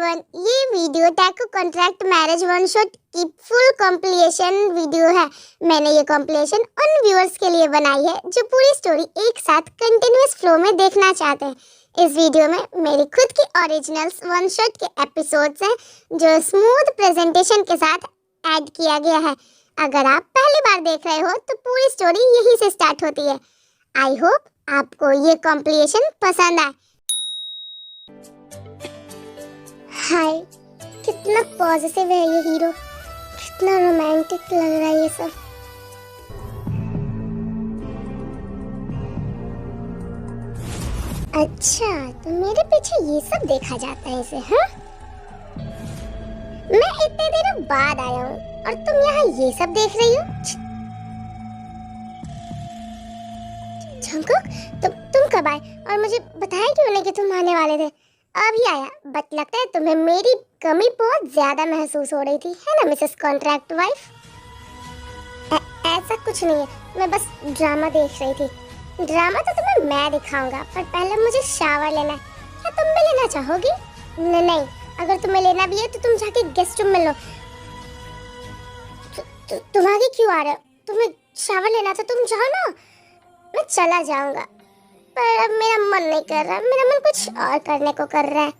Everyone, ये video taco contract marriage one shot की full completion video है। मैंने ये कॉम्प्लीशन उन व्यूअर्स के लिए बनाई है जो पूरी स्टोरी एक साथ कंटिन्यूअस फ्लो में देखना चाहते हैं। इस वीडियो में मेरी खुद की ओरिजिनल्स वन शॉट के एपिसोड्स हैं जो स्मूथ प्रेजेंटेशन के साथ ऐड किया गया है। अगर आप पहली बार देख रहे हो तो पूरी स्टोरी यहीं से स्टार्ट होती है। आई होप आपको ये कॉम्प्लीशन पसंद आए। हाय, कितना पॉजिटिव है ये हीरो, कितना रोमांटिक लग रहा है ये सब। अच्छा, तो मेरे पीछे ये सब देखा जाता है इसे, हाँ? मैं इतने दिनों बाद आया हूँ और तुम यहाँ ये सब देख रही हो? जंगकुक, तुम कब आए और मुझे बताया क्यों नहीं कि तुम आने वाले थे? अभी आया, बट लगता है तुम्हें मेरी कमी बहुत ज्यादा महसूस हो रही थी, है ना मिसेस कॉन्ट्रैक्ट वाइफ? ऐसा कुछ नहीं है, मैं बस ड्रामा देख रही थी। ड्रामा तो तुम्हें मैं दिखाऊंगा, पर पहले मुझे शावर लेना है। क्या तुम भी लेना चाहोगी? नहीं, अगर तुम्हें लेना भी है तो तुम जाके गेस्ट रूम में लो। तुम आगे क्यों आ रहे हो? तुम्हें शावर लेना था, तुम जाओ ना, मैं चला जाऊंगा। पर अब मेरा मन नहीं कर रहा, मेरा मन कुछ और करने को कर रहा है।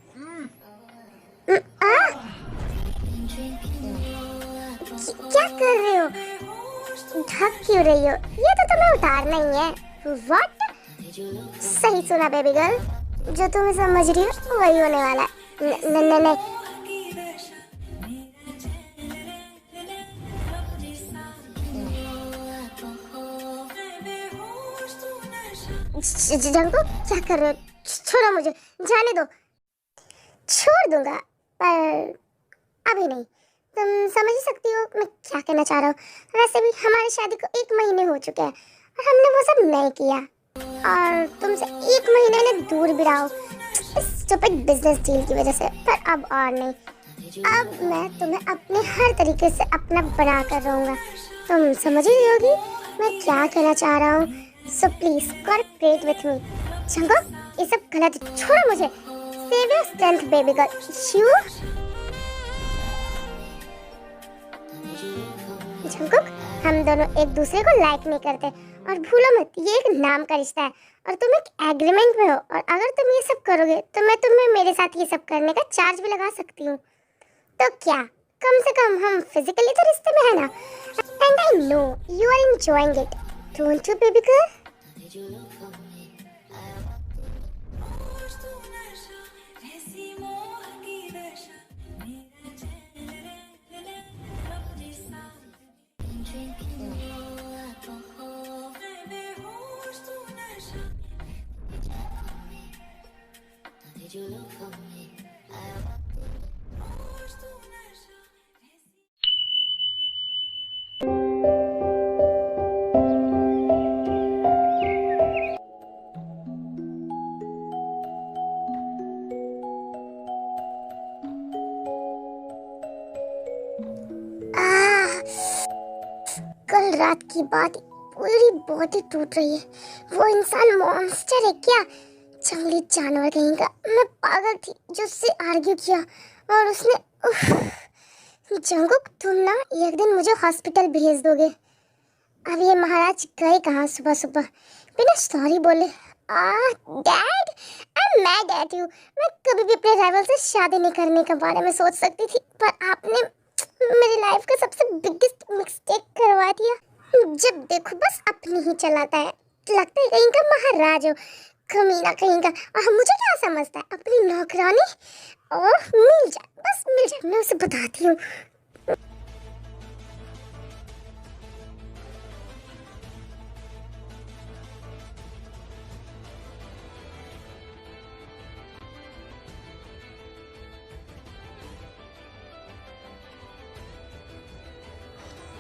क्या कर रहे हो? ढक क्यों रही हो? ये तो तुम्हें उतारना ही है। व्हाट? सही सुना बेबी गर्ल, जो तुम्हें समझ रही हो वही होने वाला है। नहीं, जंगकुक, क्या कर रहे हो? छोड़ो मुझे, जाने दो। छोड़ दूंगा, पर अभी नहीं। तुम समझ ही सकती हो मैं क्या कहना चाह रहा हूँ। वैसे भी हमारी शादी को 1 महीने हो चुके हैं और हमने वो सब नहीं किया, और तुमसे 1 महीने ने दूर भी रहा इस स्टूपिड बिजनेस डील की वजह से। पर अब और नहीं, अब मैं तुम्हें अपने हर तरीके से अपना बना कर रहूँगा। तुम समझ ही होगी मैं क्या कहना चाह रहा हूँ। So please cooperate with me. Jungkook, ये सब गलत, छोड़ो मुझे। Save your strength, baby girl. You? Jungkook, हम दोनों एक दूसरे को लाइक नहीं करते, और भूलो मत ये एक नाम का रिश्ता है और तुम एक एग्रीमेंट में हो, और अगर तुम ये सब करोगे तो मैं तुम्हें मेरे साथ ये सब करने का चार्ज भी लगा सकती हूँ। तो क्या, कम से कम हम फिजिकली तो रिश्ते में है ना? And I know you are enjoying it. Don't you, baby girl? कल रात की बात, पूरी बॉडी टूट रही है। वो इंसान मॉन्स्टर है क्या? जंगली जानवर कहीं का। मैं पागल थी जो उससे आर्ग्यू किया, और उसने जंगकुक, तुम ना एक दिन मुझे हॉस्पिटल भेज दोगे। अब ये महाराज गए कहाँ सुबह सुबह बिना सॉरी बोले? Dad, I am mad at you. मैं कभी भी अपने राइवल से शादी नहीं करने के बारे में सोच सकती थी, पर आपने मेरी लाइफ का सबसे बिगेस्ट मिस्टेक करवा दिया। जब देखो बस अपनी ही चलाता है, लगता है कहीं का महाराज हो, कमीना कहीं का। और मुझे क्या समझता है, अपनी नौकरानी? ओह, मिल जा, बस मिल जा, मैं उसे बताती हूँ।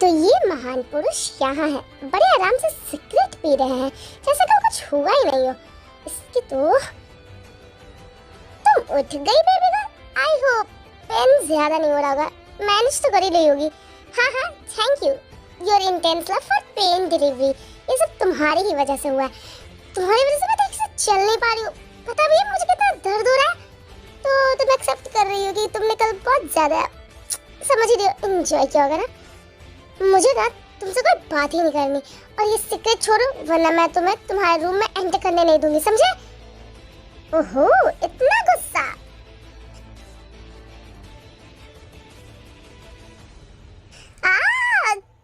तो ये महान पुरुष यहाँ है, बड़े आराम से सिगरेट पी रहे हैं जैसे कि कुछ हुआ ही नहीं हो। इसकी तो तुम उठ गई baby girl. I hope pain ज्यादा नहीं हो रहा होगा, मैनेज तो कर ही रही होगी। हाँ, thank you. Your intense love for pain delivery, ये सब तुम्हारी ही वजह से हुआ है। तुम्हारी वजह से मैं ठीक से चल नहीं पा रही हूँ। पता भी है मुझे कितना दर्द हो रहा है, तो तुम एक्सेप्ट कर रही हो कि तुम बहुत ज्यादा समझ ही रही हो एंजॉय किया होगा ना। मुझे ना तुमसे कोई बात ही नहीं करनी, और ये सीक्रेट छोड़ो वरना मैं तुम्हें तुम्हारे रूम में एंटर करने नहीं दूंगी, समझे? ओहो, इतना गुस्सा।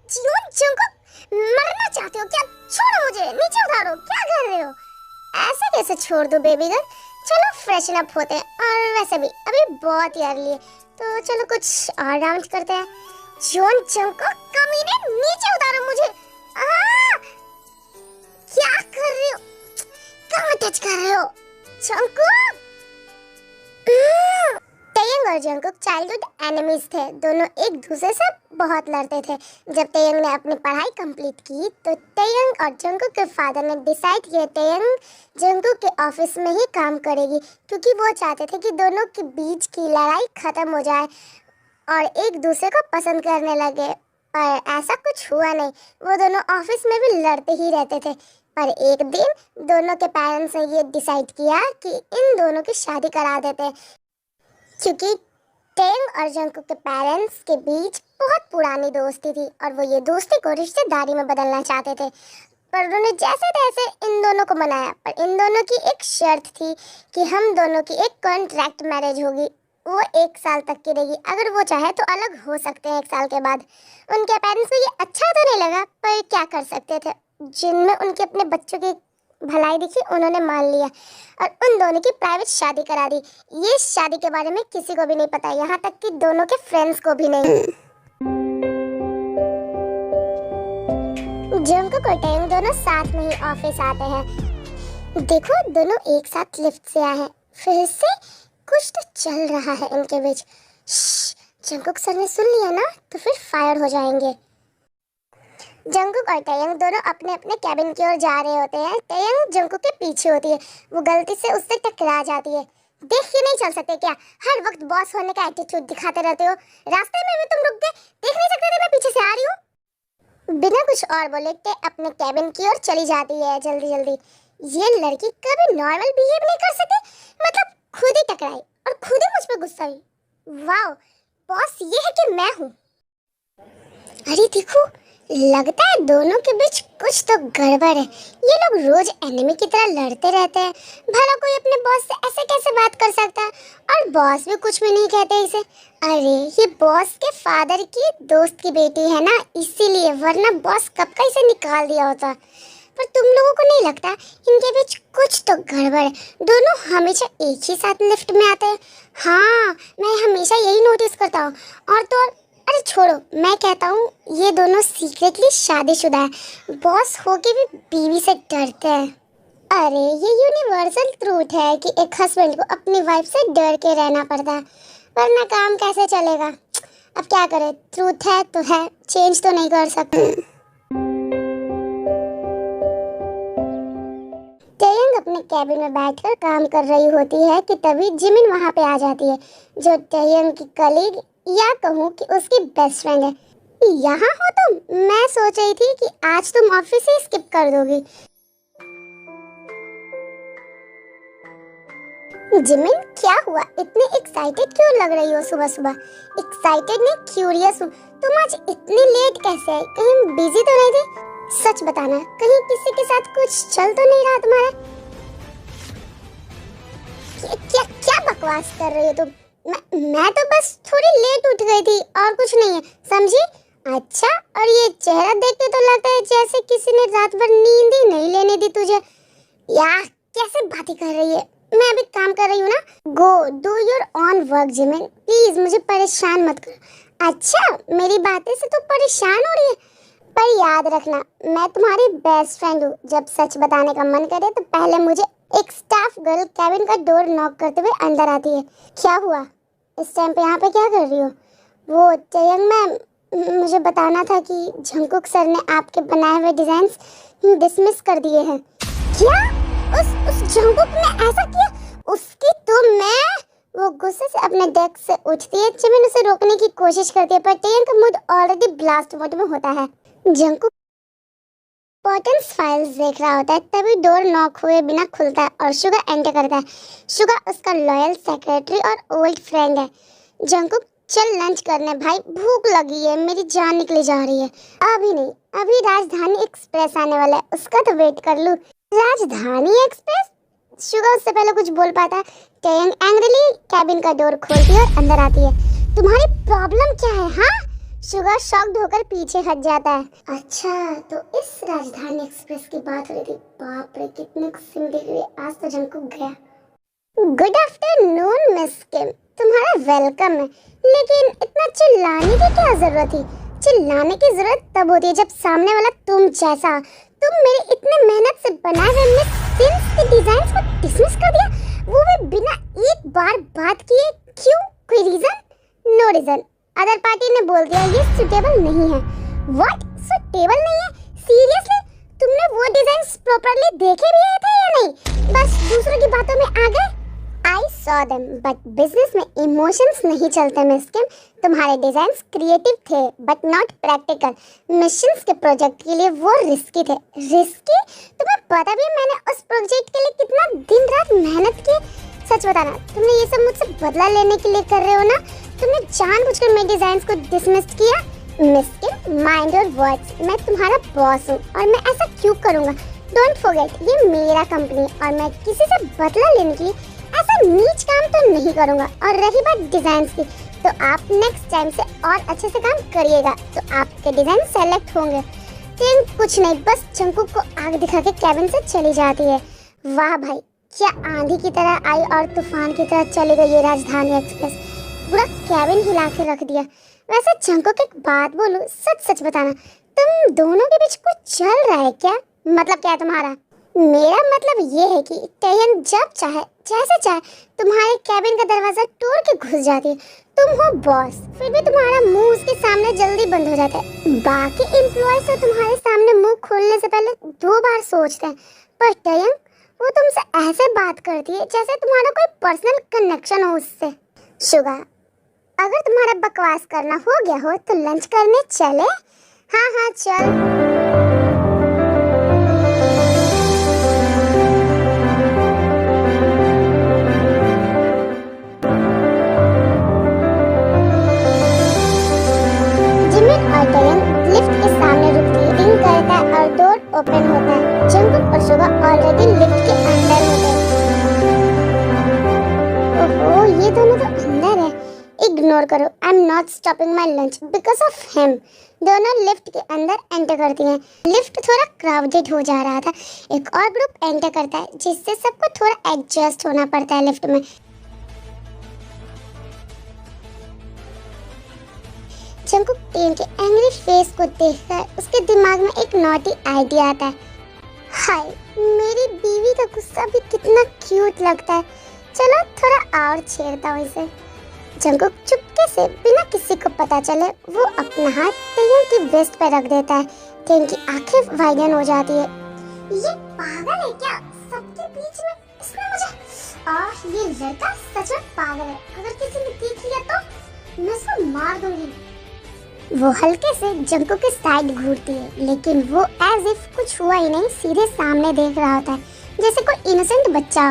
जियोन जंगकुक, मरना चाहते हो क्या? छोड़ो मुझे, नीचे उतारो, क्या कर रहे हो? ऐसे कैसे छोड़ दो बेबी गर्ल? चलो फ्रेशन अप होते हैं, और वैसे भी अभी बहुत ही अर्ली है, तो चलो कुछ और राउंड करते हैं। जियोन जंगकुक कमीने, नीचे उतारो मुझे। क्या कर रहे हो? कहाँ टच कर रहे हो जंगकुक? तेयंग और जंगकुक चाइल्डहुड एनिमीज थे। दोनों एक दूसरे से बहुत लड़ते थे। जब तेयंग ने अपनी पढ़ाई कंप्लीट की तो तेयंग और जंगकुक के फादर ने डिसाइड किया तेयंग जंगकुक के ऑफिस में ही काम करेगी, क्योंकि वो चाहते थे कि दोनों के बीच की लड़ाई खत्म हो जाए और एक दूसरे को पसंद करने लगे। पर ऐसा कुछ हुआ नहीं, वो दोनों ऑफिस में भी लड़ते ही रहते थे। पर एक दिन दोनों के पेरेंट्स ने ये डिसाइड किया कि इन दोनों की शादी करा देते हैं, क्योंकि तेयंग और जंगकुक के पेरेंट्स के बीच बहुत पुरानी दोस्ती थी और वो ये दोस्ती को रिश्तेदारी में बदलना चाहते थे। पर उन्होंने जैसे तैसे इन दोनों को मनाया, पर इन दोनों की एक शर्त थी कि हम दोनों की एक कॉन्ट्रैक्ट मैरिज होगी, वो 1 साल तक की रहेगी। अगर वो चाहे तो अलग हो सकते हैं 1 साल के बाद। उनके पेरेंट्स को ये अच्छा तो नहीं लगा, पर क्या कर सकते थे, जिनमें उनके अपने बच्चों की भलाई दिखी उन्होंने मान लिया और उन दोनों की प्राइवेट शादी करा दी। ये शादी के बारे में किसी को भी नहीं पता, यहाँ तक कि दोनों के फ्रेंड्स को भी नहीं। जंगकुक और तेयंग दोनों साथ में ही ऑफिस आते हैं। देखो, दोनों एक साथ लिफ्ट से आए हैं, फिर से कुछ तो चल रहा है इनके बीच। जंगकुक सर ने सुन लिया ना तो फिर फायर हो जाएंगे। जंगकुक और तेयंग दोनों अपने अपने कैबिन की ओर जा रहे होते हैं। तेयंग जंगकुक के पीछे होती है, वो गलती से उससे टकरा जाती है। देख के नहीं चल सकते क्या? हर वक्त बॉस होने का एटीट्यूड दिखाते रहते हो। रास्ते में भी तुम रुक गए, देख नहीं सकते थे मैं पीछे से आ रही हूँ? बिना कुछ और बोले के अपने कैबिन की ओर चली जाती है जल्दी जल्दी। ये लड़की कभी नॉर्मल बिहेव नहीं कर सकती, मतलब खुद ही टकराई और खुद ही मुझ पर गुस्सा हुई। वाओ, बॉस ये है कि मैं हूँ। अरे देखो, लगता है दोनों के बीच कुछ तो गड़बड़ है। ये लोग रोज एनिमी की तरह लड़ते रहते हैं। भला कोई अपने बॉस से ऐसे कैसे बात कर सकता है? और बॉस भी कुछ भी नहीं कहते इसे। अरे ये बॉस के फादर की दोस्त की बेटी है ना, इसीलिए, वरना बॉस कब का इसे निकाल दिया होता। पर तुम लोगों को नहीं लगता इनके बीच कुछ तो गड़बड़ है? दोनों हमेशा एक ही साथ लिफ्ट में आते हैं। हाँ, मैं हमेशा यही नोटिस करता हूँ। और तो और, अरे छोड़ो, मैं कहता हूँ ये दोनों सीक्रेटली शादीशुदा है। बॉस होके भी बीवी से डरते हैं। अरे ये यूनिवर्सल ट्रूथ है कि एक हस्बैंड को अपनी वाइफ से डर के रहना पड़ता है, वरना काम कैसे चलेगा? अब क्या करें, ट्रूथ है तो है, चेंज तो नहीं कर सकते। तेयंग अपने कैबिन में बैठकर काम कर रही होती है कि तभी जिमिन वहाँ पे आ जाती है, जो तेयंग की कलीग या कहूँ कि उसकी बेस्ट फ्रेंड है। यहाँ हो तुम? मैं सोच रही थी कि आज तुम ऑफिस ही स्किप कर दोगी। जिमिन, क्या हुआ? इतने एक्साइटेड क्यों लग रही हो सुबह सुबह? एक्साइटेड नहीं, क्यूरियस हूँ। तुम आज इतनी लेट कैसे आई? कहीं बिजी तो नहीं थी? सच बताना, कहीं किसी के साथ कुछ चल तो नहीं रहा तुम्हारा? क्या क्या बकवास कर रही हो तुम? मैं तो बस थोड़ी लेट उठ गई थी और कुछ नहीं है, समझी? अच्छा, और ये चेहरा देख के तो लगता है जैसे किसी ने रात भर नींद ही नहीं लेने दी तुझे। यार कैसे बातें कर रही है? मैं अभी काम कर रही हूँ ना। Go do your on work Jimin, please मुझे परेशान मत करो। अच्छा, मेरी बातें से तो परेशान हो रही है? पर याद रखना, मैं तुम्हारी बेस्ट फ्रेंड हूँ। जब सच बताने का मन करे तो पहले मुझे एक स्टाफ गर्ल कैबिन का डोर नॉक करते हुए अंदर आती है। क्या हुआ? इस टाइम पे यहाँ पे क्या कर रही हो? वो तेयंग मैम, मुझे बताना था कि जंगकुक सर ने आपके बनाए हुए डिजाइन्स डिसमिस कर दिए हैं। क्या? उस जंगकुक ने ऐसा किया? उसकी तो मैं... वो गुस्से से अपने डेस्क से उठती है। जिमिन उसे रोकने की कोशिश करती है, पर तेयंग का मूड ऑलरेडी ब्लास्ट मोड में होता है। जंगकुक इम्पोर्टेंट फाइल्स देख रहा होता है, तभी डोर नॉक हुए बिना खुलता है और शुगा एंटर करता है। शुगा उसका लॉयल सेक्रेटरी और ओल्ड फ्रेंड है। जंगकुक चल लंच करने भाई, भूख लगी है, मेरी जान निकली जा रही है। अभी नहीं, अभी राजधानी एक्सप्रेस आने वाला है, उसका तो वेट कर लूं। राजधानी एक्सप्रेस? शुगा उससे पहले कुछ बोल पाता है। टैयंग एंग्रीली कैबिन का डोर खोलती है और अंदर आती है। तुम्हारी प्रॉब्लम क्या है हाँ? शुगा शॉक्ड होकर पीछे हट जाता है। अच्छा तो इस राजधानी एक्सप्रेस की बात हो रही थी। बाप रे कितने सिम दिख रही है, आज तो जंकुक गया। गुड आफ्टरनून मिस किम, तुम्हारा वेलकम है, लेकिन इतना चिल्लाने की क्या जरूरत थी? चिल्लाने की जरूरत तब होती है जब सामने वाला तुम जैसा। तुम मेरे इतने मेहनत से बनाए हुए मिस सिम्स के डिजाइन्स को डिसमिस कर दिया, वो भी बिना एक बार बात किए। क्यों? कोई reason? No reason. Other party ने बोल दिया ये सुटेबल नहीं है। व्हाट? सुटेबल नहीं है? सीरियसली? तुमने वो डिजाइन्स प्रॉपर्ली देखे भी थे या नहीं? बस दूसरों की बातों में आ गए? I saw them, but business में इमोशंस नहीं चलते मिस किम। तुम्हारे डिजाइन्स क्रिएटिव थे बट नॉट प्रैक्टिकल। मिशंस के प्रोजेक्ट के लिए वो रिस्की थे। रिस्की? तुम्हें पता भी है मैंने उस प्रोजेक्ट के लिए कितना दिन रात मेहनत की? सच बताना, तुमने ये सब मुझसे बदला लेने के लिए कर रहे हो ना? तुमने जानबूझकर मेरे डिजाइन्स को डिसमिस किया। Miss Kim, mind your words. मैं तुम्हारा बॉस हूँ और मैं ऐसा क्यों करूँगा? डोंट फॉरगेट, ये मेरा कंपनी और मैं किसी से बदला लेने की ऐसा नीच काम तो नहीं करूंगा। और रही बात डिजाइन की, तो आप नेक्स्ट टाइम से और अच्छे से काम करिएगा तो आपके डिजाइन सेलेक्ट होंगे। टिंग कुछ नहीं, बस जंकुक को आग दिखा के कैबिन से चली जाती है। वाह भाई, क्या आंधी की तरह आई और तूफान की तरह चली गई ये राजधानी एक्सप्रेस। पूरा कैबिन हिला के रख दिया। वैसे जंकुक एक बात बोलूं, सच सच बताना, तुम दोनों के बीच कुछ चल रहा है क्या? मतलब क्या है तुम्हारा? मेरा मतलब ये है कि टैयंग जब चाहे जैसे चाहे तुम्हारे कैबिन का दरवाजा तोड़ के घुस जाती है। तुम हो बॉस, फिर भी तुम्हारा मुंह उसके सामने जल्दी बंद हो जाता है। बाकी एम्प्लॉयज तो तुम्हारे सामने मुंह खोलने से पहले 2 बार सोचते हैं, पर टैयंग वो तुमसे ऐसे बात करती है जैसे तुम्हारा कोई पर्सनल कनेक्शन हो उससे। शुगा, अगर तुम्हारा बकवास करना हो गया हो तो लंच करने चले? हाँ हाँ चल। लिफ्ट के सामने रुकती है, रिंग करता है और डोर ओपन होता है। जंकुक और शुगा ऑलरेडी लिफ्ट के अंदर होते हैं। ओहो, ये दोनों तो अंदर है। इग्नोर करो, I am not stopping my lunch because of him. दोनों लिफ्ट के अंदर एंटर करती हैं। लिफ्ट थोड़ा क्राउडेड हो जा रहा था। एक और ग्रुप एंटर करता है जिससे सबको थोड़ा एडजस्ट होना पड़ता है लिफ्ट में। जंकुक टेन के एंग्री फेस को देखकर उसके दिमाग में एक नॉटी आइडिया आता है। हाय, मेरी बीवी का गुस्सा भी कितना क्यूट लगता है। चलो थोड़ा और छेड़ता हूँ इसे। जंकुक चुपके से बिना किसी को पता चले वो अपना हाथ टेन की वेस्ट पर रख देता है। टेन की आंखें वाइडन हो जाती है। ये पागल है क्या? सबके बीच में इसने मुझे। ये लड़का सच में पागल है। अगर किसी ने देख लिया तो मैं उसको मार दूंगी। वो हल्के से जंकुक के साइड घूरती है, लेकिन वो एज इफ कुछ हुआ ही नहीं सीधे सामने देख रहा होता है जैसे कोई इनोसेंट बच्चा।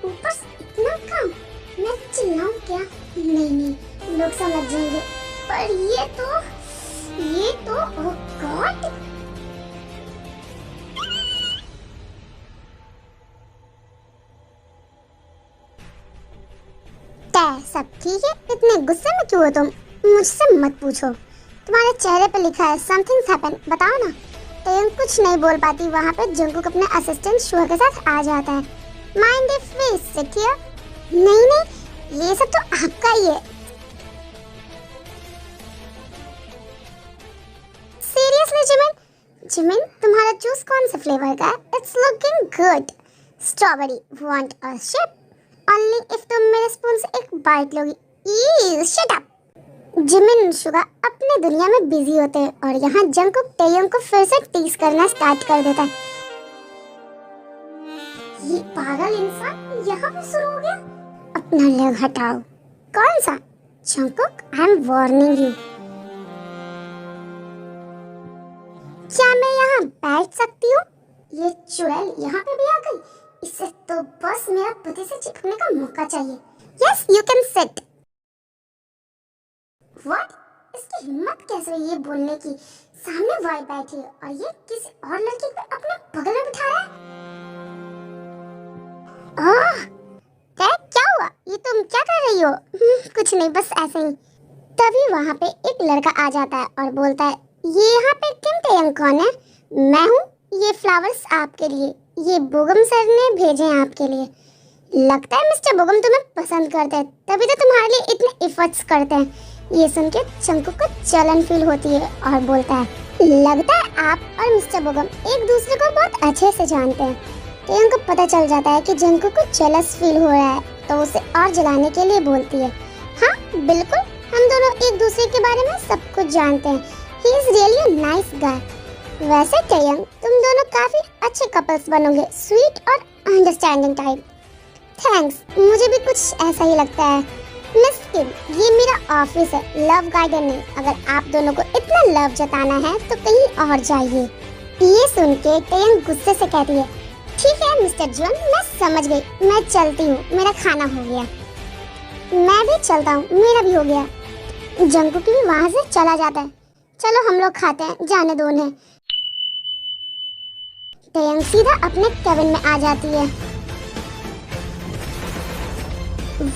बस इतना काम? मैं चिल्लाऊं क्या? नहीं, लोग समझ जाएंगे। पर ये तो ओह गॉड। सब ठीक है? इतने गुस्से में क्यों हो तुम? मुझसे मत पूछो। तुम्हारे चेहरे पे लिखा है समथिंग्स हैपन, बताओ ना। टैयंग कुछ नहीं बोल पाती। वहाँ पे जंकुक अपने असिस्टेंट शुआ के साथ आ जाता है। Mind if we sit here? नहीं, ये सब तो आपका ही है। सीरियसली जिमिन, तुम्हारा जूस कौन से फ्लेवर का है? It's looking good. Strawberry. Want a ship? Only if तुम मेरे स्पून से एक बाइट लोगी। Shut up. जिमिन शुगा अपने दुनिया में बिजी होते हैं और यहाँ जंकुक टैयंग को फिर से टीज करना स्टार्ट कर देता है। ये पागल इंसान यहाँ भी शुरू हो गया। अपना लेग हटाओ। कौन सा? Jungkook, I am warning you. क्या मैं यहाँ बैठ सकती हूँ? ये चुड़ैल यहाँ पे भी आ गई। इसे तो बस मेरा पति से चिपकने का मौका चाहिए। Yes, you can sit. हिम्मत कैसे हुई ये बोलने की? सामने वाइफ बैठी है और ये किसी और लड़की को अपने बगल में बिठा रहा है। ओह, क्या हुआ? ये तुम क्या कर रही हो? कुछ नहीं, बस ऐसे ही। तभी वहाँ पे एक लड़का आ जाता है और बोलता है, ये यहाँ पे किम तेयंग कौन है? मैं हूँ। ये फ्लावर्स आपके लिए, ये बोगम सर ने भेजे हैं आपके लिए। लगता है मिस्टर बोगम तुम्हें पसंद करते हैं, तभी तो तुम्हारे लिए इतने एफर्ट्स करते हैं। ये सुन के जंगकुक को जलन फील होती है और बोलता है, लगता है आप और मिस्टर बोगम एक दूसरे को बहुत अच्छे से जानते हैं। तेयंग को पता चल जाता है कि जंगकुक को जेलस फील हो रहा है, तो उसे और जलाने के लिए बोलती है, हाँ बिल्कुल, हम दोनों एक दूसरे के बारे में सब कुछ जानते हैं। He is really a nice guy. वैसे तेयंग, तुम दोनों काफी अच्छे कपल्स बनोगे, स्वीट और अंडरस्टैंडिंग टाइप। थैंक्स, मुझे भी कुछ ऐसा ही लगता है। मिस किम, ये मेरा ऑफिस है, लव गार्डन नहीं। अगर आप दोनों को इतना लव जताना है तो कहीं और जाइए। ये सुन के तेयंग गुस्से से कहती है, ठीक है मिस्टर जॉन, मैं समझ गई, मैं चलती हूँ, मेरा खाना हो गया। मैं भी चलता हूँ, मेरा भी हो गया। जंगकुक भी वहाँ से चला जाता है। चलो हम लोग खाते हैं, जाने दो उन्हें। तेयंग सीधा अपने केबिन में आ जाती है।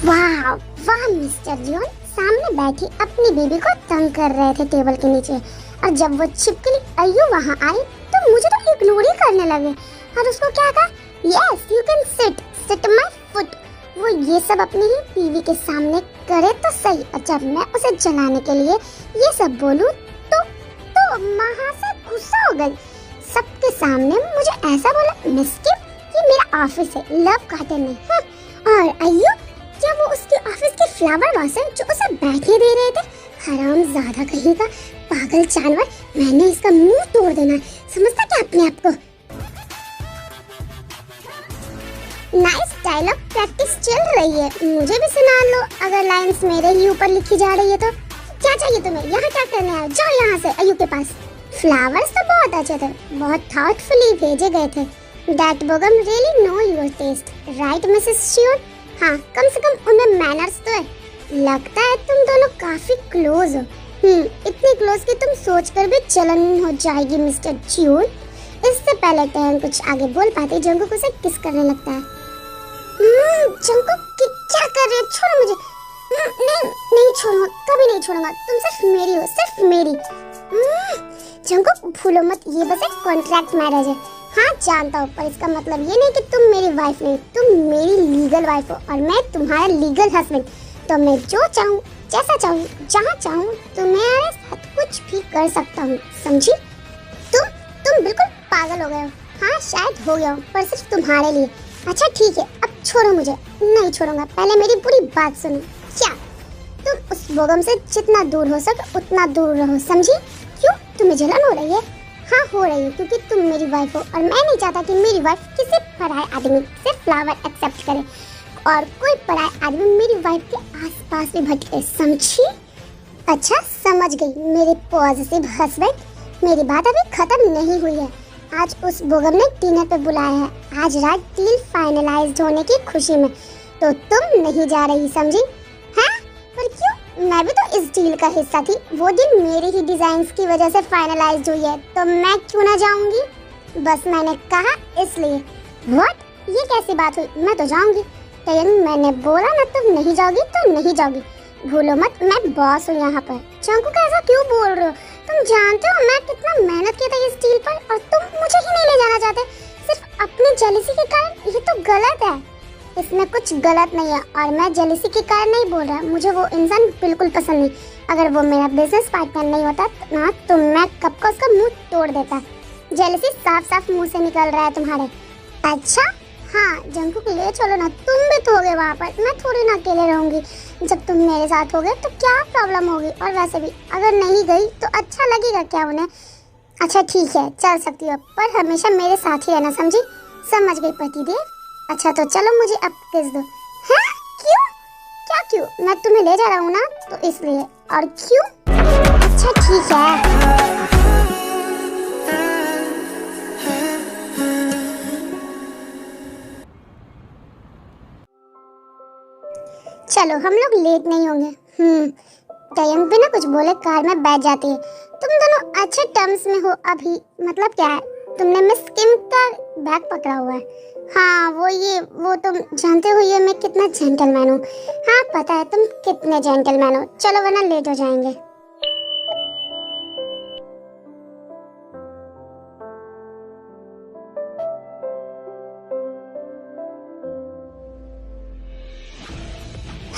वाह वाह मिस्टर जॉन सामने बैठी अपनी बेबी को तंग कर रहे थे टेबल के नीचे, और जब वो छिपकली अय्यू वहाँ आई तो मुझे तो इग्नोर ही करने लगे। और उसको क्या कहा, yes you can sit my foot. वो ये सब अपनी ही बीवी के सामने करे तो सही, और जब मैं उसे जलाने के लिए ये सब बोलूं तो वहाँ से गुस्सा हो गई। सबके सामने मुझे ऐसा बोला, मिस किम ये मेरा ऑफिस है, लव गार्डन नहीं। और अय्यू, क्या वो उसके ऑफिस के फ्लावर वासन जो उसे बैठने दे रहे थे? हराम ज्यादा कहीं का पागल जानवर, मैंने इसका मुंह तोड़ देना। समझता क्या अपने आप को? नाइस डायलॉग प्रैक्टिस चल रही है, मुझे भी सुना लो अगर लाइंस मेरे ही ऊपर लिखी जा रही है तो। क्या चाहिए तुम्हें? यहाँ क्या करने आए? जाओ यहाँ से अय्यू के पास। फ्लावर्स तो बहुत अच्छे थे, बहुत थॉटफुली भेजे गए थे। That Bogum really know your taste, right missus Chun? हाँ, कम से कम उनमें मैनर्स तो है। लगता है तुम दोनों काफी क्लोज हो। इतनी क्लोज कि तुम सोचकर भी जलन हो जाएगी मिस्टर च्यून। इससे पहले तेयंग कुछ आगे बोल पाती, जंगकुक उसे किस करने लगता है। जंगकुक क्या कर रहे हो? छोड़ो मुझे। नहीं छोड़ूंगा, कभी नहीं छोड़ूंगा। तुम सिर्फ मेरी हो, सिर्फ मेरी। जंगकुक भूलो मत, ये बस एक कॉन्ट्रैक्ट मैरिज है। हाँ जानता हूँ, पर इसका मतलब ये नहीं कि तुम मेरी वाइफ नहीं, तुम मेरी लीगल वाइफ हो और मैं तुम्हारा लीगल हस्बैंड। तो मैं जो चाहूँ, जैसा चाहूँ, जहाँ चाहूँ तुम्हारे साथ कुछ भी कर सकता हूँ, समझी? तुम बिल्कुल पागल हो गए हो। हाँ शायद हो गया हूँ, पर सिर्फ तुम्हारे लिए। अच्छा ठीक है, अब छोड़ो मुझे। नहीं छोड़ूंगा, पहले मेरी पूरी बात सुनो। क्या? तुम उस बोगम से जितना दूर हो सके उतना दूर रहो, समझी? क्यों, तुम्हें जलन हो रही है? हाँ हो रही है, क्योंकि तुम मेरी वाइफ हो और मैं नहीं चाहता कि मेरी वाइफ किसी पराये आदमी से फ्लावर एक्सेप्ट करे और कोई पराया आदमी मेरी वाइफ के आसपास भी भटके, समझी? अच्छा समझ गई मेरे पॉजिटिव हस्बैंड। मेरी बात अभी खत्म नहीं हुई है। आज उस बोगम ने डिनर पे बुलाया है, आज रात डील फाइनलाइज्ड होने की खुशी में। तो तुम नहीं जा रही, समझी? हाँ पर क्यों? मैं भी तो इस डील का हिस्सा थी। वो डील मेरी ही डिजाइन्स की वजह से फाइनलाइज्ड हुई है, तो मैं क्यों ना जाऊंगी? बस मैंने कहा इसलिए। व्हाट? ये कैसी बात हुई? मैं तो जाऊंगी। तेयंग, मैंने बोला ना तुम नहीं जाओगी तो नहीं जाओगी। भूलो मत, मैं बॉस हूँ यहाँ पर। जंगकुक ऐसा क्यों बोल रहे हो? तुम जानते हो मैं कितना मेहनत किया था इस डील पर, और तुम मुझे ही नहीं ले जाना चाहते सिर्फ अपनी जेलसी के कारण। ये तो गलत है, इसमें कुछ गलत नहीं है। और मैं जेलसी के कारण नहीं बोल रहा, मुझे वो इंसान बिल्कुल पसंद नहीं। अगर वो मेरा बिजनेस पार्टनर नहीं होता ना तो मैं कब का उसका मुंह तोड़ देता। जेलसी साफ साफ मुंह से निकल रहा है तुम्हारे। अच्छा हाँ जंगकुक ले चलो ना, तुम भी तो होगे वहाँ पर, मैं थोड़ी ना अकेले रहूंगी। जब तुम मेरे साथ होगे तो क्या प्रॉब्लम होगी? और वैसे भी अगर नहीं गई तो अच्छा लगेगा क्या उन्हें? अच्छा ठीक है, चल सकती हो, पर हमेशा मेरे साथ ही रहना, समझी? समझ गई पतिदेव। अच्छा तो चलो मुझे अब किस दो। हाँ क्यों? क्या क्यों? मैं तुम्हें ले जा रहा हूँ ना, तो इसलिए। और क्यों? अच्छा ठीक है। चलो हम लोग लेट नहीं होंगे। टयंग बिना कुछ बोले कार में बैठ जाती है। तुम दोनों अच्छे टर्म्स में हो अभी, मतलब क्या है? तुमने मिस किम का बैग पकड़ा हुआ है। हाँ वो तुम जानते हो ये मैं कितना जेंटलमैन हूँ। हाँ पता है तुम कितने जेंटलमैन हो। चलो वरना लेट हो जाएंगे।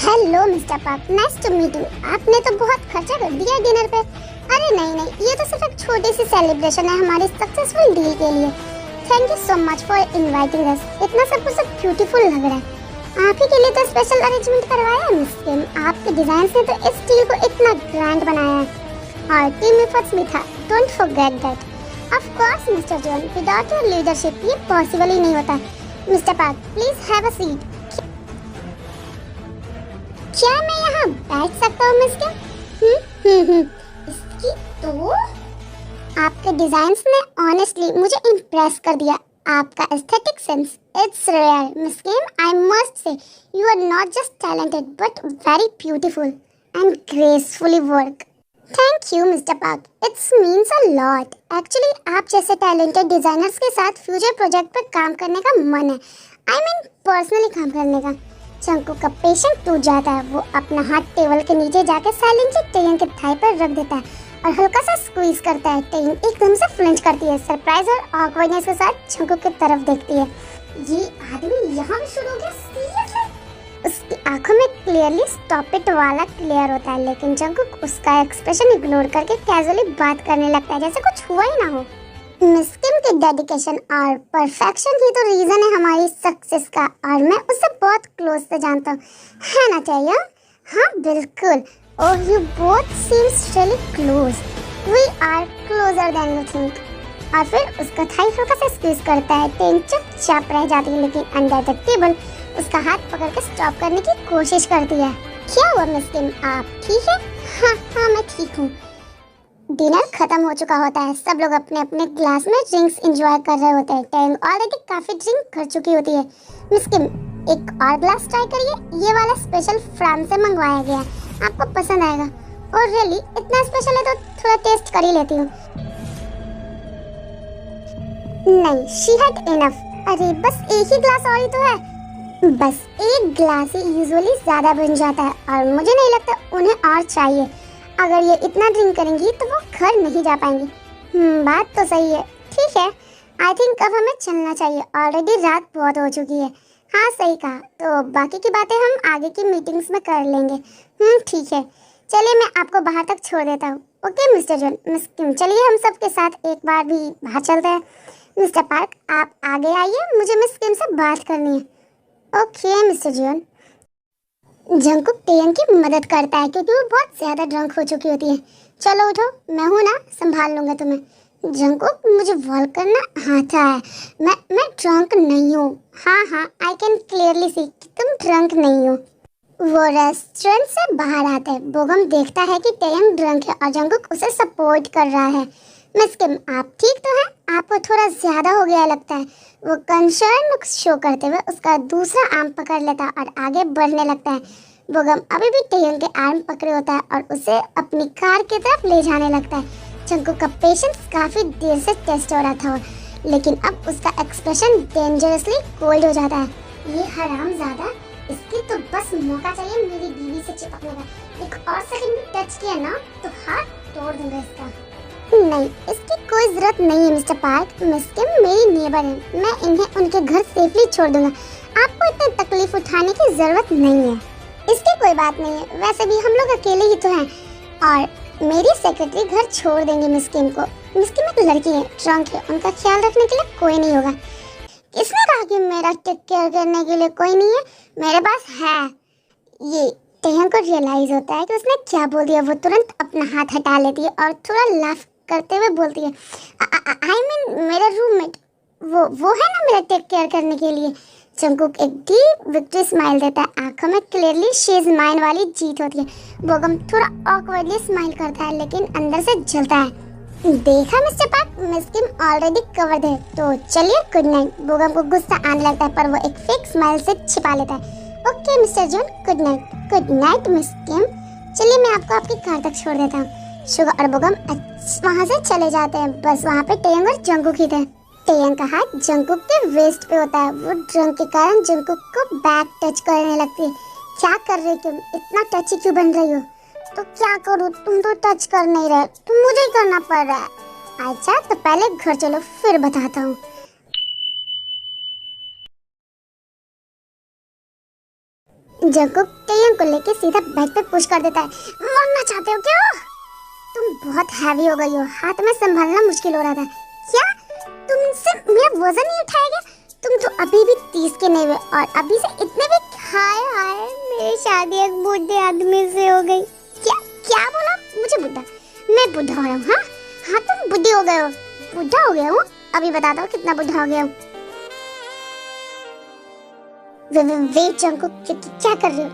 Hello mister Park, nice to meet you. आपने तो बहुत खर्चा कर दिया डिनर पे। अरे नहीं, ये तो सिर्फ एक छोटी सी सेलिब्रेशन है हमारी सक्सेसफुल डील के लिए। Thank you so much for inviting us. इतना सब कुछ ब्यूटीफुल लग रहा है। आप ही के लिए तो स्पेशल अरेंजमेंट करवाया है मिस किम। आपके डिजाइन ने तो इस डील को इतना ग्रैंड बनाया है और टीम एफर्ट्स भी था। Don't forget that. Of course mister John, without your leadership ये पॉसिबल ही नहीं होता। Mister park please have a seat. क्या मैं यहाँ बैठ सकता हूँ मिस किम? इसकी तो आपके डिजाइन्स ने ऑनेस्टली मुझे इम्प्रेस कर दिया। आपका aesthetic sense it's rare miss Kim. I must say you are not just talented but very beautiful and gracefully work. Thank you mister Park, it's means a lot. Actually आप जैसे talented designers के साथ future project पर काम करने का मन है। आई मीन पर्सनली काम करने का। चंकू का पेशेंट टूट जाता है। वो अपना हाथ टेबल के नीचे जाकर साइलेंटली टयंग के थाई पर रख देता है और हल्का सा स्क्वीज करता है। टयंग एकदम से फ्लिंच करती है। सरप्राइज और ऑकवर्डनेस के साथ चंकू की तरफ देखती है। ये आदमी यहाँ भी शुरू हो गया सीरियसली? उसकी आंखों में क्लियरली स्टॉप इट वाला क्लियर होता है, लेकिन चंकू उसका एक्सप्रेशन इग्नोर करके कैजुअली बात करने लगता है जैसे कुछ हुआ ही ना हो। मिस किम की डेडिकेशन और परफेक्शन ही तो रीजन है हमारी सक्सेस का, और मैं उसे बहुत क्लोज से जानता हूँ, है ना टयंग? हाँ बिल्कुल। Oh you both seems really close. We are closer than you think. और फिर उसका थाई हल्का सा स्क्वीज करता है। टयंग चुपचाप रह जाती है, लेकिन अंडर द टेबल उसका हाथ पकड़ के स्टॉप करने की कोशिश करती है। क्या हुआ मिस किम, आप ठीक है? हाँ मैं ठीक हूँ। डिनर खत्म हो चुका होता है। सब लोग अपने अपने ग्लास में ड्रिंक्स एंजॉय कर रहे होते हैं। टयंग ऑलरेडी काफी ड्रिंक कर चुकी होती है। मिस किम एक और ग्लास ट्राई करिए। ये वाला स्पेशल फ्रांस से मंगवाया गया, आपको पसंद आएगा। और रियली इतना स्पेशल है तो थोड़ा टेस्ट कर ही लेती हूँ। नहीं, शी हैड इनफ। अरे बस एक ही ग्लास और ही तो है। बस एक ग्लास ही यूजुअली ज्यादा बन जाता है और मुझे नहीं लगता उन्हें और चाहिए। अगर ये इतना ड्रिंक करेंगी तो वो घर नहीं जा पाएंगी। बात तो सही है। ठीक है, आई थिंक अब हमें चलना चाहिए। ऑलरेडी रात बहुत हो चुकी है। हाँ सही कहा। तो बाकी की बातें हम आगे की मीटिंग्स में कर लेंगे। ठीक है, चलिए मैं आपको बाहर तक छोड़ देता हूँ। Okay mister John, miss Kim चलिए हम सब के साथ एक बार भी बाहर चलते हैं। मिस्टर पार्क आप आगे आइए, मुझे मिस किम से बात करनी है। Okay mister John. जंकुक टयंग की मदद करता है क्योंकि वो बहुत ज्यादा ड्रंक हो चुकी होती है। चलो उठो, मैं हूँ ना, संभाल लूंगा तुम्हें। जंकुक मुझे वॉल करना आता है। मैं ड्रंक नहीं हूँ। हाँ आई कैन क्लियरली सी कि तुम ड्रंक नहीं हो। वो रेस्टोरेंट से बाहर आता है। बोगम देखता है कि टयंग ड्रंक है और जंकुक उसे सपोर्ट कर रहा है। मिस किम आप ठीक तो हैं? आपको थोड़ा ज्यादा हो गया लगता है। वो कंसर्न शो करते हुए उसका दूसरा आर्म पकड़ लेता है और आगे बढ़ने लगता है। बोगम अभी भी टयंग के आर्म पकड़े होता है और उसे अपनी कार की तरफ ले जाने लगता है। जंकुक का पेशेंस काफी देर से टेस्ट हो रहा था, लेकिन अब उसका एक्सप्रेशन डेंजरसली कोल्ड हो जाता है। ये हरामजादा, इसकी तो बस मौका चाहिए मेरी बीवी से चिपकने का। एक और सेकंड भी टच किया ना तो हाथ तोड़ दूंगा इसका। नहीं, इसकी कोई जरूरत नहीं है मिस्टर पार्क। मिस किम मेरी नेबर है, मैं इन्हें उनके घर सेफली छोड़ दूंगा। आपको इतनी तकलीफ उठाने की जरूरत नहीं है। इसकी कोई बात नहीं है, वैसे भी हम लोग अकेले ही तो हैं। और मेरी सेक्रेटरी घर छोड़ देंगे मिस किम को। मिस किम एक लड़की है, ड्रंक है, उनका ख्याल रखने के लिए कोई नहीं होगा। किसने कहा कि मेरा टेक केयर करने के लिए कोई नहीं है? मेरे पास है। ये टयंग को रियलाइज होता है कि उसने क्या बोल दिया। वो तुरंत अपना हाथ हटा लेती है और थोड़ा लाफ करते हुए बोलती है, आई मीन मेरा रूममेट, वो है ना मेरा टेक केयर करने के लिए। जंकुक एक डीप विक्ट्री स्माइल देता है। आंखों में क्लियरली शी इज माइन वाली जीत होती है। बोगम थोड़ा ऑकवर्डली स्माइल करता है, लेकिन अंदर से जलता है। देखा मिस्टर पार्क, मिस किम ऑलरेडी कवर्ड है, तो चलिए गुड नाइट। बोगम को गुस्सा आने लगता है, पर वो एक फेक स्माइल से छिपा लेता है। Okay mister John, good night. Good night miss Kim. चलिए मैं आपको आपकी कार तक छोड़ देता हूँ। शुगर और बोगम वहाँ से चले जाते हैं। बस वहाँ पे टेयंग और जंगकुक ही थे। टेयंग का हाथ जंगकुक के वेस्ट पे होता है। वो ड्रंक के कारण जंगकुक को बैक टच करने लगती है। क्या कर रही तुम, इतना टची क्यों बन रही हो? तो क्या करूँ, तुम तो टच कर नहीं रहे, तो मुझे ही करना पड़ रहा है। अच्छा तो पहले घर चलो फिर बताता हूँ। जंगकुक टेयंग को लेके सीधा बेड पे पुश कर देता है। मरना चाहते हो क्या? तुम बहुत हैवी हो गई हो, हाथ में संभालना मुश्किल हो रहा था। क्या तुमसे मेरा वजन नहीं उठाया गया? तुम तो अभी भी 30 के नहीं हुए और अभी से इतने भी। हाय हाय, मेरी शादी एक बूढ़े आदमी से हो गई। क्या क्या बोला? मुझे बुढ़ा? मैं बुढ़ा हो रहा हूँ? हाँ हाँ, तुम बुढ़ी हो गए हो। बुढ़ा हो गया हूँ? अभी बताता हूँ कितना बुढ़ा हो गया हूँ। वेट जंगकुक, क्या कर रही हो?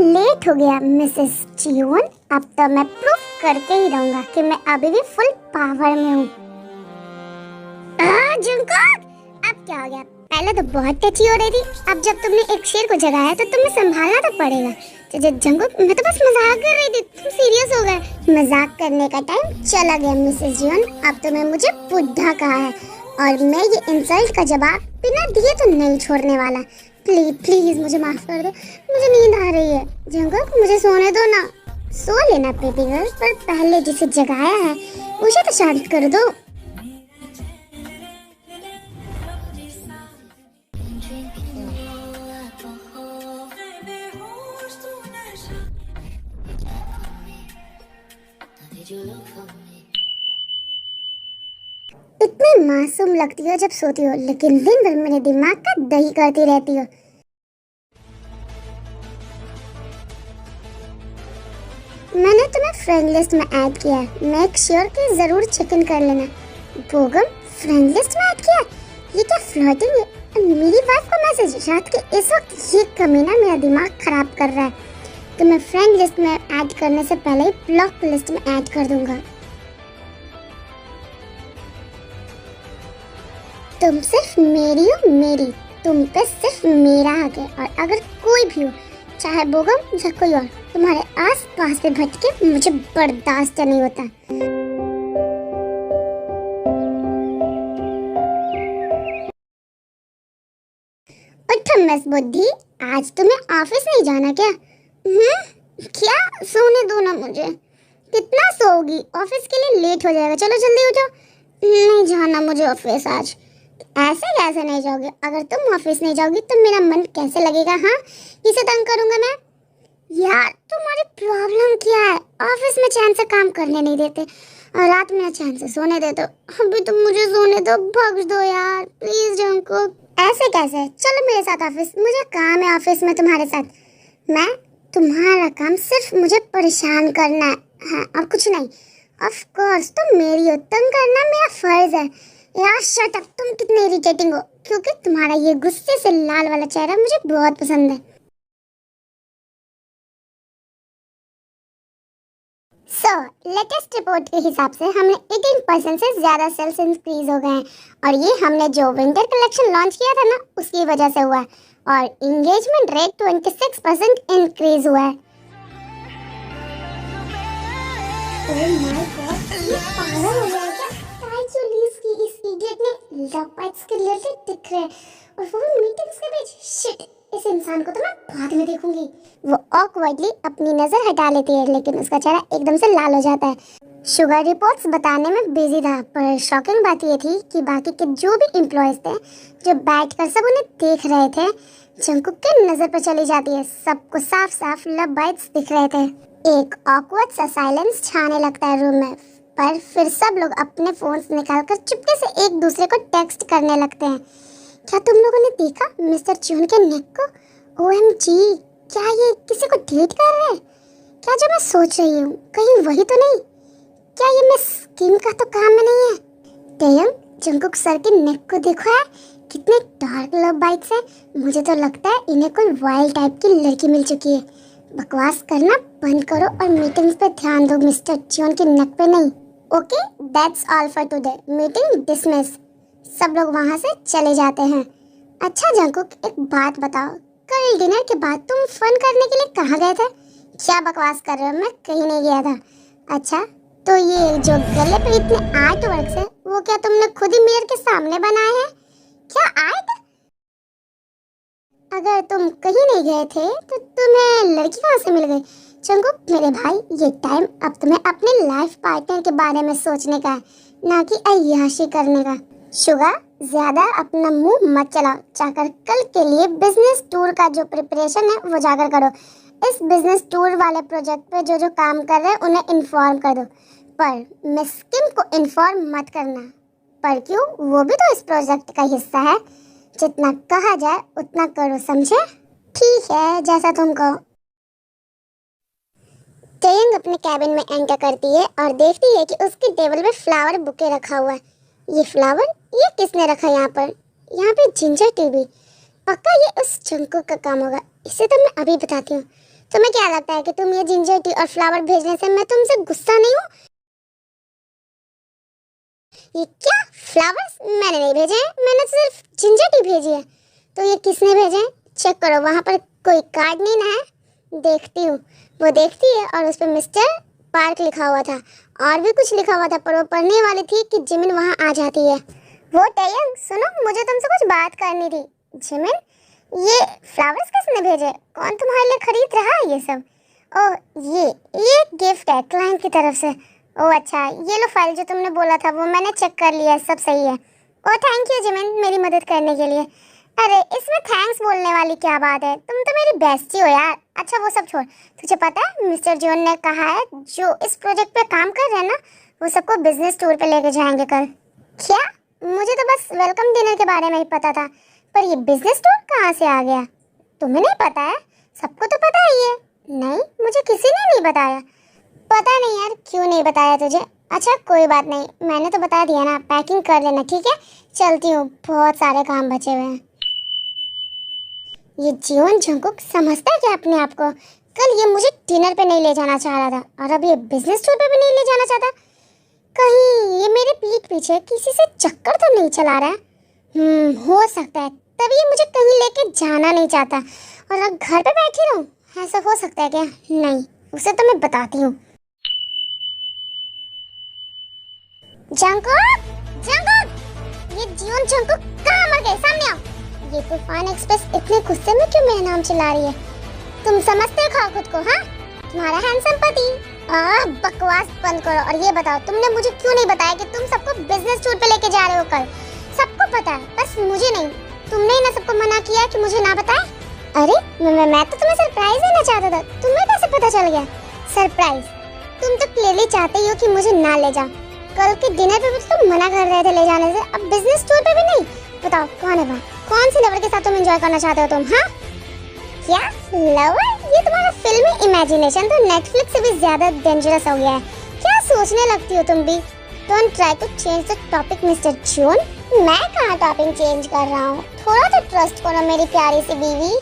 लेट हो गया मिसेस चियोन। अब तो मैं प्रूफ करके ही रहूंगा कि मैं अभी भी फुल पावर में हूँ। जंगकुक, अब क्या हो गया? पहले तो बहुत टची हो रही थी, अब जब तुमने एक शेर को जगाया तो तुम्हें संभालना तो पड़ेगा। जंगकुक, मैं तो बस मजाक कर रही थी, तुम सीरियस हो गए। मजाक करने का टाइम चला गया मिसेस जियोन। अब तुमने मुझे बुढ़ा कहा है और मैं ये इंसल्ट का जवाब बिना दिए तो नहीं छोड़ने वाला। प्लीज प्लीज मुझे माफ कर दो, मुझे नींद आ रही है। जंगकुक, मुझे सोने दो ना। सो लेना बेबी गर्ल, पर पहले जिसे जगाया है उसे तो शांत कर दो। इतनी मासूम लगती हो जब सोती हो, लेकिन दिन भर मेरे दिमाग का दही करती रहती हो। मैंने तुम्हें फ्रेंड लिस्ट में ऐड किया है, मेक श्योर कि जरूर चेक इन कर लेना। बोगम, फ्रेंड लिस्ट में ऐड किया? ये क्या फ्लर्टिंग है? मेरी वाइफ का मैसेज रात के इस वक्त? ये कमीना मेरा दिमाग खराब कर रहा है। तो मैं फ्रेंड लिस्ट में ऐड करने से पहले ही ब्लॉक लिस्ट में ऐड कर दूंगा। तुम सिर्फ मेरी हो, मेरी। तुम पे सिर्फ मेरा हक है और अगर कोई भी हो, चाहे बोगम या कोई और, तुम्हारे आस पास से भटके मुझे बर्दाश्त नहीं होता। उठो मिस बुद्धि, आज तुम्हें ऑफिस नहीं जाना क्या? क्या? सोने दो ना मुझे। कितना सोओगी? ऑफिस के लिए लेट हो जाएगा, चलो जल्दी उठो। नहीं जाना मुझे ऑफिस आज। ऐसे कैसे नहीं जाओगे? अगर तुम ऑफिस नहीं जाओगी तो मेरा मन कैसे लगेगा? हाँ, किसे तंग करूंगा मैं? यार तुम्हारी प्रॉब्लम क्या है? ऑफिस में चैन से काम करने नहीं देते और रात में चैन से सोने देते हो। अभी तुम मुझे सोने दो, बख्श दो यार प्लीज जंगकुक। ऐसे कैसे? चलो मेरे साथ ऑफिस, मुझे काम है ऑफिस में तुम्हारे साथ। मैं तुम्हारा काम सिर्फ मुझे परेशान करना है, हाँ और कुछ नहीं। ऑफ कोर्स तुम मेरी हो, तंग करना मेरा फर्ज है। यार शट अप, तुम कितने इरिटेटिंग हो, क्योंकि तुम्हारा ये गुस्से से लाल वाला चेहरा मुझे बहुत पसंद है। लेटेस्ट रिपोर्ट के हिसाब से हमने 18% से ज्यादा सेल्स इंक्रीज हो गए हैं और ये हमने जो विंटर कलेक्शन लॉन्च किया था ना उसकी वजह से हुआ है और एंगेजमेंट रेट 26% इंक्रीज हुआ है। ओह माय गॉड, ये पागल हो गया है क्या? टाइचुलीज की इस इडियट ने लव बाइट्स के रिलेटेड दिख रहे हैं और वो मीटिंग्स के बीच। शिट, इस इंसान को तो मैं बाद में देखूंगी। वो ऑकवर्डली अपनी नजर हटा लेती है लेकिन उसका चेहरा एकदम से लाल हो जाता है। शुगर रिपोर्ट्स बताने में बिजी था, पर शॉकिंग बात ये थी कि बाकी के जो भी एम्प्लॉयज थे जो बैठकर सब उन्हें देख रहे थे, जंगकुक के नजर पर चली जाती है। सबको साफ साफ लव बाइट्स दिख रहे थे। एक ऑकवर्ड सा साइलेंस छाने लगता है रूम में, पर फिर सब लोग अपने फोन्स निकालकर चुपके से एक दूसरे को टेक्स्ट करने लगते हैं। क्या तुम लोगों ने देखा मिस्टर च्यून के नेक को? OMG, क्या ये किसी को डेट कर रहे हैं? क्या जो मैं सोच रही हूँ कहीं वही तो नहीं? क्या ये मिस किम का तो काम में नहीं है? टेयंग, जंगकुक सर के नेक को देखो यार, कितने डार्क लव बाइट्स हैं। मुझे तो लगता है इन्हें कोई वाइल्ड टाइप की लड़की मिल चुकी है। बकवास करना बंद करो और मीटिंग्स पे ध्यान दो, मिस्टर च्यून के नेक पे नहीं। Okay, that's all for today, meeting dismiss. सब लोग वहाँ से चले जाते हैं। अच्छा जंगकुक, एक बात बताओ, कल डिनर के बाद तुम फन करने के लिए कहाँ गए थे? क्या बकवास कर रहे हो, मैं कहीं नहीं गया था। अच्छा, तो ये जो गले पे इतने आर्ट वर्क्स है वो क्या तुमने खुद ही मिरर के सामने बनाए हैं? क्या आर्ट? अगर तुम कहीं नहीं गए थे तो तुम्हें लड़की कहाँ से मिल गई? जंगकुक मेरे भाई, ये टाइम अब तुम्हें अपने लाइफ पार्टनर के बारे में सोचने का है, ना कि अय्याशी करने का। शुगा, ज्यादा अपना मुंह मत चलाओ, जाकर कल के लिए बिजनेस टूर का जो प्रिपरेशन है वो जाकर करो। इस बिजनेस टूर वाले प्रोजेक्ट पे जो जो काम कर रहे हैं उन्हें इन्फॉर्म कर दो, पर मिस किम को इन्फॉर्म मत करना। पर क्यों, वो भी तो इस प्रोजेक्ट का हिस्सा है। जितना कहा जाए उतना करो, समझे? ठीक है, जैसा तुम कहो। टेयंग अपने कैबिन में एंटर करती है और देखती है कि उसके टेबल पे फ्लावर बुके रखा हुआ है। ये फ्लावर, ये किसने रखा यहाँ पर? यहाँ पे जिंजर टी भी। पक्का ये उस जंगकुक का काम होगा। इसे तो मैं अभी बताती हूँ। तुम्हें क्या लगता है कि तुम ये जिंजर टी और फ्लावर भेजने से मैं तुमसे गुस्सा नहीं हूँ? ये क्या फ्लावर्स मैंने नहीं भेजे हैं, मैंने तो सिर्फ जिंजर टी भेजी है। तो ये किसने भेजे हैं? चेक करो, वहाँ पर कोई कार्ड नहीं ना है? देखती हूँ। वो देखती है और उस पर मिस्टर पार्क लिखा हुआ था और भी कुछ लिखा हुआ था, पर वो पढ़ने वाली थी कि जिमिन वहाँ आ जाती है। वो टेयंग, सुनो, मुझे तुमसे कुछ बात करनी थी। जिमिन, ये फ्लावर्स किसने भेजे? कौन तुम्हारे लिए खरीद रहा है ये सब? ओह, ये गिफ्ट है क्लाइंट की तरफ से। ओह अच्छा, ये लो फाइल जो तुमने बोला था वो मैंने चेक कर लिया, सब सही है। ओह थैंक यू जिमिन, मेरी मदद करने के लिए। अरे इसमें थैंक्स बोलने वाली क्या बात है, तुम तो मेरी बेस्टी हो यार। अच्छा वो सब छोड़, तुझे पता है मिस्टर जॉन ने कहा है जो इस प्रोजेक्ट पे काम कर रहे हैं ना, वो सबको बिजनेस टूर पे लेके जाएंगे कल। क्या? मुझे तो बस वेलकम डिनर के बारे में ही पता था, पर ये बिजनेस टूर कहाँ से आ गया? तुम्हें नहीं पता है? सबको तो पता ही है। नहीं, मुझे किसी ने नहीं बताया। पता नहीं यार क्यों नहीं बताया तुझे। अच्छा कोई बात नहीं, मैंने तो बता दिया ना। पैकिंग कर लेना, ठीक है? चलती हूँ, बहुत सारे काम बचे हुए हैं। ये जीवन जंगकुक समझता है क्या अपने आप को? कल ये मुझे डिनर पे नहीं ले जाना चाह रहा था और अब ये बिजनेस टूर पे भी नहीं ले जाना चाहता। कहीं ये मेरे पीठ पीछे किसी से चक्कर तो नहीं चला रहा है? हो सकता है, तभी ये मुझे कहीं लेके जाना नहीं चाहता और अब घर पे बैठी रहूं। ऐसा हो सकता है क्या? नहीं, उसे तो मैं बताती हूँ। जंगकुक, जंगकुक, ये जीवन जंगकुक कहाँ मर गए? सामने आओ। ये तूफान एक्सप्रेस इतने गुस्से में क्यों मेरा नाम चिल्ला रही है? तुम समझते हो खुद को? हाँ, तुम्हारा हैंडसम पति। बकवास बंद करो और ये बताओ तुमने मुझे क्यों नहीं बताया कि तुम सबको बिजनेस टूर पे लेके जा रहे हो कल? सबको पता है, बस मुझे नहीं। तुमने ही ना सबको मना किया कि मुझे ना बताए। अरे मैं तो तुम्हें सरप्राइज देना चाहता था, तुम्हें कैसे पता चल गया? सरप्राइज? तुम तो क्लियरली चाहते ही हो कि मुझे ना ले जाओ। कल के डिनर पे भी तुम मना कर रहे थे ले जाने से, अब बिजनेस टूर पे भी नहीं। बताओ कौन है वहाँ? कौन से लवर के साथ तुम एंजॉय करना चाहते हो तुम? हाँ क्या लवर? ये तुम्हारा फिल्मी इमेजिनेशन तो नेटफ्लिक्स से भी ज्यादा डेंजरस हो गया है। क्या सोचने लगती हो तुम भी? Don't try to change the topic mister Jun. मैं कहाँ टॉपिक चेंज कर रहा हूँ? थोड़ा तो ट्रस्ट करो मेरी प्यारी सी बीवी।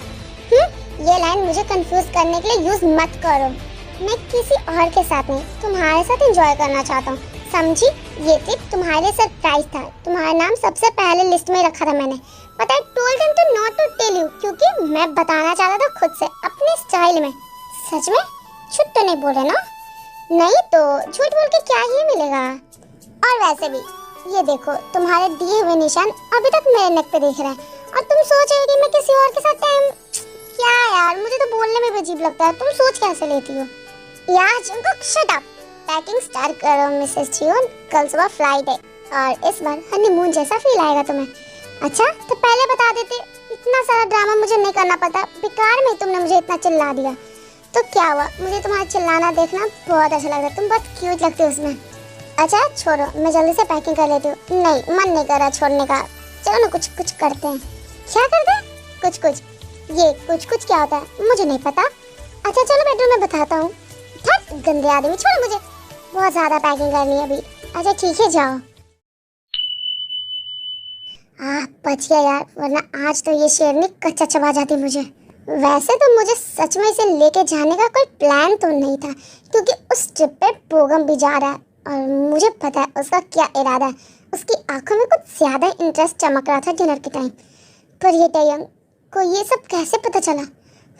ये लाइन मुझे कंफ्यूज करने के लिए यूज मत करो। मैं किसी और के साथ नहीं, तुम्हारे साथ एंजॉय करना चाहता हूँ, समझी? ये ट्रिप तुम्हारे लिए सरप्राइज था। तुम्हारा नाम सबसे पहले लिस्ट में रखा था मैंने। But I told him to not to tell you, क्योंकि मैं बताना चाहता था खुद से, अपने स्टाइल में। सच में? झूठ तो नहीं बोल रहे ना? नहीं तो झूठ बोल के क्या ही मिलेगा? और वैसे भी ये देखो, तुम्हारे दिए हुए निशान अभी तक मेरे नेक पे दिख रहे हैं और तुम सोच रहे हो कि मैं किसी और के साथ टाइम। क्या यार, मुझे तो बोलने में भी अजीब लगता है। तुम सोच कैसे लेती हो यार? Jungkook shut up. Packing start करो मिसेस जियोन, कल सुबह फ्लाइट है और इस बार हनीमून जैसा फील आएगा तुम्हें। अच्छा तो पहले बता देते, इतना सारा ड्रामा मुझे नहीं करना पड़ता। बेकार में तुमने मुझे इतना चिल्ला दिया तो क्या हुआ? मुझे तुम्हारा चिल्लाना देखना बहुत अच्छा लगता है, तुम बहुत क्यूट लगते हो उसमें। अच्छा छोड़ो, मैं जल्दी से पैकिंग कर लेती हूँ। नहीं, मन नहीं कर रहा छोड़ने का। चलो ना कुछ कुछ करते हैं। क्या करते हैं? कुछ कुछ? ये कुछ कुछ क्या होता है मुझे नहीं पता। अच्छा चलो बेडरूम में बताता हूँ। गंदे आदमी, छोड़ो, मुझे बहुत ज्यादा पैकिंग करनी है अभी। अच्छा ठीक है, जाओ। बच गया यार, वरना आज तो ये शेरनी कच्चा चबा जाती मुझे। वैसे तो मुझे सच में इसे लेके जाने का कोई प्लान तो नहीं था, क्योंकि उस ट्रिप पे बोगम भी जा रहा है और मुझे पता है उसका क्या इरादा है। उसकी आंखों में कुछ ज्यादा इंटरेस्ट चमक रहा था डिनर के टाइम। पर ये टेयंग को ये सब कैसे पता चला?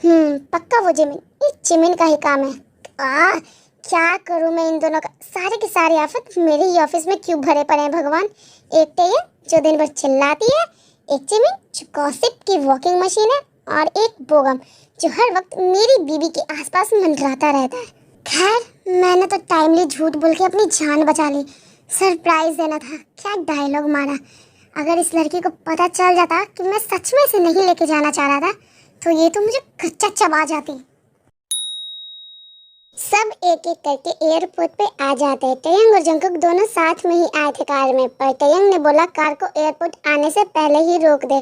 पक्का वो जिमिन, ये जिमिन का ही काम है। क्या करूं मैं इन दोनों का, सारे के सारे आफत मेरे ही ऑफिस में क्यों भरे पड़े हैं भगवान। एक टेयन जो दिन भर चिल्लाती है, एक जिमिन जो गॉसिप की वॉकिंग मशीन है, और एक बोगम जो हर वक्त मेरी बीबी के आसपास मंडराता रहता है। खैर मैंने तो टाइमली झूठ बोल के अपनी जान बचा ली। सरप्राइज देना था, क्या डायलॉग मारा। अगर इस लड़की को पता चल जाता कि मैं सच में इसे नहीं लेके जाना चाह रहा था तो ये तो मुझे कच्चा चबा जाती। सब एक एक करके एयरपोर्ट पे आ जाते हैं। टयंग और जंगकुक दोनों साथ में ही आए थे कार में, पर टयंग ने बोला कार को एयरपोर्ट आने से पहले ही रोक दे,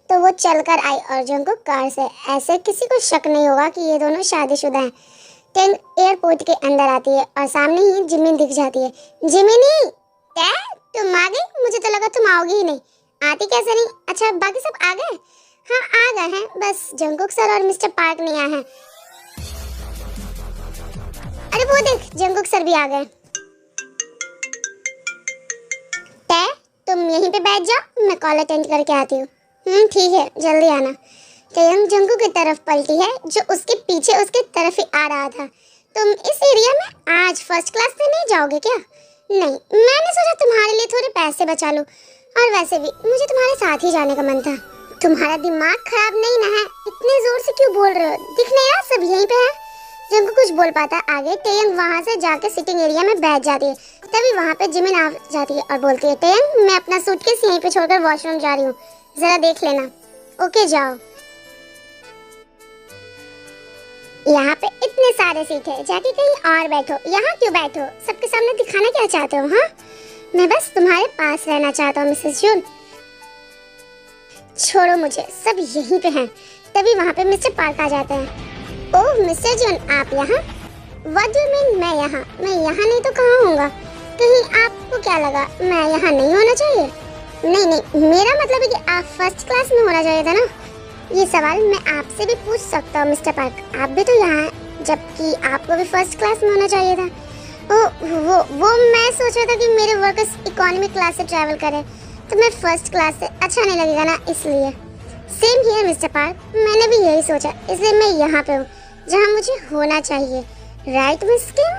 तो वो चलकर आई और जंगकुक कार से। ऐसे किसी को शक नहीं होगा कि ये दोनों शादीशुदा हैं। टयंग एयरपोर्ट के अंदर आती है और सामने ही जिमिन दिख जाती है। जिमिनी, क्या तुम आ गई? मुझे तो लगा तुम आओगी ही नहीं। आती कैसे नहीं? अच्छा बाकी सब आ गए? हाँ आ गए हैं, बस जंगकुक सर और मिस्टर पार्क नहीं आए हैं। अरे वो देख, जंगकुक सर भी आ गए। तय तुम यहीं पे बैठ जाओ, मैं कॉल अटेंड करके आती हूँ। ठीक है, जल्दी आना। टयंग जंगकुक की तरफ पलटी है जो उसके पीछे उसकी तरफ ही आ रहा था। तुम इस एरिया में आज फर्स्ट क्लास से नहीं जाओगे क्या? नहीं, मैंने सोचा तुम्हारे लिए थोड़े पैसे बचा लूं, और वैसे भी मुझे तुम्हारे साथ ही जाने का मन था। तुम्हारा दिमाग खराब नहीं ना है? इतने जोर से क्यों बोल रहे हो? दिख नहीं रहा सब यहीं पे है? जंगकुक कुछ बोल पाता आगे, टयंग वहाँ से जाके सिटिंग एरिया में बैठ जाती है। तभी वहाँ पे जिमिन आ जाती है और बोलती है, टयंग मैं अपना सूटकेस यहीं पे छोड़कर वॉशरूम जा रही हूँ, जरा देख लेना। ओके जाओ। यहाँ पे इतने सारे सीट है, जाके कहीं और बैठो। यहाँ क्यों बैठो? सबके सामने दिखाना क्या चाहते हो? हाँ, मैं बस तुम्हारे पास रहना चाहता हूँ मिसेस जून। छोड़ो मुझे, सब यहीं पे हैं। तभी वहाँ पे मिस्टर पार्क आ जाते हैं। ओह मिस्टर जून, आप यहाँ? व्हाट डू यू मीन मैं यहाँ? मैं यहाँ नहीं तो कहाँ होऊंगा? कहीं आपको क्या लगा मैं यहाँ नहीं होना चाहिए? नहीं नहीं, मेरा मतलब है कि आप फर्स्ट क्लास में होना चाहिए था ना। ये सवाल मैं आपसे भी पूछ सकता हूँ मिस्टर पार्क, आप भी तो यहाँ हैं, जबकि आपको भी फर्स्ट क्लास में होना चाहिए था। वो मैं सोच रहा था कि मेरे वर्कर्स इकोनॉमी क्लास से ट्रैवल करें, तो मैं फर्स्ट क्लास से अच्छा नहीं लगेगा ना, इसलिए। सेम हियर मिस्टर पार्क, मैंने भी यही सोचा, इसलिए मैं यहाँ पे हूँ जहाँ मुझे होना चाहिए। राइट मिस किम?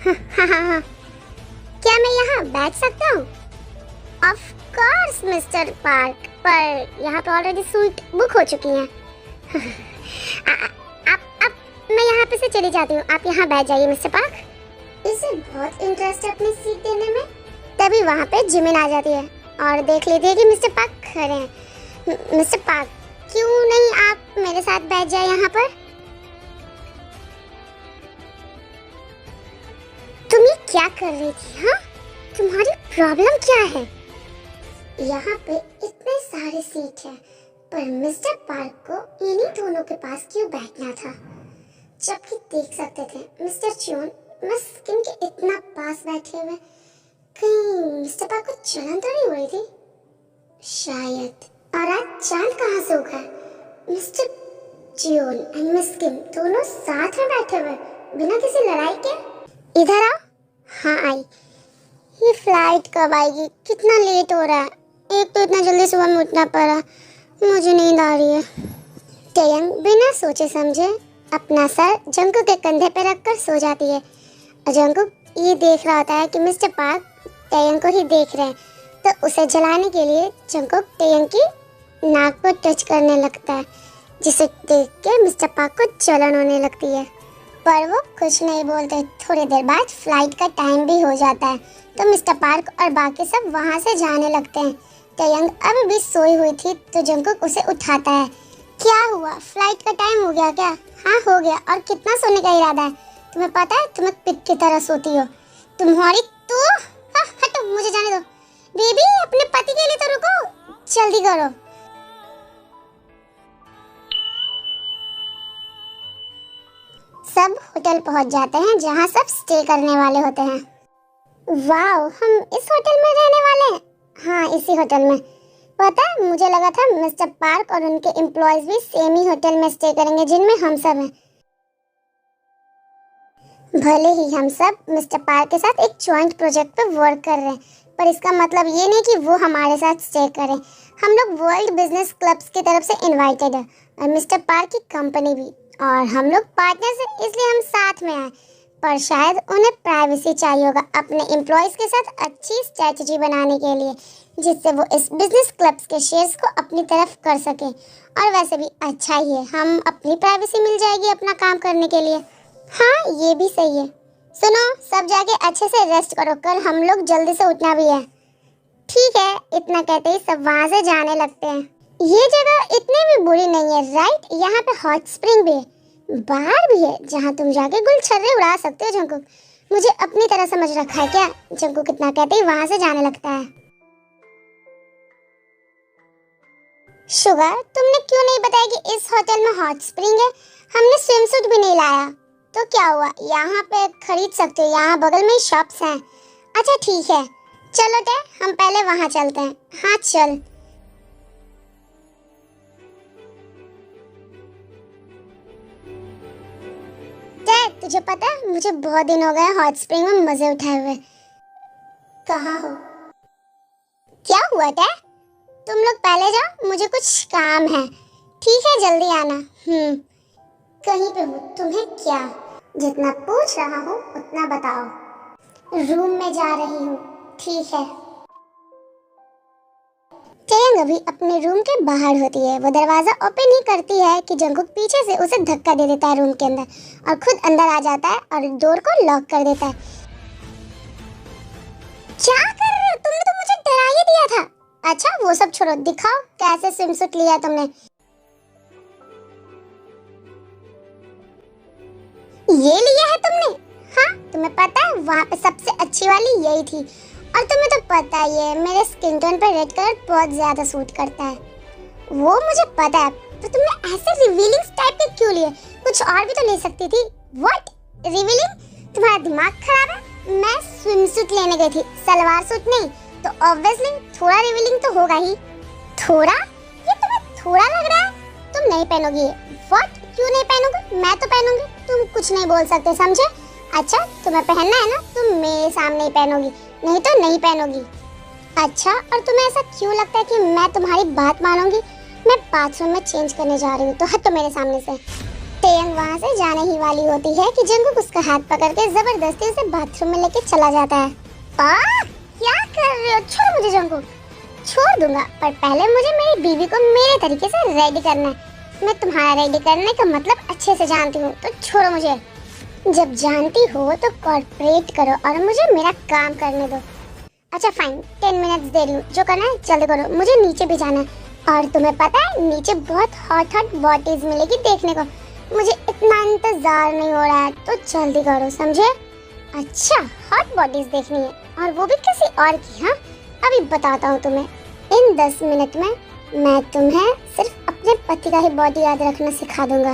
हाँ। क्या मैं यहाँ बैठ सकता हूँ? ऑफ कोर्स मिस्टर पार्क, पर यहाँ पे ऑलरेडी सीट बुक हो चुकी हैं। आप मैं यहाँ पे से चली जाती हूँ, आप यहाँ बैठ जाइए मिस्टर पार्क। इसे बहुत इंटरेस्ट है अपनी सीट देने में। तभी वहाँ पे जिमिन आ जाती है और देख लेती है कि मिस्टर पार्क खड़े हैं। मिस्टर पार्क, क्यों नहीं आप मेरे साथ बैठ जाए यहाँ पर? तुम ये क्या कर रही थी? हाँ, तुम्हारी प्रॉब्लम क्या है? यहाँ पे इतने सारे सीट हैं, पर मिस्टर पार्क को इन्हीं दोनों के पास क्यों बैठना था, जबकि देख सकते थे मिस्टर चून मिस किम के इतना पास बैठे हुए। कहीं मिस्टर पार्क को जलन तो नहीं हो रही थी? शायद। और आज चांद कहाँ से उगा? मिस्टर चून एंड मिस किम दोनों साथ में बैठे हुए बिना किसी लड़ाई के। इधर आओ। हाँ आई। ये फ्लाइट कब आएगी? कितना लेट हो रहा है। एक तो इतना जल्दी सुबह में उठना पड़ा, मुझे नींद आ रही है। टयंग बिना सोचे समझे अपना सर जंगकुक के कंधे पर रखकर सो जाती है। जंगकुक ये देख रहा होता है कि मिस्टर पार्क टयंग को ही देख रहे हैं, तो उसे जलाने के लिए जंगकुक टयंग की नाक को टच करने लगता है, जिसे देख के मिस्टर पार्क को जलन होने लगती है। पर वो कुछ नहीं बोलते। थोड़ी देर बाद फ्लाइट का टाइम भी हो जाता है, तो मिस्टर पार्क और बाकी सब वहाँ से जाने लगते हैं। टयंग अभी भी सोई हुई थी, तो जंगकुक उसे उठाता है। क्या हुआ? फ्लाइट का टाइम हो गया क्या? हाँ हो गया। और कितना सोने का इरादा है? तुम्हें पता है तुम्हें पिट की तरह सोती हो तुम्हारी तो। हाँ हटो, मुझे जाने दो। बेबी अपने पति के लिए तो रुको, जल्दी करो। सब होटल पहुंच जाते हैं जहां सब स्टे करने वाले होते हैं। वाओ, हम इस होटल में रहने वाले हैं। हाँ इसी होटल में। पता है मुझे लगा था मिस्टर पार्क और उनके एम्प्लॉयज भी सेम ही होटल में स्टे करेंगे जिनमें हम सब हैं। भले ही हम सब मिस्टर पार्क के साथ एक जॉइंट प्रोजेक्ट पर वर्क कर रहे हैं, पर इसका मतलब ये नहीं कि वो हमारे साथ स्टे करें। हम लोग वर्ल्ड बिजनेस क्लब्स की तरफ से इनवाइटेड है और मिस्टर पार्क की कंपनी भी, और हम लोग पार्टनर्स हैं इसलिए हम साथ में आए। पर शायद उन्हें प्राइवेसी चाहिए होगा अपने एम्प्लॉयज़ के साथ अच्छी स्ट्रेटजी बनाने के लिए, जिससे वो इस बिजनेस क्लब्स के शेयर्स को अपनी तरफ कर सकें। और वैसे भी अच्छा ही है, हम अपनी प्राइवेसी मिल जाएगी अपना काम करने के लिए। हाँ ये भी सही है। सुनो, सब जाके अच्छे से रेस्ट करो, कल हम लोग जल्दी से उठना भी है। ठीक है, इतना कहते ही सब वहाँ से जाने लगते हैं। ये जगह इतनी भी बुरी नहीं है, राइट? यहाँ पे हॉट स्प्रिंग भी है, बार भी है जहाँ तुम जाके गुलछर्रे उड़ा सकते हो। जंकुक मुझे अपनी तरह समझ रखा है क्या? जंकुक इतना कहते ही वहाँ से जाने लगता है। शुगर, तुमने क्यों नहीं बताया कि इस होटल में हॉट स्प्रिंग है? हमने स्विम सूट भी नहीं लाया। तो क्या हुआ, यहाँ पे खरीद सकते हो, यहाँ बगल में शॉप्स हैं। अच्छा ठीक है, चलो टे हम पहले वहाँ चलते हैं। हाँ चल। टे, तुझे पता है मुझे बहुत दिन हो गए हॉट स्प्रिंग में मजे उठाए हुए। कहाँ हो? क्या हुआ टे? तुम लोग पहले जाओ, मुझे कुछ काम है। ठीक है, जल्दी आना। कहीं पे हूँ, तुम्हें क्या? जितना पूछ रहा हूँ उतना बताओ। रूम में जा रही हूँ। ठीक है। टेयंग अभी अपने रूम के बाहर होती है। वो दरवाजा ओपन ही करती है कि जंकुक पीछे से उसे धक्का दे देता है रूम के अंदर और खुद अंदर आ जाता है और डोर को लॉक कर देता है। क्या कर रहे हो? तुमने तो मुझे डरा ही दिया था। अच्छा वो सब छोड़ो, दिखाओ कैसे स्विमसूट लिया तुमने। ये लिया है तुमने? हाँ, तुम्हें पता है वहाँ पे सबसे अच्छी वाली यही थी, और तुम्हें तो पता ही है मेरे स्किन टोन पर रेड कलर बहुत ज्यादा सूट करता है। वो मुझे पता है, तो तुमने ऐसे रिवीलिंग टाइप के क्यों लिए? कुछ और भी तो ले सकती थी। What revealing? तुम्हारा दिमाग खराब है? मैं स्विमसूट लेने गई थी, सलवार सूट नहीं, तो ऑब्वियसली थोड़ा रिवीलिंग तो होगा ही। थोड़ा? ये तुम्हें थोड़ा लग रहा है? तुम नहीं पहनोगी। व्हाट? क्यों नहीं पहनोगी? मैं तो पहनूंगी, तुम कुछ नहीं बोल सकते, समझे? अच्छा तुम्हें पहनना है ना, तुम मेरे सामने ही पहनोगी, नहीं तो नहीं पहनोगी। अच्छा, और तुम्हें ऐसा क्यों लगता है कि मैं तुम्हारी बात मानूंगी? मैं बाथरूम में चेंज करने जा रही हूँ, तो हटो मेरे सामने से। टेयंग वहाँ से जाने ही वाली होती है कि जंकुक उसका हाथ पकड़ के जबरदस्ती उसे बाथरूम में लेके चला जाता है। क्या कर रहे हो? छोड़ मुझे जंकुक। छोड़ दूंगा, पर पहले मुझे मेरी बीवी को मेरे तरीके से रेडी करना है। मैं तुम्हारा रेडी करने का मतलब अच्छे से जानती हूँ, तो छोड़ो मुझे। जब जानती हो तो कॉर्पोरेट करो और मुझे मेरा काम करने दो। अच्छा फाइन, 10 मिनट्स दे रही हूँ, जो करना है जल्दी करो, मुझे नीचे भी जाना है। और तुम्हें पता है नीचे बहुत हॉट हॉट बॉडीज मिलेगी देखने को, मुझे इतना इंतजार नहीं हो रहा है, तो जल्दी करो, समझे? अच्छा हॉट बॉडीज देखनी है, और वो भी किसी और की? हाँ अभी बताता हूँ तुम्हें। इन 10 मिनट में मैं तुम्हें सिर्फ अपने पति का ही बॉडी याद रखना सिखा दूंगा।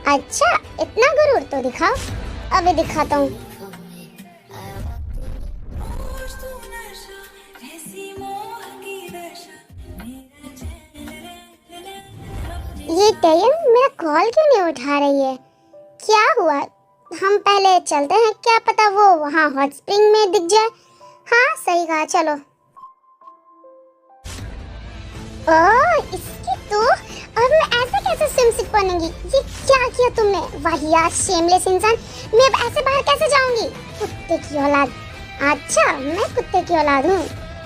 अच्छा इतना गुरूर? तो दिखाओ, अभी दिखाता हूँ। ये टेयंग मेरा कॉल क्यों नहीं उठा रही है? क्या हुआ? हम पहले चलते हैं, क्या पता वो वहाँ हॉट स्प्रिंग में दिख जाए। हाँ सही कहा, चलो। इसकी तो, और मैं ऐसे कैसे स्विमसूट पहनूंगी? ये क्या किया तुमने? वाहियात शेमलेस इंसान, मैं अब ऐसे बाहर कैसे जाऊंगी? कुत्ते की औलाद। अच्छा मैं कुत्ते की औलाद हूँ,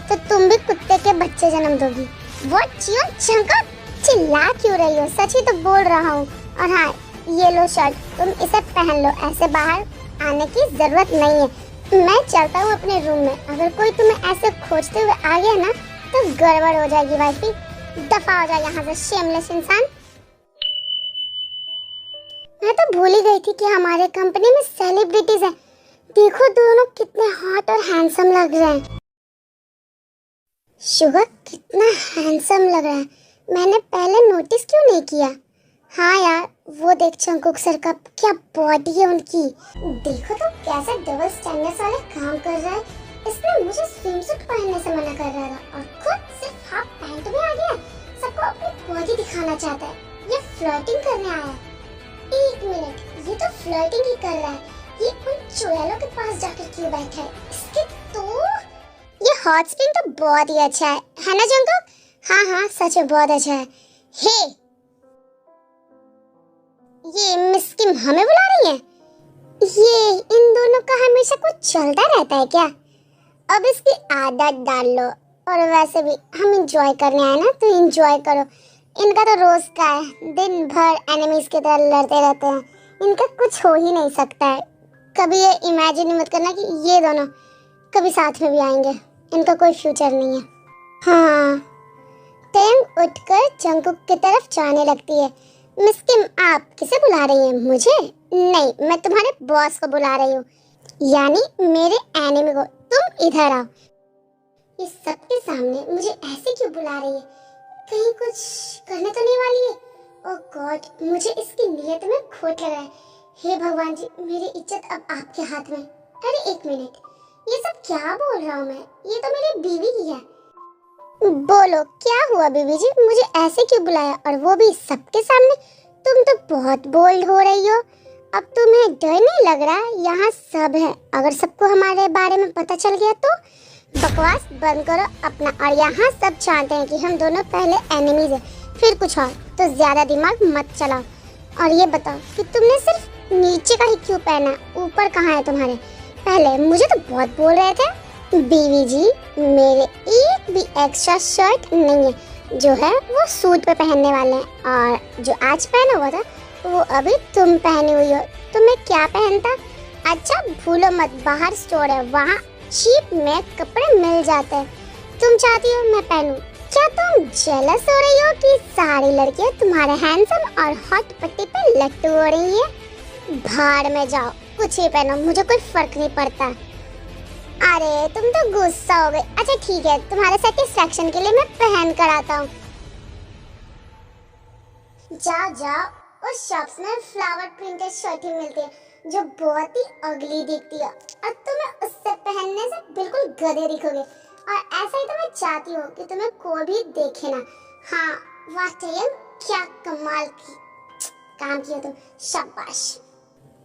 तो तुम भी कुत्ते के बच्चे जन्म दोगी। व्हाट चियो जंकुक, चिल्ला क्यों रही हो? सच ही तो बोल रहा हूँ। और हाँ ये लो शर्ट, तुम इसे पहन लो, ऐसे बाहर आने की जरूरत नहीं है। मैं चलता हूँ अपने रूम में, अगर कोई तुम्हें ऐसे खोजते हुए आ गया ना तो गड़बड़ हो जाएगी वाइफी। दफा हो जाए यहाँ से शेमलेस इंसान। मैं तो भूल ही गई थी कि हमारे कंपनी में सेलिब्रिटीज हैं। देखो दोनों कितने हॉट और हैंडसम लग रहे हैं। शुगर कितना हैंडसम लग रहा है, मैंने पहले नोटिस क्यों नहीं किया? हाँ यार वो देख जंकुक सर का क्या बॉडी है उनकी। देखो तो कैसे डबल स्टैंडर्ड्स वाले काम कर रहा है। इसने मुझे स्विमसूट पहनने से मना कर रहा था और खुद सिर्फ हाफ पैंट में आ गया। सबको अपनी बॉडी दिखाना चाहता है। ये फ्लर्टिंग करने आया है। एक मिनट, ये तो फ्लर्टिंग ही कर रहा है। ये उन चुड़ैलों के पास जाकर क्यों बैठा है? इसके तो ये हॉट स्प्रिंग तो बहुत ही अच्छा है ना जंगकुक? हाँ हाँ सच में बहुत अच्छा है। हे, ये मिस किम हमें बुला रही है? ये इन दोनों का हमेशा कुछ चलता रहता है क्या? अब इसकी आदत डाल लो। और वैसे भी हम इंजॉय करने आए ना, तो इंजॉय करो। इनका तो रोज का है, दिन भर एनिमीज की तरह लड़ते रहते हैं। इनका कुछ हो ही नहीं सकता है। कभी ये इमेजिन मत करना कि ये दोनों कभी साथ में भी आएंगे। इनका कोई फ्यूचर नहीं है। हाँ, टेंग उठकर जंगकुक की तरफ जाने लगती है। मिस किम, आप किसे बुला रही हैं? मुझे नहीं, मैं तुम्हारे बॉस को बुला रही हूँ, यानी मेरे एनिमी को। तुम इधर आओ। इस सबके सामने मुझे ऐसे क्यों बुला रही है? कहीं कुछ करने तो नहीं वाली है? ओह गॉड, मुझे इसकी नीयत में खोट लगा है। हे भगवान जी, मेरी इज्जत अब आपके हाथ में। अरे एक मिनट, ये सब क्या बोल रहा हूँ मैं? ये तो मेरी बीवी की है। बोलो क्या हुआ बीवी जी, मुझे ऐसे क्यों बुलाया, और वो भी सबके सामने? तुम तो बहुत बोल्ड हो रही हो। अब तुम्हें डर नहीं लग रहा? यहाँ सब है, अगर सबको हमारे बारे में पता चल गया तो? बकवास बंद करो अपना। और यहाँ सब जानते हैं कि हम दोनों पहले एनिमीज हैं, फिर कुछ और, तो ज्यादा दिमाग मत चलाओ। और ये बताओ कि तुमने सिर्फ नीचे का ही क्यों पहना, ऊपर कहाँ है तुम्हारे? पहले मुझे तो बहुत बोल रहे थे। बीवी जी, मेरे एक भी एक्स्ट्रा शर्ट नहीं है, जो है वो सूट पे पहनने वाले हैं, और जो आज पहना हुआ था वो अभी तुम पहनी हुई हो। तुम्हें क्या पहनता? अच्छा भूलो मत, बाहर स्टोर है, वहाँ चीप में कपड़े मिल जाते हैं। तुम चाहती हो मैं पहनूं? क्या तुम जेलस हो रही हो कि सारी लड़कियां तुम्हारे हैंडसम और हॉट पट्टी पे लट्टू हो रही हैं? भाड़ में जाओ, कुछ ही पहनो, मुझे कोई फर्क नहीं पड़ता। अरे तुम तो गुस्सा हो गए। अच्छा ठीक है, तुम्हारे सेटिस्फैक्शन के लिए मैं पहन कर आता हूँ। जाओ जाओ, उस शॉप्स में फ्लावर प्रिंटेड शर्ट ही मिलती है जो बहुत ही अगली दिखती है, और तुम्हें उससे पहनने से बिल्कुल गधे दिखोगे। और ऐसा ही तो मैं चाहती हूँ कि तुम्हें कोई भी देखे ना। हाँ वाह टेयन, क्या कमाल की काम किया तुम, शाबाश।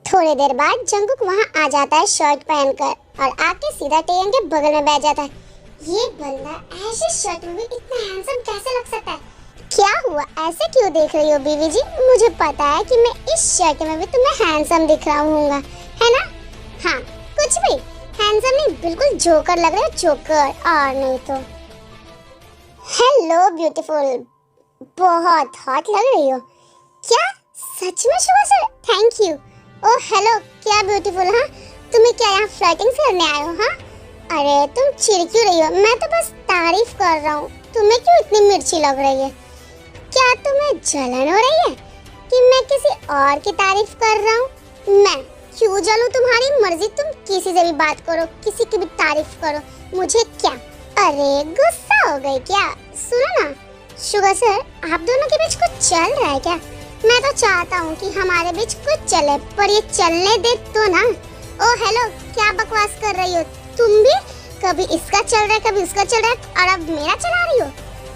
थोड़ी देर बाद जंगकुक वहाँ आ जाता है शर्ट पहनकर, और आके सीधा टेयन के बगल में बैठ जाता है। ये बंदा ऐसे शर्ट में भी इतना हैंडसम कैसे लग सकता है? क्या हुआ, ऐसे क्यों देख रही हो बीवी जी? मुझे पता है कि मैं इस शर्ट में भी तुम्हें हैंडसम दिख रहा हूँगा, है ना? हाँ कुछ भी हैंडसम नहीं, बिल्कुल जोकर लग रहे हो, जोकर, और नहीं तो। हेलो ब्यूटीफुल, बहुत हॉट लग रही हो। क्या सच में शुभ sir? Thank you. Oh hello, क्या ब्यूटीफुल। हाँ तुम्हें क्या यहाँ फ्लर्टिंग करने आए हो? हाँ अरे तुम चिढ़ क्यों रही हो? मैं तो बस तारीफ कर रहा हूँ, तुम्हें क्यों इतनी मिर्ची लग रही है? क्या तुम्हें जलन हो रही है कि मैं किसी और की तारीफ कर रहा हूँ? मैं क्यों जलूं? तुम्हारी मर्जी, तुम किसी से भी बात करो, किसी की भी तारीफ करो, मुझे क्या? अरे गुस्सा हो गई क्या? सुनो ना शुगर सर, आप दोनों के बीच कुछ चल रहा है क्या? मैं तो चाहता हूँ कि हमारे बीच कुछ चले, पर ये चलने दे तो ना। ओ हेलो, क्या बकवास कर रही हो तुम भी? कभी इसका चल रहा है, कभी उसका चल रहा है, और अब मेरा चला रही हो?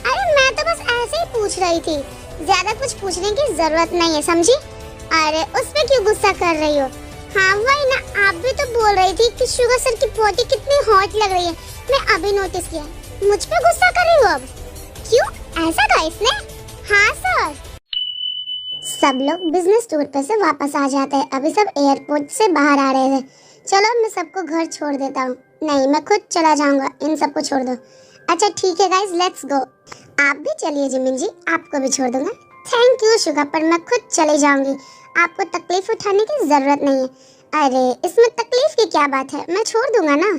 अरे मैं तो बस ऐसे ही पूछ रही थी, ज्यादा कुछ पूछने की जरूरत नहीं है, समझी? अरे उसमें क्यों गुस्सा कर रही हो? हाँ वही ना, आप भी तो बोल रही थी कि शुगर सर की बॉडी कितनी हॉट लग रही है, मैं अभी नोटिस किया। मुझ पे गुस्सा कर रही हो अब? क्यों, ऐसा कहा इसने? हाँ सर। सब लोग बिजनेस टूर पे से वापस आ जाते हैं। अभी सब एयरपोर्ट से बाहर आ रहे थे। चलो मैं सबको घर छोड़ देता हूँ। नहीं, मैं खुद चला जाऊंगा, इन सबको छोड़ दो। अच्छा ठीक है गाइस, लेट्स गो। आप भी चलिए जिमिन जी, आपको भी छोड़ दूंगा। थैंक यू शुगर, पर मैं खुद चले जाऊंगी, आपको तकलीफ उठाने की जरूरत नहीं है। अरे इसमें तकलीफ की क्या बात है, मैं छोड़ दूंगा ना।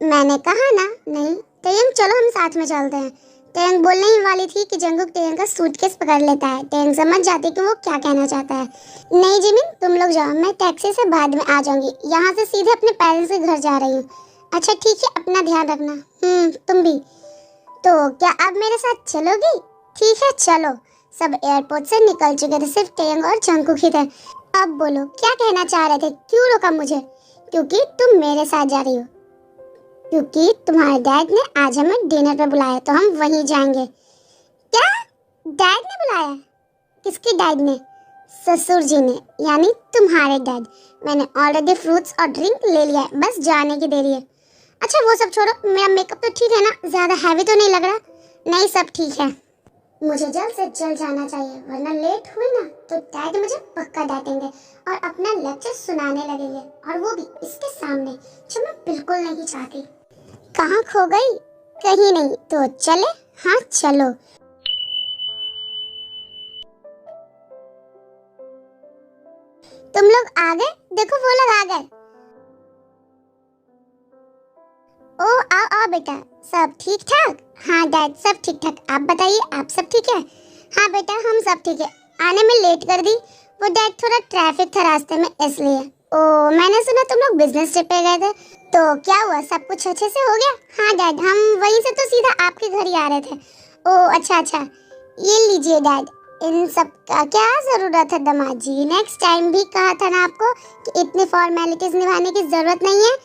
मैंने कहा ना। नहीं टेयंग, चलो हम साथ में चलते हैं। टेयंग बोलने ही वाली थी कि जंगकुक टेयंग का सूटकेस पकड़ लेता है। टेयंग समझ जाती कि वो क्या कहना चाहता है। नहीं जिमिन, तुम लोग जाओ, मैं टैक्सी से बाद में आ जाऊंगी, यहाँ से सीधे अपने पेरेंट्स के घर जा रही हूँ। अच्छा ठीक है, अपना ध्यान रखना। तुम भी। तो क्या अब मेरे साथ चलोगी? ठीक है चलो। सब एयरपोर्ट से निकल चुके थे, सिर्फ टेयंग और जंगकुक ही थे। अब बोलो क्या कहना चाह रहे थे, क्यों रोका मुझे? क्योंकि तुम मेरे साथ जा रही हो, क्योंकि तुम्हारे डैड ने आज हमें डिनर पे बुलाया, तो हम वहीं जाएंगे। क्या डैड ने बुलाया? किसके डैड ने? ससुर जी ने, यानी तुम्हारे डैड। मैंने ऑलरेडी फ्रूट्स और ड्रिंक ले लिया है, बस जाने की देरी है। अच्छा वो सब छोड़ो, मेरा मेकअप तो ठीक है ना, ज्यादा हैवी तो नहीं लग रहा? नहीं, सब ठीक है। मुझे जल्द से जल्द जाना चाहिए, वरना लेट हुई ना तो डैड मुझे पक्का डांटेंगे और अपना लेक्चर सुनाने लगेंगे, और वो भी इसके सामने, जो मैं बिल्कुल नहीं चाहती। कहाँ खो गई? कहीं नहीं तो चले? हाँ चलो। तुम लोग आ गए? देखो वो लोग आ गए। ओ आओ आओ बेटा, सब ठीक ठाक? हाँ डैड, सब ठीक ठाक। आप बताइए, आप सब ठीक है? हाँ बेटा, हम सब ठीक है। आने में लेट कर दी वो डैड, थोड़ा ट्रैफिक था रास्ते में इसलिए। ओ मैंने सुना तुम लोग बिजनेस ट्रिप पे गए थे, तो क्या हुआ, सब कुछ अच्छे से हो गया? हाँ डैड, हम वहीं से तो सीधा आपके घर ही आ रहे थे। ओ अच्छा अच्छा, ये लीजिए डैड, इन सब का क्या जरूरत है दामाद जी? नेक्स्ट टाइम भी कहा था ना आपको कि इतनी फॉर्मेलिटीज निभाने की जरूरत नहीं है,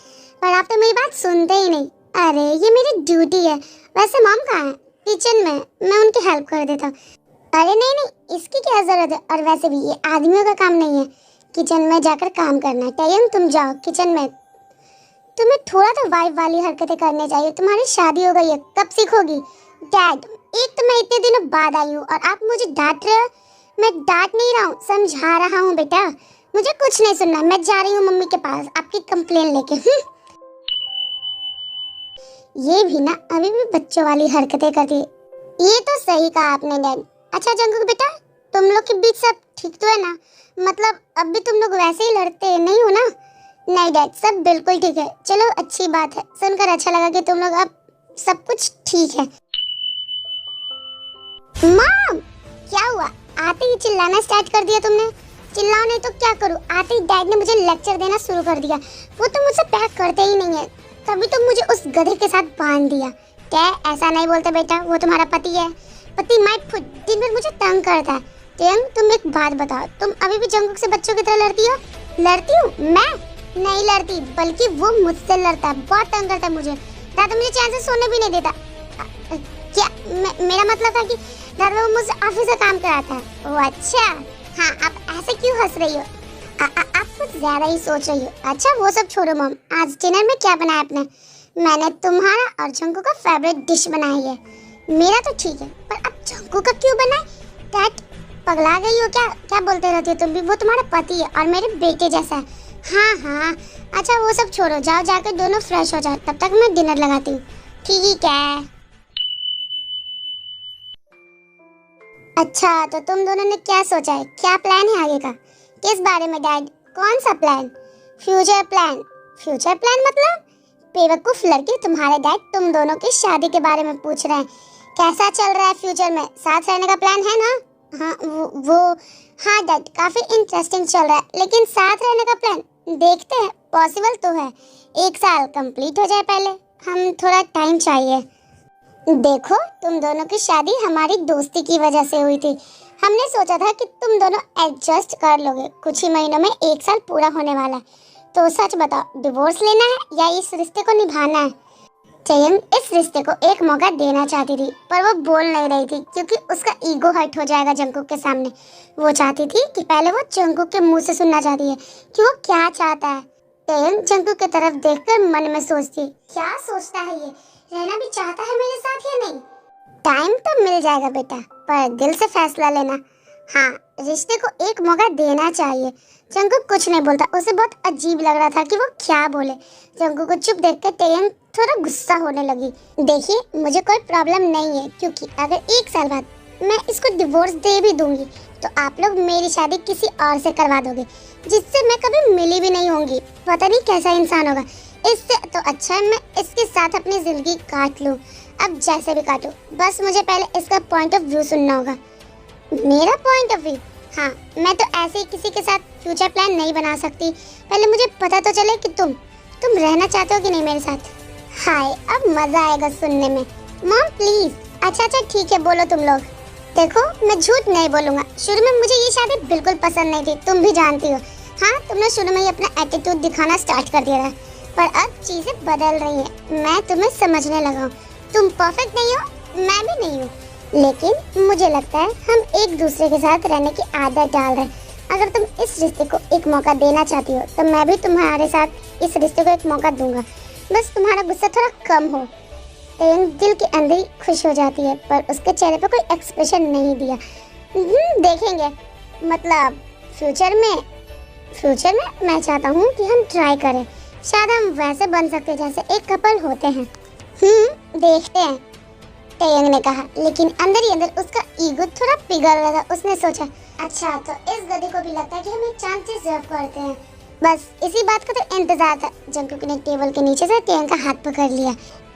पर आप तो मेरी बात सुनते ही नहीं। अरे ये मेरी ड्यूटी है। वैसे मॉम कहाँ है? किचन में, मैं उनकी हेल्प कर देता हूँ। अरे नहीं नहीं, इसकी क्या जरूरत है, और वैसे भी ये आदमियों का काम नहीं है किचन में जाकर काम करना। टैयम तुम जाओ किचन में, तुम्हें थोड़ा तो वाइफ वाली हरकतें करने चाहिए। तुम्हारी शादी हो गई है, कब सीखोगी? डैड, एक तो मैं इतने दिनों बाद आई हूँ और आप मुझे डांट रहे हो। मैं डांट नहीं रहा हूँ, समझा रहा हूँ बेटा। मुझे कुछ नहीं सुनना, मैं जा रही हूँ मम्मी के पास आपकी कंप्लेन लेके। ये भी ना अभी भी बच्चों वाली हरकतें करती है। ये तो सही कहा आपने डैड। अच्छा जंगकुक बेटा, तुम लोग के बीच सब ठीक तो है ना? मतलब अब भी तुम लोग वैसे ही लड़ते नहीं हो ना? नहीं डैड, सब बिल्कुल ठीक है। चलो अच्छी बात है, सुनकर अच्छा लगा कि तुम लोग अब सब कुछ ठीक है। मॉम, क्या हुआ? आते ही चिल्लाना स्टार्ट कर दिया तुमने। चिल्लाओ नहीं तो क्या करूं? आते ही डैड ने मुझे लेक्चर देना शुरू कर दिया। वो तो मुझसे प्यार करते ही नहीं है, तभी तो मुझे उस गधे के साथ बांध दिया। क्या ऐसा नहीं बोलते बेटा, वो तुम्हारा पति है। पति माइट फुट दिन भर मुझे तंग करता है। टेयंग तुम एक बात बताओ, तुम अभी भी जंगकुक से बच्चों की तरह लड़ती हो? लड़ती हूँ मैं? नहीं लड़ती, बल्कि वो मुझसे लड़ता है, बहुत तंग करता है मुझे। रात में मुझे चैन से सोने भी नहीं देता। क्या मेरा मतलब था कि रात में वो मुझसे ऑफिस से काम कराता है। ओह अच्छा, हाँ आप ऐसे क्यों हंस रही हो? आप कुछ ज्यादा ही सोच रही हो। अच्छा वो सब छोड़ो मॉम, आज डिनर में क्या बनाया आपने? मैंने तुम्हारा और जंगकुक का फेवरेट डिश बनाई है। मेरा तो ठीक है, पर अब जंगकुक का क्यों बनाए? डैड पगला गई हो क्या? क्या बोलते रहती हो तुम भी? वो तुम्हारा पति है और मेरे बेटे जैसा है। हाँ हाँ, अच्छा वो सब छोड़ो, जाओ जाकर दोनों फ्रेश हो जाओ, तब तक मैं डिनर लगाती हूँ। ठीक है। अच्छा तो तुम दोनों ने क्या सोचा है, क्या प्लान है आगे का? किस बारे में डैड? कौन सा plan? Future plan. Future plan मतलब? बेवकूफ लड़की, तुम्हारे डैड तुम दोनों की शादी के बारे में पूछ रहे हैं। कैसा चल रहा है फ्यूचर में? साथ रहने का प्लान है ना? हाँ वो हाँ डैड, काफी इंटरेस्टिंग चल रहा है, लेकिन साथ रहने का प्लान देखते हैं, पॉसिबल तो है। 1 साल कंप्लीट हो जाए पहले, हम थोड़ा टाइम चाहिए। देखो तुम दोनों की शादी हमारी दोस्ती की वजह से हुई थी। हमने सोचा था कि तुम दोनों एडजस्ट कर लोगे। कुछ ही महीनों में 1 साल पूरा होने वाला है, तो सच बताओ, डिवोर्स लेना है या इस रिश्ते को निभाना है? चयन इस रिश्ते को एक मौका देना चाहती थी, पर वो बोल नहीं रही थी क्योंकि उसका ईगो हर्ट हो जाएगा जंगकुक के सामने। वो चाहती थी कि पहले वो जंगकुक के मुंह से सुनना चाहती है कि वो क्या चाहता है। चयन जंगकुक की तरफ देखकर मन में सोचती, क्या सोचता है ये? रहना भी चाहता है मेरे साथ या नहीं? टाइम तो मिल जाएगा बेटा, पर दिल से फैसला लेना। हाँ, रिश्ते को एक मौका देना चाहिए। जंगकुक कुछ नहीं बोलता, उसे बहुत अजीब लग रहा था कि वो क्या बोले। जंगकुक को चुप देखकर टेयंग थोड़ा गुस्सा होने लगी। देखिए मुझे कोई प्रॉब्लम नहीं है, क्योंकि अगर 1 साल बाद मैं इसको डिवोर्स दे भी दूंगी तो आप लोग मेरी शादी किसी और से करवा दोगे, जिससे मैं कभी मिली भी नहीं होंगी। पता नहीं कैसा इंसान होगा। इससे तो अच्छा है मैं इसके साथ अपनी जिंदगी काट लूं। अब जैसे भी काटो, बस मुझे पहले इसका पॉइंट ऑफ व्यू सुनना होगा। मेरा पॉइंट ऑफ व्यू? हाँ, मैं तो ऐसे ही किसी के साथ फ्यूचर प्लान नहीं बना सकती। पहले मुझे पता तो चले कि तुम रहना चाहते हो कि नहीं मेरे साथ। हाय, अब मजा आएगा सुनने में। Mom please. अच्छा ठीक है, बोलो तुम लोग। देखो मैं झूठ नहीं बोलूंगा, शुरू में मुझे ये शादी बिल्कुल पसंद नहीं थी, तुम भी जानती हो। हाँ, तुमने शुरू में ही अपना एटीट्यूड दिखाना स्टार्ट कर दिया था, पर अब चीजें बदल रही हैं। मैं तुम्हें समझने लगा हूँ। तुम परफेक्ट नहीं हो, मैं भी नहीं हूँ, लेकिन मुझे लगता है हम एक दूसरे के साथ रहने की आदत डाल रहे हैं। अगर तुम इस रिश्ते को एक मौका देना चाहती हो तो मैं भी तुम्हारे साथ इस रिश्ते को एक मौका दूंगा। बस तुम्हारा गुस्सा थोड़ा कम हो। तेयंग दिल के अंदर ही खुश हो जाती है, पर उसके चेहरे पर कोई एक्सप्रेशन नहीं दिया। देखेंगे, मतलब फ्यूचर में मैं चाहता हूँ कि हम ट्राई करें, शायद हम वैसे बन सकते जैसे एक कपल होते हैं। देखते हैं, तेयंग ने कहा, लेकिन अंदर ही अंदर उसका ईगो थोड़ा पिघल रहा था। उसने सोचा, अच्छा तो इस गधे को भी लगता है कि हम एक चांस डिजर्व करते हैं। बस इसी बात का तो इंतजार था। जंगकुक ने टेबल के नीचे से तेयंग का हाथ पकड़ लिया।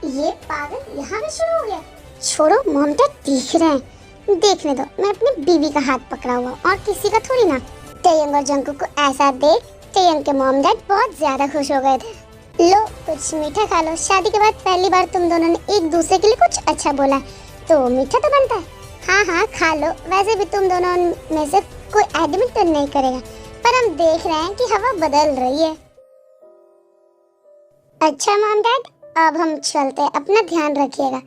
ये पागल यहाँ भी शुरू हो गया। छोड़ो, मॉम डैड दिख रहे हैं, देखने दो, मैं अपनी बीवी का हाथ पकड़ा हुआ और किसी का थोड़ी ना। तेयंग और जंगकुक को ऐसा देख तेयंग के मॉम डैड बहुत ज्यादा खुश हो गए थे। लो कुछ मीठा खा लो, शादी के बाद पहली बार तुम दोनों ने एक दूसरे के लिए कुछ अच्छा बोला, तो मीठा तो बनता है। हाँ खा लो, वैसे भी तुम दोनों में से कोई एडमिट तो नहीं करेगा, पर हम देख रहे हैं कि हवा बदल रही है। अच्छा मॉम डैड, अब हम चलते हैं, अपना ध्यान रखिएगा।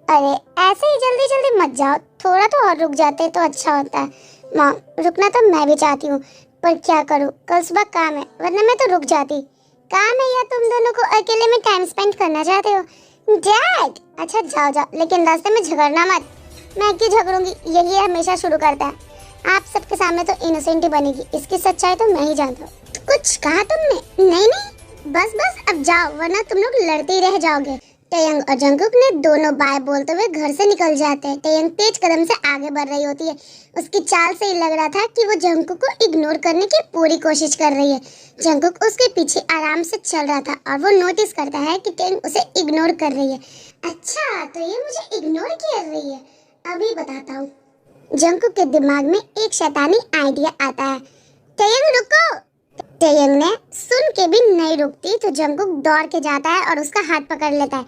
अरे ऐसे ही जल्दी जल्दी मत जाओ, थोड़ा तो और रुक जाते तो अच्छा होता है। मॉम, रुकना तो मैं भी चाहती हूँ, पर क्या करूँ, कल सुबह काम है, वरना मैं तो रुक जाती। काम है या तुम दोनों को अकेले में टाइम स्पेंड करना चाहते हो? डैड, अच्छा जाओ, लेकिन रास्ते में झगड़ना मत। मैं क्यों झगड़ूंगी, यही हमेशा शुरू करता है। आप सबके सामने तो इनोसेंट ही बनेगी, इसकी सच्चाई तो मैं ही जानता हूँ। कुछ कहा तुमने? नहीं, बस अब जाओ, वरना तुम लोग लड़ते ही रह जाओगे। तेयंग और जंगकुक ने दोनों बाय बोलते हुए घर से निकल जाते हैं। तेयंग तेज कदम से आगे बढ़ रही होती है। उसकी चाल से ही लग रहा था कि वो जंगकुक को इग्नोर करने की पूरी कोशिश कर रही है। जंगकुक उसके पीछे आराम से चल रहा था और वो नोटिस करता है कि तेयंग उसे इग्नोर कर रही है। अच्छा, तो ये मुझे इग्नोर कर रही है, अभी बताता हूँ। जंगकुक के दिमाग में एक शैतानी आइडिया आता है। तेयंग रुको। तेयंग ने सुन के भी नहीं रुकती तो जंगकुक दौड़ के जाता है और उसका हाथ पकड़ लेता है।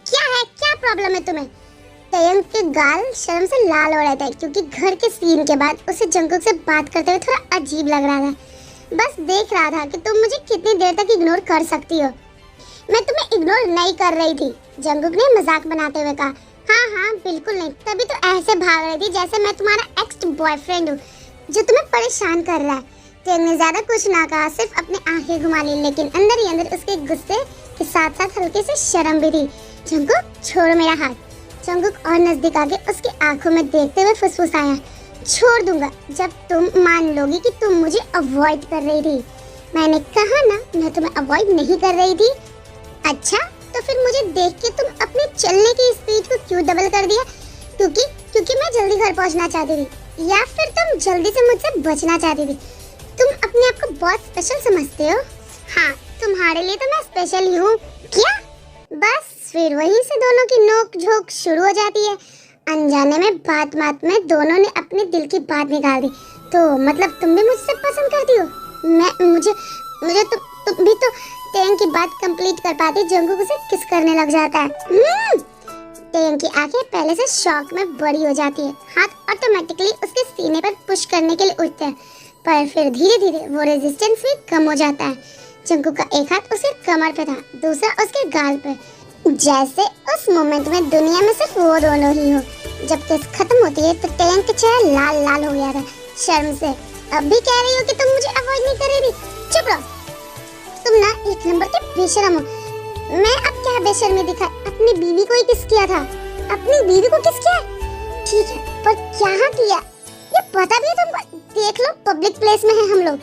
क्या प्रॉब्लम है तुम्हें? तेयंग के गाल शर्म से लाल हो रहे थे, क्योंकि घर के सीन के बाद उसे जंगकुक से बात करते हुए थोड़ा अजीब लग रहा था। बस देख रहा था कि तुम मुझे कितनी देर तक इग्नोर कर सकती हो। मैं तुम्हें इग्नोर नहीं कर रही थी, जंगकुक ने मजाक बनाते हुए कहा। हाँ बिल्कुल नहीं, तभी तो ऐसे भाग रही थी जैसे मैं तुम्हारा एक्स बॉयफ्रेंड हूँ जो तुम्हें परेशान कर रहा है। तेयंग ने ज्यादा कुछ ना कहा, सिर्फ अपनी आंखें घुमा ली, लेकिन अंदर ही अंदर उसके गुस्से के साथ साथ हल्के से शर्म भी थी। जंगकुक छोड़ मेरा हाथ। जंगकुक और नजदीक आके उसकी आंखों में देखते हुए फुसफुसाया, छोड़ दूंगा जब तुम मान लोगी कि तुम मुझे अवॉइड कर रही थी। मैंने कहा ना, मैं तुम्हें अवॉइड नहीं कर रही थी। अच्छा, तो फिर मुझे देख के तुम अपने चलने की स्पीड को क्यों डबल कर दिया? क्योंकि मैं जल्दी घर पहुंचना चाहती थी, या फिर तुम जल्दी से मुझसे बचना चाहती थी? तुम अपने आप को बहुत स्पेशल समझते हो? हाँ, तुम्हारे लिए तो मैं स्पेशल ही हूँ। क्या? बस फिर वहीं से दोनों की नोक झोंक शुरू हो जाती है। अनजाने में बात में दोनों ने अपने दिल की बात निकाल दी। तो मतलब तुम भी मुझसे पसंद करती हो? मुझे तुम भी तो तेयंग की बात कंप्लीट कर पाती। जंगकुक उसे किस करने लग जाता है। तेयंग की आंखें पहले से शॉक में बड़ी हो जाती है। हाथ ऑटोमेटिकली उसके सीने पर पुश करने के लिए उठते हैं, पर फिर धीरे धीरे वो रेजिस्टेंस भी कम हो जाता है। जंगकुक का एक हाथ उसके कमर पे था, दूसरा उसके गाल पे, जैसे उस मोमेंट में दुनिया में सिर्फ वो दोनों ही हो। जब किस खत्म होती है तो तेयंग का चेहरा लाल लाल हो गया था शर्म से। अब भी कह रही हो कि तुम मुझे अवॉइड नहीं कर रही थी? चुप रहो, तुम ना एक नंबर के बेशर्म हो। मैं अब क्या बेशर्मी दिखा? अपनी बीवी को ही किस किया था? अपनी बीवी को किस किया? ठीक है, पर क्या किया ये पता भी है तुमको? देख लो, पब्लिक प्लेस में है हम लोग।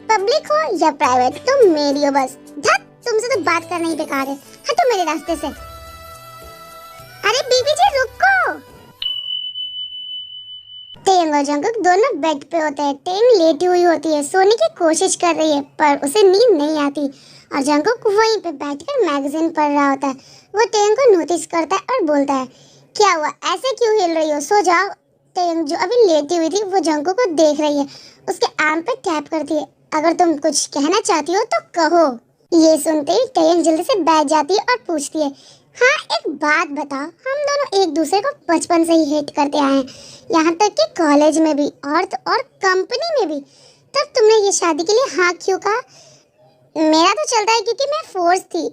पब्लिक हो या प्राइवेट, तुम मेरी हो बस। धत, तुमसे तो बात करना ही बेकार है, हटो मेरे रास्ते से। अरे बीबी जी रुको। तेयंग और जंगकुक दोनों बेड पे होते हैं। तेयंग लेटी हुई होती है, सोने की कोशिश कर रही है, पर उसे नींद नहीं आती और जंगकुक वहीं पे बैठकर मैगजीन पढ़ रहा होता है। वो तेयंग को नोटिस करता है और बोलता है, क्या हुआ, ऐसे क्यों हिल रही हो? सो जाओ। तेयंग जो अभी लेटी हुई थी वो जंगकुक को देख रही है, उसके आर्म पे टैप करती है। अगर तुम कुछ कहना चाहती हो तो कहो। ये सुनते ही तेयंग जल्दी से बैठ जाती है और पूछती है, हाँ एक बात बताओ, हम दोनों एक दूसरे को बचपन से ही हेट करते आए हैं, यहाँ तक कि कॉलेज में भी और कंपनी में भी, तब तुमने ये शादी के लिए हाँ क्यों कहा? मेरा तो चलता है क्योंकि मैं फोर्स थी।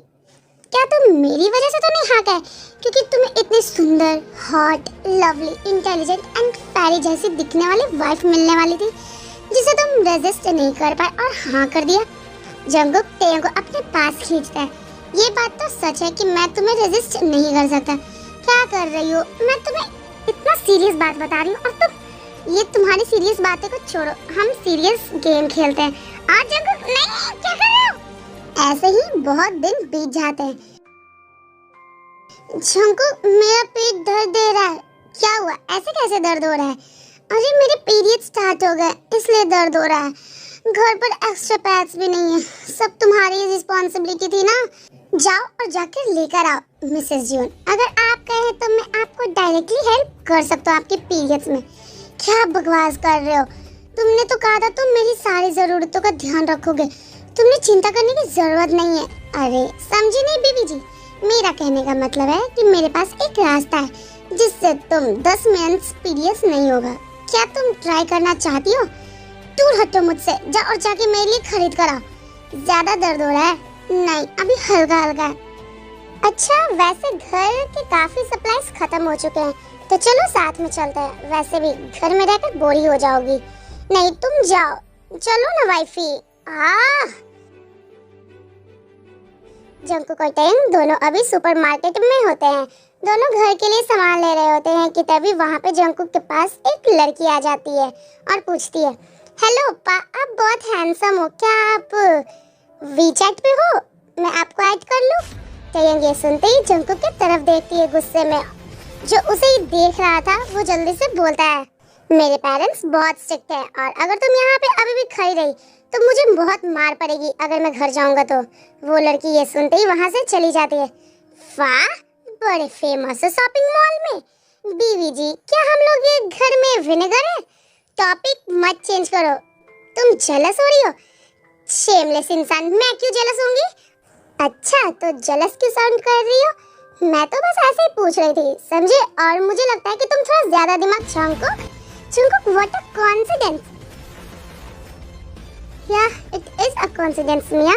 क्या तुम मेरी वजह से तो नहीं हाँ कहे? क्योंकि तुम्हें इतनी सुंदर, हॉट, लवली, इंटेलिजेंट एंड फेरी जैसी दिखने वाली वाइफ मिलने वाली थी, जिसे तुम रेजिस्ट नहीं कर पाए और हाँ कर दिया। जंगकुक तेयंग को अपने पास खींचता है। ये बात तो सच है कि मैं तुम्हें रेजिस्ट नहीं कर सकता। क्या कर रही हो? मैं तुम्हें इतना सीरियस बात बता रही हूँ और तुम ये तुम्हारी सीरियस बातें को छोड़ो, हम सीरियस गेम खेलते हैं। आज जंकुक नहीं, क्या कर रहे हो? ऐसे ही बहुत दिन बीत जाते हैं। जंकुक मेरा पेट दर्द दे रहा है। क्या हुआ? ऐसे कैसे दर्द हो रहा है? अरे मेरे पीरियड स्टार्ट हो गए इसलिए दर्द हो रहा है। घर पर एक्स्ट्रा पैड्स भी नहीं है, सब तुम्हारी रिस्पॉन्सिबिलिटी थी ना। जाओ और जाकर लेकर आओ मिसेस जून। अगर आप कहें तो मैं आपको डायरेक्टली हेल्प कर सकता हूँ आपके पीरियड्स में। क्या बकवास कर रहे हो? तुमने तो कहा था तुम मेरी सारी जरूरतों का ध्यान रखोगे, तुमने चिंता करने की जरूरत नहीं है। अरे समझी नहीं बीबी जी, मेरा कहने का मतलब है कि मेरे पास एक रास्ता है जिससे तुम 10 मिनट्स पीरियड्स नहीं होगा। क्या तुम ट्राई करना चाहती हो? दूर हटो मुझसे, जा और जाके मेरे लिए खरीद कर आओ। ज्यादा दर्द हो रहा है? नहीं, अभी हल्का हल्का है। अच्छा, वैसे घर के काफी सप्लाईज खत्म हो चुके हैं, तो चलो साथ में चलते हैं। वैसे भी घर में रहकर बोरी हो जाओगी। नहीं तुम जाओ, चलो ना वाइफी। जंकुक और टेयंग दोनों अभी सुपरमार्केट में होते हैं। दोनों घर के लिए सामान ले रहे होते हैं कि तभी वहाँ पे जंकुक के पास एक लड़की आ जाती है और पूछती है, हेलो पा, आप बहुत हैंडसम हो, क्या आप वीचैट पे हो? मैं आपको ऐड कर लूं? टेयंग ये सुनते ही जंकुक की तरफ देखती है गुस्से में। जो उसे ही देख रहा था वो जल्दी से बोलता है, मेरे पेरेंट्स बहुत स्ट्रिक्ट है और अगर तुम यहाँ पे अभी भी खड़ी रही तो मुझे बहुत मार पड़ेगी अगर मैं घर जाऊंगा तो। वो लड़की ये सुनते ही वहाँ से चली जाती है। वाह, बड़े फेमस है शॉपिंग मॉल में। बीवी जी, क्या हम लोग ये घर में विनेगर है? टॉपिक मत चेंज करो। तुम जेलस हो रही हो? शेमलेस इंसान, मैं क्यों जेलस होंगी? अच्छा, तो जेलस क्यों साउंड कर रही हो? मैं तो बस ऐसे ही पूछ रही थी, समझे? और मुझे लगता है कि तुम थोड़ा ज्यादा दिमाग जंकुक, व्हाट अ कोइंसिडेंस। या इट इज अ कोइंसिडेंस मिया।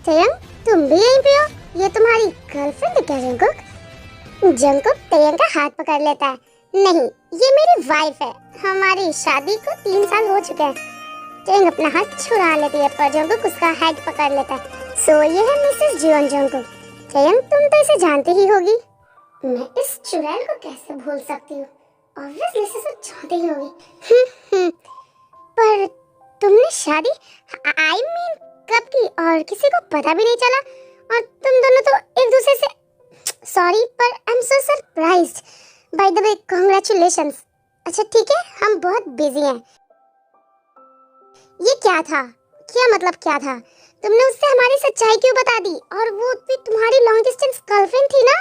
टेयंग, तुम भी यहीं पे हो? ये तुम्हारी गर्लफ्रेंड है क्या जंकुक? जंकुक टेयंग का हाथ पकड़ लेता है। नहीं, ये मेरी वाइफ है। हमारी शादी को 3 साल हो चुके हैं। टेयंग अपना हाथ छुड़ा लेती है पर जंकुक उसका हेड पकड़ लेता है। सो ये है मिसेस जियोन जंकुक। टेयंग, तुम तो इसे जानती ही होगी। मैं इस चुड़ैल को कैसे भूल सकती हूँ? ऑब्वियसली इसे सब जानती ही होगी। पर तुमने शादी आई मीन कब की और किसी को पता भी नहीं चला? और तुम दोनों तो एक दूसरे से, सॉरी पर I am so surprised. By the way congratulations. अच्छा ठीक है, हम बहुत बिजी हैं। ये क्या था? क्या मतलब क्या था? तुमने उससे हमारी सच्चाई क्यों बता दी? और वो भी तुम्हारी लॉन्ग डिस्टेंस गर्लफ्रेंड थी ना?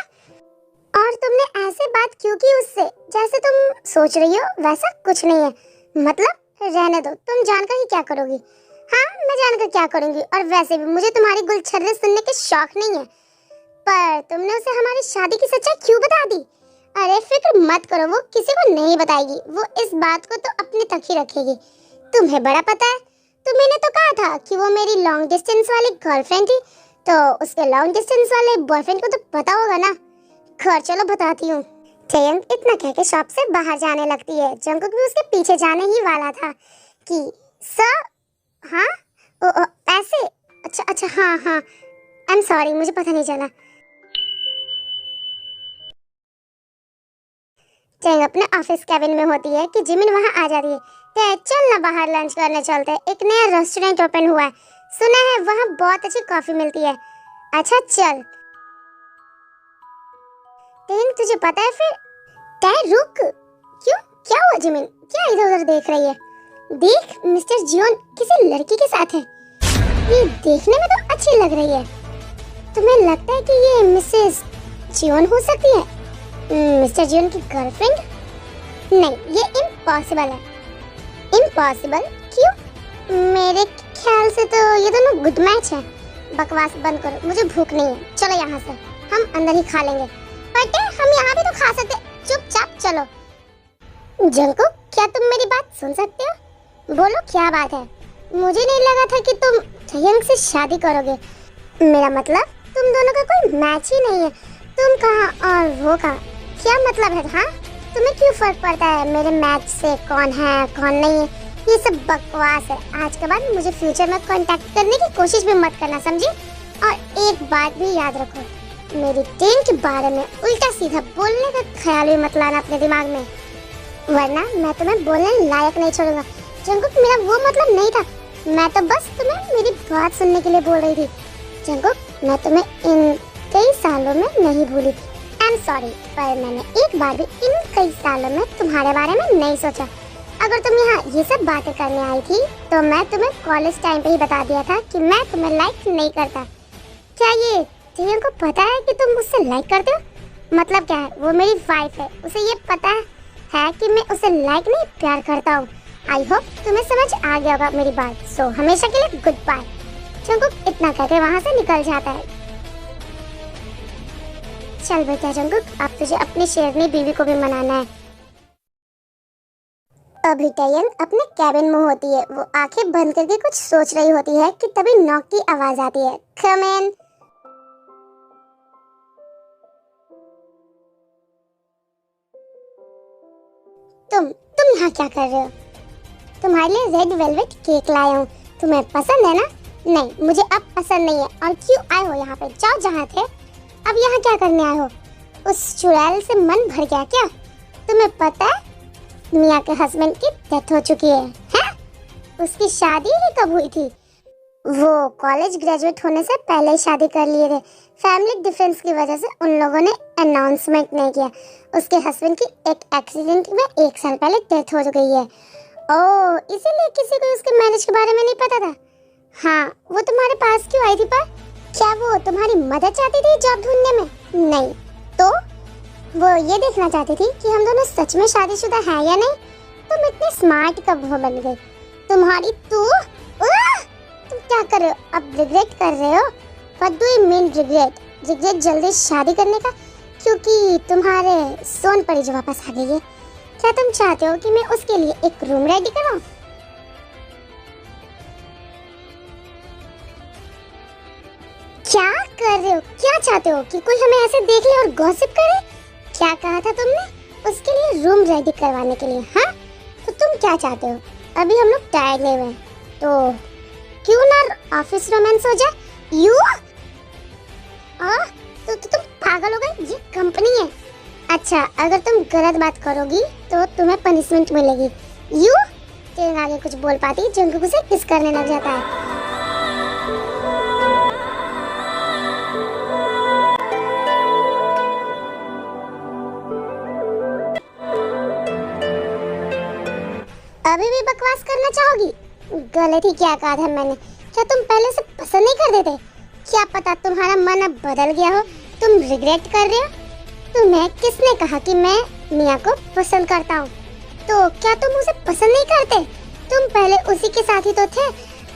और तुमने ऐसे बात क्यों की उससे? जैसे तुम सोच रही हो वैसा कुछ नहीं है। मतलब रहने दो, तुम जानकर ही क्या करोगी? हाँ, मैं जानकर क्या करूंगी, और वैसे भी मुझे तुम्हारी गुलछर्रे सुनने के शौक नहीं है। पर तुमने उसे हमारी शादी की सच्चाई क्यों बता दी? अरे फिक्र मत करो, वो किसी को नहीं बताएगी। वो इस बात को तो अपने तक ही रखेगी। तुम्हें बड़ा पता है। तुमने तो कहा था कि वो मेरी लॉन्ग डिस्टेंस वाली गर्लफ्रेंड थी, तो उसके लॉन्ग डिस्टेंस वाले बॉयफ्रेंड को तो पता होगा ना। घर चलो बताती हूँ। टेयंग इतना कह के शॉप से बाहर जाने लगती है। जंकुक भी उसके पीछे जाने ही वाला था कि सर, हाँ पैसे, अच्छा हाँ आई एम सॉरी, मुझे पता नहीं चला। टेयंग अपने ऑफिस कैबिन में होती है कि जिमिन वहाँ आ जाती है। चल ना बाहर लंच करने चलते हैं, एक नया रेस्टोरेंट ओपन हुआ है, सुना है वहाँ बहुत अच्छी कॉफी मिलती है। अच्छा चल। टेयंग तुझे पता है फिर? टै रुक, क्यों, क्या हुआ जिमिन? क्या इधर उधर देख रही है? देख, मिस्टर जियोन किसी लड़की के साथ है। ये देखने में तो अच्छी लग रही है। तुम्हें लगता है कि ये मिसेस जियोन हो सकती है? मिस्टर जियोन की गर्लफ्रेंड? नहीं, ये इम्पॉसिबल है। इम्पॉसिबल क्यों? मेरे ख्याल से तो ये दोनों गुड मैच है। बकवास बंद करो, मुझे भूख नहीं है। चलो यहाँ से, हम अंदर ही खा लेंगे। बटे हम यहाँ भी तो खा सकते, चुपचाप चलो। जंकुक, क्या तुम मेरी बात सुन सकते हो? बोलो क्या बात है? मुझे नहीं लगा था कि तुम टेयंग से शादी करोगे। मेरा मतलब तुम दोनों का कोई मैच ही नहीं है। तुम कहाँ और वो कहाँ, क्या मतलब है? हाँ, तुम्हें क्यों फर्क पड़ता है मेरे मैच से कौन है कौन नहीं है? ये सब बकवास है। आज के बाद मुझे फ्यूचर में कांटेक्ट करने की कोशिश भी मत करना, समझी? और एक बात भी याद रखो, मेरी टीम के बारे में उल्टा सीधा बोलने का ख्याल भी मत लाना अपने दिमाग में, वरना मैं तुम्हें बोलने लायक नहीं छोड़ूंगा। जंगकुक, मेरा वो मतलब नहीं था, मैं तो बस तुम्हें मेरी बात सुनने के लिए बोल रही थी। जंगकुक, मैं तुम्हें इन कई सालों में नहीं भूली। आई एम सॉरी, पर मैंने एक बार भी इन कई सालों में तुम्हारे बारे में नहीं सोचा। अगर तुम यहाँ ये सब बातें करने आई थी तो मैं तुम्हें कॉलेज टाइम पे ही बता दिया था कि मैं तुम्हें लाइक नहीं करता। क्या ये जियन को पता है कि तुम मुझसे लाइक करते हो? मतलब क्या है, वो मेरी वाइफ है, उसे ये पता है कि मैं उसे लाइक नहीं प्यार करता हूँ। आई होप तुम्हें समझ आ गया होगा मेरी बात। सो हमेशा के लिए गुड बाय। जंगकुक इतना कहकर वहाँ से निकल जाता है। चल बेटा जंगकुक, अब तुझे अपनी शेरनी बीवी को भी मनाना है। अभी टयन अपने कैबिन में होती है, वो आंखें बंद करके कुछ सोच रही होती है कि तभी नॉक की आवाज आती है। कम इन। तुम यहाँ क्या कर रहे हो? तुम्हारे लिए रेड वेलवेट केक लाया हूँ, तुम्हें पसंद है ना? नहीं, मुझे अब पसंद नहीं है। और क्यों आए हो यहाँ पे? जाओ जहाँ थे। अब यहाँ क्या करने आए हो? उस चुड़ैल से मन भर गया क्या? तुम्हें पता है मियाँ के हस्बैंड की डेथ हो चुकी है? हैं? उसकी शादी ही कब हुई थी? वो कॉलेज ग्रेजुएट होने से पहले ही शादी कर लिए थे। फैमिली डिफरेंस की वजह से उन लोगों ने अनाउंसमेंट नहीं किया। उसके हस्बैंड की एक एक्सीडेंट में 1 साल पहले डेथ हो गई है। ओह, इसीलिए किसी को उसके मैरिज के बारे में नहीं पता था। हाँ, वो तुम्हारे पास क्यों आई थी? पर क्या वो तुम्हारी मदद चाहती थी जॉब ढूंढने में? नहीं तो वो ये देखना चाहती थी कि हम दोनों सच में शादीशुदा हैं या नहीं। तुम इतनी स्मार्ट कब हो बन गई? तुम्हारी तुम क्या कर रहे हो? अब रिग्रेट कर रहे हो? What do you mean regret? Regret जल्दी शादी करने का, क्योंकि तुम्हारे सोन परी जो वापस आ गई है। क्या तुम चाहते हो कि मैं उसके लिए एक रूम रेडी कराऊं? क्या कर रहे हो? क्या चाहते हो कि कोई हमें ऐसे देख ले और गॉसिप करे? क्या कहा था तुमने? उसके लिए रूम रेडी करवाने के लिए? हाँ, तो तुम क्या चाहते हो? अभी हम लोग टायर्ड नहीं हुए, तो क्यों ना ऑफिस रोमांस हो जाए? यू तो तुम पागल हो गए? ये कंपनी है। अच्छा, अगर तुम गलत बात करोगी तो तुम्हें पनिशमेंट मिलेगी। यू तेरे आगे कुछ बोल पाती, जंगकुक से किस करने लग जाता है। अभी भी बकवास करना चाहोगी? गलत ही क्या कहा था मैंने? क्या तुम पहले से पसंद नहीं करते थे? क्या पता तुम्हारा मन अब बदल गया हो, तुम रिग्रेट कर रहे हो? तुम्हें किसने कहा कि मैं मियाँ को पसंद करता हूँ? तो क्या तुम उसे पसंद नहीं करते? तुम पहले उसी के साथ ही तो थे।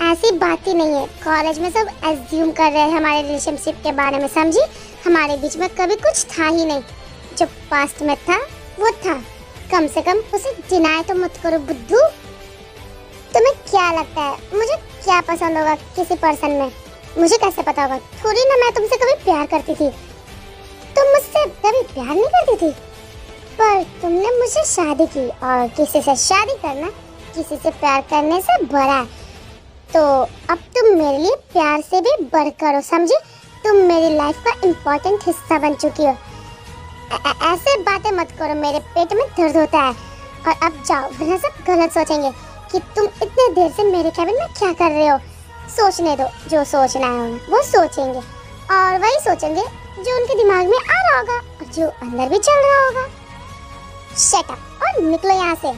ऐसी बात ही नहीं है, कॉलेज में सब एज्यूम कर रहे हैं हमारे रिलेशनशिप के बारे में, समझी? हमारे बीच में कभी कुछ था ही नहीं। जो पास्ट में था वो था, कम से कम उसे डिनाई तो मत करो बुद्धू। तुम्हें क्या लगता है मुझे क्या पसंद होगा किसी पर्सन में? मुझे कैसे पता होगा? थोड़ी ना मैं तुमसे कभी प्यार करती थी। तुम मुझसे कभी प्यार नहीं करती थी, पर तुमने मुझसे शादी की, और किसी से शादी करना किसी से प्यार करने से बड़ा है। तो अब तुम मेरे लिए प्यार से भी बढ़कर हो, समझी? तुम मेरी लाइफ का इम्पोर्टेंट हिस्सा बन चुकी हो। ऐसे बातें मत करो, मेरे पेट में दर्द होता है। और अब जाओ, वरना सब गलत सोचेंगे कि तुम इतने देर से मेरे कैबिन में क्या कर रहे हो। सोचने दो, जो सोचना है उन्हें वो सोचेंगे, और वही सोचेंगे जो उनके दिमाग में आ रहा होगा और जो अंदर भी चल रहा होगा। शट अप और निकलो यहाँ से।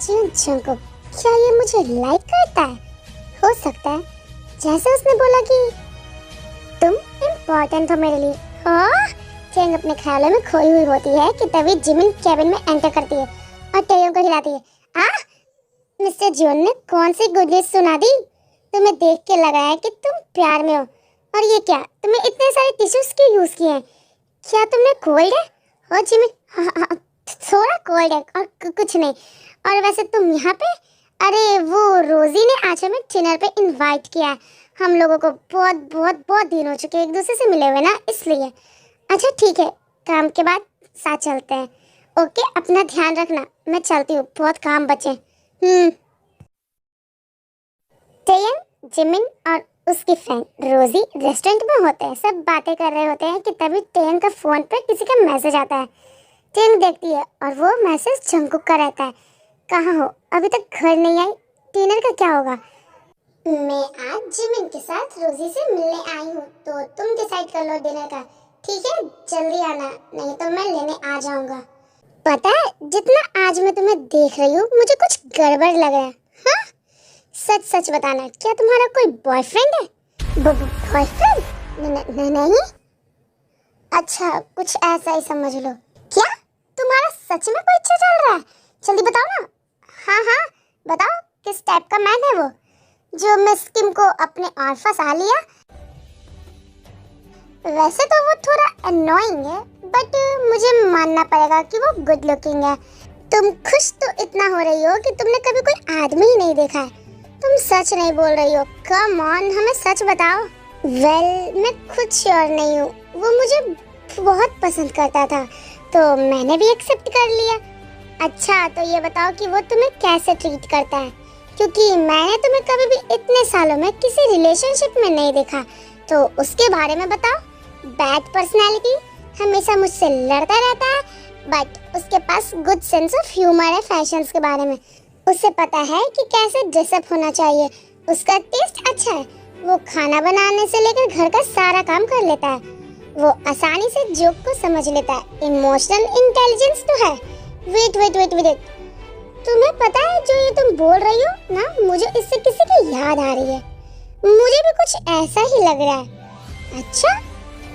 जंगकुक, क्या ये मुझे लाइक करता है? हो सकता है, जैसे उसने बोला कि तुम इम्पोर्टेंट हो मेरे लिए। हाँ, चेंग अपने ख्यालों में खोई हुई होती है कि तभी जिमिन कैबिन में एंटर करती है और टेयों को हिलाती है। मिस्टर जॉन ने कौन सी गुड न्यूज़ सुना दी? तुम्हें देख के लगा है कि तुम प्यार में हो। और ये क्या, तुमने इतने सारे टिश्यूज क्यों यूज किए हैं? क्या तुमने कोल्ड है? हो जिमिन? हाँ, थोड़ा कोल्ड है और कुछ नहीं। और वैसे तुम यहाँ पे? अरे वो रोजी ने आज हमें डिनर पे इनवाइट किया है। हम लोगों को बहुत दिन हो चुके एक दूसरे से मिले हुए ना, इसलिए। अच्छा ठीक है, काम के बाद साथ चलते हैं। ओके, अपना ध्यान रखना, मैं चलती हूँ, बहुत काम बचे। टेयन, जिमिन और उसकी फ्रेंड रोजी रेस्टोरेंट में होते हैं, सब बातें कर रहे होते हैं कि तभी टेन का फोन पे किसी का मैसेज आता है। टेन देखती है और वो मैसेज जंगकुक का रहता है। कहाँ हो, अभी तक घर नहीं आई, डिनर का क्या होगा? मैं आज जिमिन के साथ रोजी से मिलने आई हूँ, तो तुम डिसाइड कर लो डिनर का, ठीक है? जल्दी आना, नहीं तो मैं लेने आ जाऊंगा। पता है, जितना आज मैं तुम्हें देख रही हूँ मुझे कुछ गड़बड़ लग रहा है। हाँ, सच सच बताना, क्या तुम्हारा कोई बॉयफ्रेंड है? बॉयफ्रेंड? नहीं। अच्छा, कुछ ऐसा ही समझ लो। क्या तुम्हारा सच में कोई अच्छा चल रहा है? जल्दी बताओ ना। हाँ, बताओ, किस टाइप का मैन है वो जो मिस किम को अपने और फंसा लिया? वैसे तो वो थोड़ा अननोइंग है, बट मुझे मानना पड़ेगा कि वो गुड लुकिंग है। तुम खुश तो इतना हो रही हो कि तुमने कभी कोई आदमी ही नहीं देखा है। तुम सच नहीं बोल रही हो, कम ऑन, हमें सच बताओ। मैं खुद श्योर नहीं हूँ। वो मुझे बहुत पसंद करता था, तो मैंने भी एक्सेप्ट कर लिया। अच्छा, तो ये बताओ कि वो तुम्हें कैसे ट्रीट करता है, क्योंकि मैंने तुम्हें कभी भी इतने सालों में किसी रिलेशनशिप में नहीं देखा, तो उसके बारे में बताओ। बैड पर्सनैलिटी, हमेशा मुझसे लड़ता रहता है, बट उसके पास गुड सेंस ऑफ ह्यूमर है फैशंस के बारे में। उसे पता है कि कैसे ड्रेसअप होना चाहिए। उसका टेस्ट अच्छा है। वो खाना बनाने से लेकर घर का सारा काम कर लेता है। वो आसानी से जोक को समझ लेता है। इमोशनल इंटेलिजेंस तो है। वेट, तुम्हें पता है जो ये तुम बोल रही हो ना, मुझे इससे किसी की याद आ रही है। मुझे भी कुछ ऐसा ही लग रहा है। अच्छा,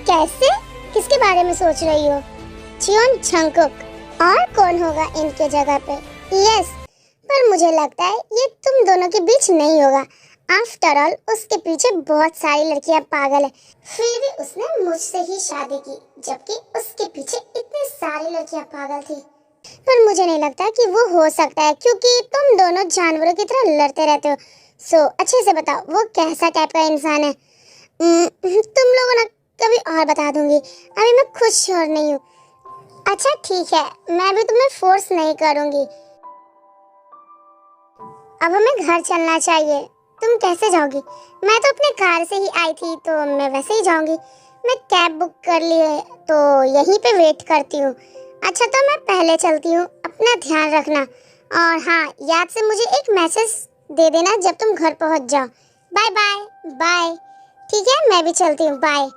कैसे? किसके बारे में सोच रही हो? चियोन जंगकुक। और कौन होगा इनके जगह पे? यस, पर मुझे लगता है ये तुम दोनों के बीच नहीं होगा। आफ्टर ऑल उसके पीछे बहुत सारी लड़कियां पागल है, फिर भी उसने मुझसे ही शादी की, जबकि उसके पीछे इतनी सारी लड़कियां पागल थी। पर मुझे नहीं लगता कि वो हो सकता है, क्योंकि तुम दोनों जानवरों की तरह लड़ते रहते हो। सो अच्छे से बताओ, वो कैसा टाइप का इंसान है? तुम लोगों ने कभी और बता दूंगी, अभी मैं खुद श्योर नहीं हूँ। अच्छा ठीक है, मैं भी तुम्हें फोर्स नहीं करूंगी। अब हमें घर चलना चाहिए। तुम कैसे जाओगी? मैं तो अपने कार से ही आई थी, तो मैं वैसे ही जाऊंगी। मैं कैब बुक कर ली है, तो यहीं पे वेट करती हूँ। अच्छा, तो मैं पहले चलती हूँ, अपना ध्यान रखना। और हाँ, याद से मुझे एक मैसेज दे देना जब तुम घर पहुँच जाओ। Bye bye. बाय। ठीक है, मैं भी चलती हूँ, बाय।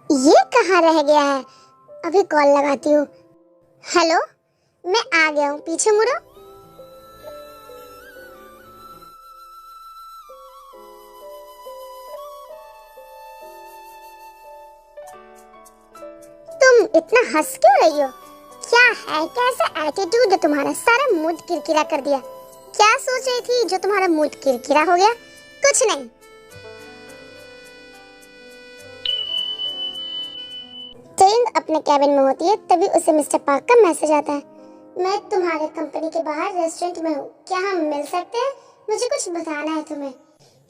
ये कहाँ रह गया है? अभी कॉल लगाती हूँ। हेलो, मैं आ गया हूँ, पीछे मुड़ो। तुम इतना हंस क्यों रही हो? क्या है, कैसा एटीट्यूड है तुम्हारा? सारा मूड किरकिरा कर दिया। क्या सोच रही थी जो तुम्हारा मूड किरकिरा हो गया? कुछ नहीं। टेंग अपने कैबिन में होती है, तभी उसे मिस्टर पार्क का मैसेज आता है। मैं तुम्हारे कंपनी के बाहर रेस्टोरेंट में हूँ, क्या हम मिल सकते हैं? मुझे कुछ बताना है तुम्हें।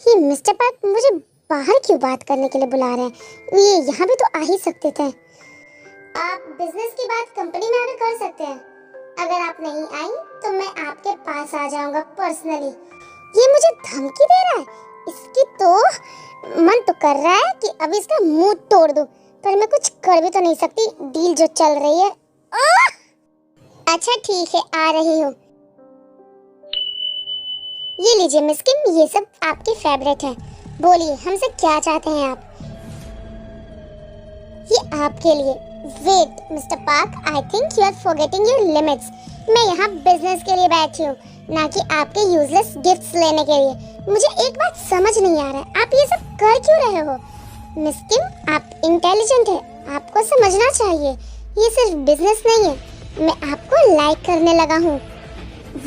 ये मिस्टर पार्क मुझे बाहर क्यों बात करने के लिए बुला रहे हैं? ये यहाँ भी तो आ ही सकते थे। आप बिजनेस की बात कंपनी में आकर कर सकते हैं। अगर आप नहीं आई तो मैं आपके पास आ जाऊंगा पर्सनली। ये मुझे धमकी दे रहा है। इसकी तो मन तो कर रहा है कि अभी इसका मुंह तोड़ दूं, पर मैं कुछ कर भी तो नहीं सकती, डील जो चल रही है। अच्छा ठीक है, आ रही हूँ। ये लीजिए मिस किम, ये सब आपके फेवरेट है। बोलिए, हमसे क्या चाहते हैं आप? ये आपके लिए। Wait mister Park, I think you are forgetting your limits. मैं यहाँ बिजनेस के लिए बैठी हूँ, ना कि आपके यूजलेस गिफ्ट्स लेने के लिए। मुझे एक बात समझ नहीं आ रहा है, आप ये सब कर क्यों रहे हो? मिस किम, आप इंटेलिजेंट है, आपको समझना चाहिए ये सिर्फ बिजनेस नहीं है। मैं आपको लाइक करने लगा हूँ।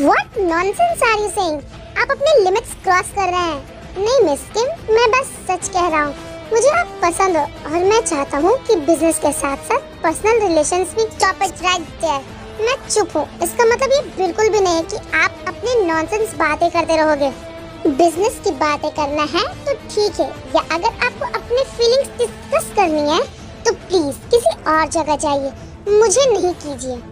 What nonsense are you saying? आप अपने लिमिट्स क्रॉस कर रहे हैं। नहीं मिस किम, मैं बस सच कह रहा हूँ। मुझे आप पसंद हो और मैं चाहता हूँ कि बिजनेस के साथ साथ पर्सनल रिलेशंस भी। Stop it right there. मैं चुप हूँ, इसका मतलब ये बिल्कुल भी नहीं है कि आप अपनी नॉनसेंस बातें करते रहोगे। बिजनेस की बातें करना है तो ठीक है, या अगर आपको अपनी फीलिंग्स डिस्कस करनी है तो प्लीज किसी और जगह जाइए, मुझे नहीं कीजिए।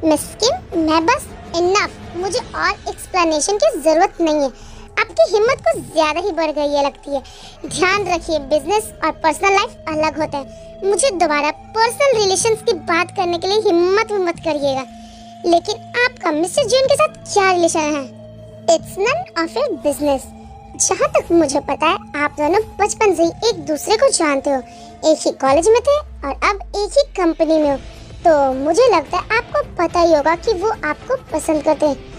मिस किम, मैं बस इनफ, मुझे और एक्सप्लेनेशन की जरूरत नहीं है। आपकी हिम्मत कुछ ज्यादा ही बढ़ गई है लगती है। ध्यान रखिए, बिजनेस और पर्सनल लाइफ अलग होते हैं। मुझे दोबारा पर्सनल रिलेशंस की बात करने के लिए हिम्मत भी मत करिएगा। लेकिन आपका मिस्टर जॉन के साथ क्या रिलेशन है? It's none of your business. जहाँ तक मुझे पता है आप दोनों बचपन से ही एक दूसरे को जानते हो, एक ही कॉलेज में थे और अब एक ही कंपनी में हो, तो मुझे लगता है आपको पता ही होगा कि वो आपको पसंद करते हैं।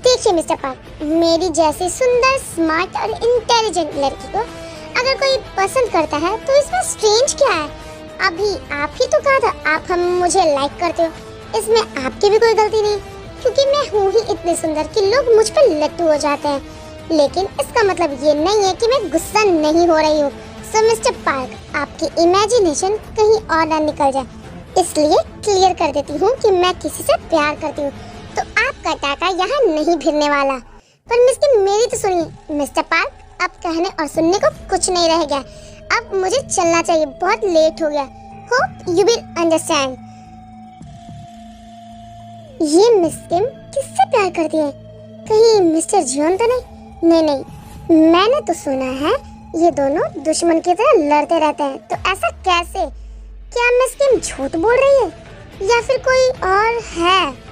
देखिए मिस्टर पार्क, मेरी जैसी सुंदर, स्मार्ट और इंटेलिजेंट लड़की को अगर कोई पसंद करता है तो इसमें स्ट्रेंज क्या है? अभी आप ही तो कहा था आप मुझे लाइक करते हो, इसमें आपकी भी कोई गलती नहीं, क्योंकि मैं हूँ ही इतनी सुंदर कि लोग मुझ पर लट्टू हो जाते हैं। लेकिन इसका मतलब ये नहीं है कि मैं गुस्सा नहीं हो रही हूँ। सो मिस्टर पार्क, आपकी इमेजिनेशन कहीं और ना निकल जाए, इसलिए क्लियर कर देती हूँ कि मैं किसी से प्यार करती हूँ तो आपका टाका यहाँ नहीं भिड़ने वाला। पर मिस्टर मेरी तो सुनिए मिस्टर पार्क, अब कहने और सुनने को कुछ नहीं रह गया। अब मुझे चलना चाहिए, बहुत लेट हो गया। Hope you will understand. ये मिस किम किससे प्यार करती है? कहीं मिस्टर जॉन तो नहीं? नहीं, मैंने तो सुना है ये दोनों दुश्मन की तरह लड़ते रहते हैं। तो ऐसा कैसे? क्या मिस किम झूठ बोल रही है या फिर कोई और है?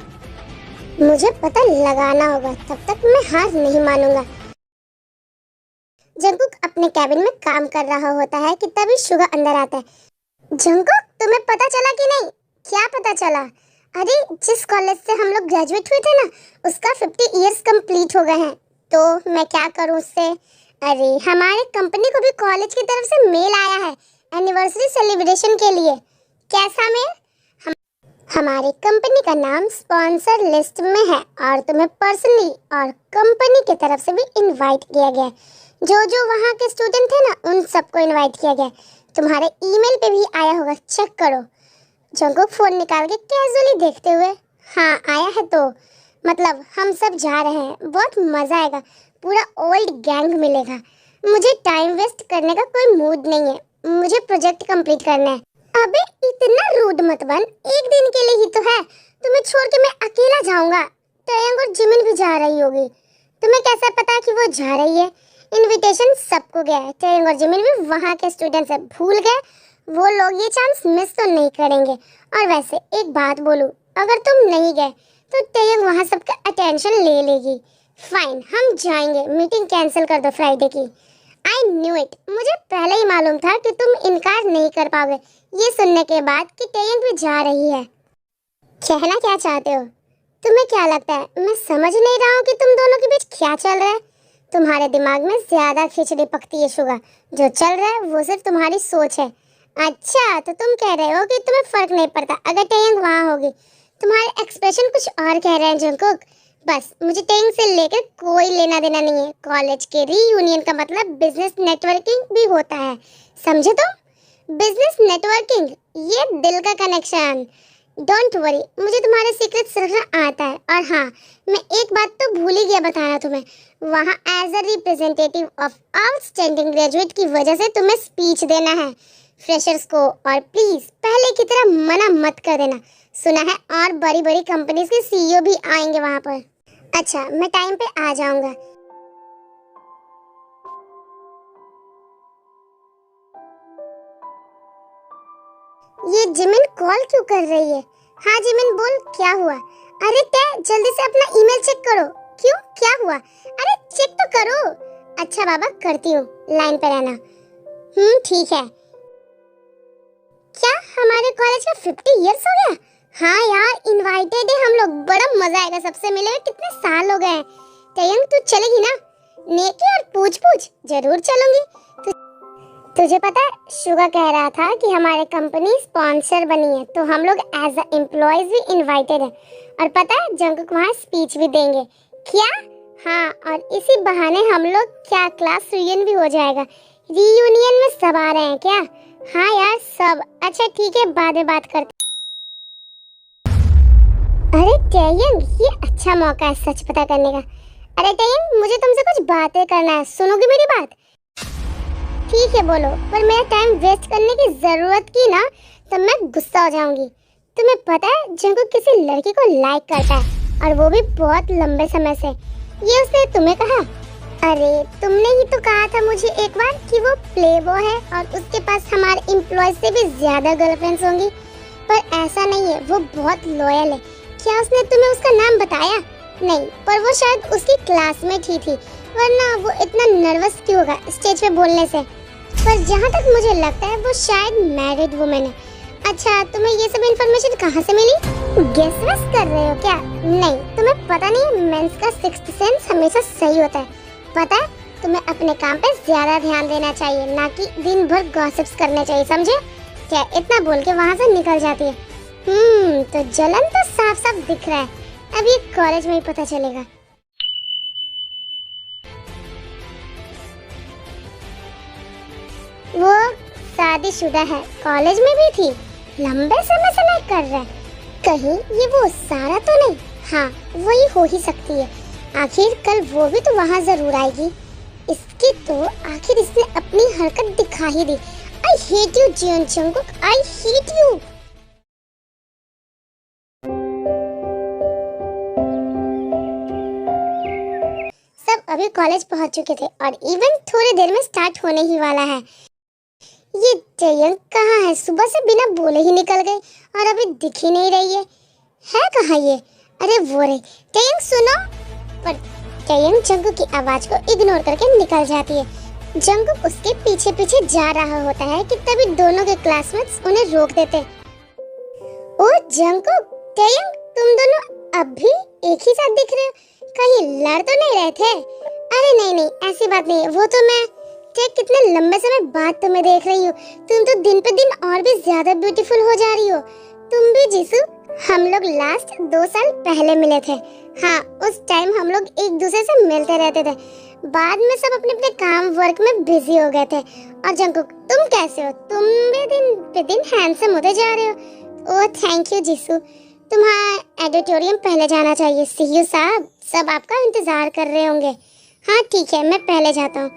मुझे पता लगाना होगा, तब तक मैं हार नहीं मानूंगा। जंगकुक अपने कैबिन में काम कर रहा होता है कि तभी शुगा अंदर आता है। जंगकुक, तुम्हें पता चला कि नहीं? क्या पता चला? अरे जिस कॉलेज से हम लोग ग्रेजुएट हुए थे ना, उसका 50 इयर्स कंप्लीट हो गए हैं। तो मैं क्या करूं उससे? अरे हमारे कंपनी को भी कॉलेज की तरफ से मेल आया है एनिवर्सरी सेलिब्रेशन के लिए। कैसा मेल? हमारी कंपनी का नाम स्पॉन्सर लिस्ट में है और तुम्हें पर्सनली और कंपनी की तरफ से भी इनवाइट किया गया। जो जो वहाँ के स्टूडेंट थे ना, उन सबको इनवाइट किया गया। तुम्हारे ईमेल पे भी आया होगा, चेक करो। जंगकुक फोन निकाल के कैजुअली देखते हुए, हाँ आया है तो मतलब हम सब जा रहे हैं, बहुत मजा आएगा, पूरा ओल्ड गैंग मिलेगा। मुझे टाइम वेस्ट करने का कोई मूड नहीं है, मुझे प्रोजेक्ट कंप्लीट करना है। अबे इतना रूड मत बन, एक दिन के लिए ही तो है, तुम्हें छोड़ के मैं अकेला जाऊंगा। टैयंग और जिमिन भी जा रही होगी, तुम्हें कैसे पता कि वो जा रही है? इनविटेशन सबको गया है, टैयंग और जिमिन भी वहाँ के स्टूडेंट्स है, भूल गए? वो लोग ये चांस मिस तो नहीं करेंगे। और वैसे एक बात बोलूं, अगर तुम नहीं गए तो टैयंग वहाँ सबका अटेंशन ले लेगी। फाइन, हम जाएंगे, मीटिंग कैंसिल कर दो फ्राइडे की। आई न्यू इट, मुझे पहले ही मालूम था कि तुम इनकार नहीं कर पाओगे, ये सुनने के बाद कि टैयंग भी जा रही है। कहना क्या चाहते हो? तुम्हें क्या लगता है मैं समझ नहीं रहा हूँ कि तुम दोनों के बीच क्या चल रहा है? तुम्हारे दिमाग में ज्यादा खिचड़ी पकती है शुगा, जो चल रहा है वो सिर्फ तुम्हारी सोच है। अच्छा, तो तुम कह रहे हो कि तुम्हें फर्क नहीं पड़ता अगर टैयंग वहाँ होगी। तुम्हारे एक्सप्रेशन कुछ और कह रहे हैं जंगकुक। बस मुझे टैयंग से लेकर कोई लेना देना नहीं है। कॉलेज के रीयूनियन का मतलब बिजनेस नेटवर्किंग भी होता है, समझे तुम? बिजनेस नेटवर्किंग, ये दिल का कनेक्शन। डोंट वरी, मुझे तुम्हारे सीक्रेट्स रखना आता है। और हाँ, मैं एक बात तो भूल ही गया बताना तुम्हें, वहाँ as a representative of outstanding graduate की वजह से तुम्हें स्पीच देना है फ्रेशर्स को। और प्लीज पहले की तरह मना मत कर देना, सुना है और बड़ी बड़ी कंपनीज के सीईओ भी आएंगे वहाँ पर। अच्छा, मैं टाइम पे आ जाऊंगा। ये जिमिन कॉल क्यों कर रही है? हाँ जिमिन बोल, क्या हुआ? अरे तय जल्दी से अपना ईमेल चेक करो। क्यों, क्या हुआ? अरे चेक तो करो। अच्छा बाबा, करती हूँ, लाइन पे रहना। ठीक है। क्या हमारे कॉलेज का 50 इयर्स हो गया? हाँ यार, इनवाइटेड है हम लोग, बड़ा मजा आएगा सबसे मिले हुए, कितने साल हो गए। टैयंग तू चलेगी ना? नेकी और पूछ पूछ जरूर चलूंगी। तुझे पता है शुगा कह रहा था कि हमारे कंपनी स्पॉन्सर बनी है, तो हम लोग एज अ एम्प्लॉयज भी इनवाइटेड है। और पता है जंगकुक वहाँ स्पीच भी देंगे। क्या? हाँ, और इसी बहाने हम लोग क्या क्लास रियूनियन भी हो जाएगा। रियूनियन में सब आ रहे हैं क्या? हाँ यार सब। अच्छा ठीक है, बाद में बात करते। अरे टैयंग, ये अच्छा मौका है सच पता करने का। अरे टैयंग, मुझे तुमसे कुछ बातें करना है, सुनोगी मेरी बात? ठीक है बोलो, पर मेरा टाइम वेस्ट करने की जरूरत की ना तो मैं गुस्सा हो जाऊंगी। तुम्हें पता है जंगकुक किसी लड़की को लाइक करता है और वो भी बहुत लंबे समय से। ये उसने तुम्हें कहा? अरे तुमने ही तो कहा था मुझे एक बार कि वो प्लेबॉय है और उसके पास हमारे एम्प्लॉय से भी ज्यादा गर्लफ्रेंड्स होंगी। पर ऐसा नहीं है, वो बहुत लॉयल है। क्या उसने तुम्हें उसका नाम बताया? नहीं, पर वो शायद उसकी क्लासमेट ही थी, वरना वो इतना नर्वस क्यों होगा स्टेज पे बोलने से। पर जहाँ तक मुझे लगता है वो शायद मैरिड वुमेन है। अच्छा, तुम्हें ये सब इन्फॉर्मेशन कहाँ से मिली? गेस वेस कर रहे हो क्या? नहीं, तुम्हें पता नहीं मेंस का सिक्स्थ सेंस हमेशा सही होता है। पता है, तुम्हें अपने काम पे ज्यादा ध्यान देना चाहिए, ना कि दिन भर गॉसिप्स करने चाहिए, समझे? क्या इतना बोल के वहाँ से निकल जाती है? तो जलन तो साफ साफ दिख रहा है। अभी कॉलेज में ही पता चलेगा। वो शादीशुदा है, कॉलेज में भी थी, लंबे समय से लाइक कर रहा है। कहीं ये वो सारा तो नहीं? हाँ, वही हो ही सकती है। आखिर कल वो भी तो वहाँ जरूर आएगी। इसकी तो आखिर इसने अपनी हरकत दिखा ही दी। I hate you Jeon Jungkook, I hate you. सब अभी कॉलेज पहुँच चुके थे और इवेंट थोड़ी देर में स्टार्ट होने ही वाला है। ये जयंग कहाँ है? सुबह से बिना बोले ही निकल गई और अभी दिख ही नहीं रही है कहाँ ये? अरे वो रे, जयंग सुनो। पर जयंग जंगकुक की आवाज को इग्नोर करके निकल जाती है। जंगकुक उसके पीछे पीछे जा रहा होता है कि तभी दोनों के क्लासमेट्स उन्हें रोक देते। ओ जंगकुक, जयंग, तुम दोनों अब भी एक ही साथ दिख रहे हो, कहीं लड़ तो नहीं रहे थे? अरे नहीं नहीं, ऐसी बात नहीं है, वो तो मैं कितने लंबे समय बाद तुम्हें देख रही हूँ। तुम तो दिन पे दिन और भी ज्यादा ब्यूटीफुल हो जा रही हो। तुम भी जीसू, हम लोग लास्ट 2 साल पहले मिले थे। हाँ, उस टाइम हम लोग एक दूसरे से मिलते रहते थे। बाद में सब अपने अपने काम वर्क में बिजी हो गए थे। और जंगकुक, तुम कैसे हो? तुम भी दिन पे दिन हैंडसम होते जा रहे हो। Oh thank you Jisshu. तुम्हारा एडिटोरियम पहले जाना चाहिए। सी यू साहब, सब आपका इंतजार कर रहे होंगे। हाँ ठीक है, मैं पहले जाता हूँ।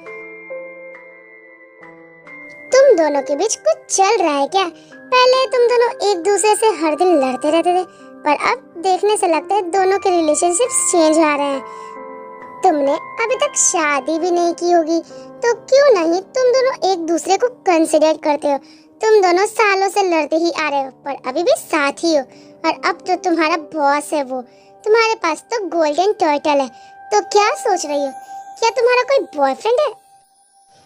तुम दोनों के बीच कुछ चल रहा है क्या? पहले तुम दोनों एक दूसरे से हर दिन लड़ते रहते थे, पर अब देखने से लगता है दोनों के रिलेशनशिप्स चेंज आ रहे हैं। तुमने अभी तक शादी भी नहीं की होगी, तो क्यों नहीं तुम दोनों एक दूसरे को कंसिडर करते हो? तुम दोनों सालों से लड़ते ही आ रहे हो, पर अभी भी साथ ही हो। और अब तो तुम्हारा बॉस है वो। तुम्हारे पास तो गोल्डन टर्टल है। तो क्या सोच रही हो? क्या तुम्हारा कोई बॉयफ्रेंड है?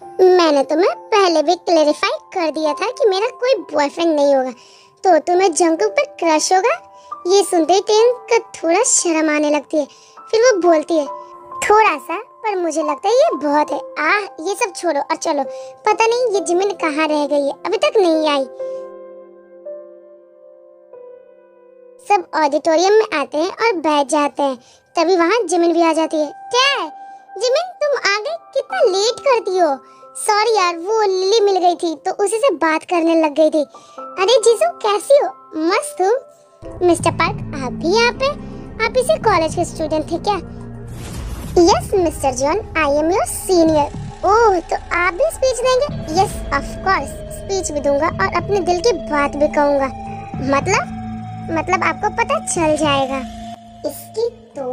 मैंने तुम्हें पहले भी क्लेरिफाई कर दिया था कि मेरा कोई बॉयफ्रेंड नहीं होगा। तो तुम्हें जंगकुक पर क्रश होगा? ये सुनते ही टेन को थोड़ा शर्म आने लगती है। फिर वो बोलती है, थोड़ा सा, पर मुझे लगता है ये बहुत है। ये सब छोड़ो और चलो। पता नहीं ये जिमिन कहाँ रह गई है, अभी तक नहीं आई। सब ऑडिटोरियम में आते हैं और बैठ जाते हैं। तभी वहाँ जिमिन भी आ जाती है। क्या है जिमिन, तुम आ गई? कितना लेट करती हो? सॉरी यार, वो लिली मिल गई थी तो उसी से बात करने लग गई थी। अरे जीजू, कैसी हो? मस्त हूँ। मिस्टर पार्क, आप भी यहाँ पे? आप इसी कॉलेज के स्टूडेंट थे क्या? Yes mister John, I am your senior. Oh, तो आप भी स्पीच देंगे? यस ऑफ कोर्स, स्पीच भी दूंगा और अपने दिल की बात भी कहूँगा। मतलब आपको पता चल जाएगा। इसकी तो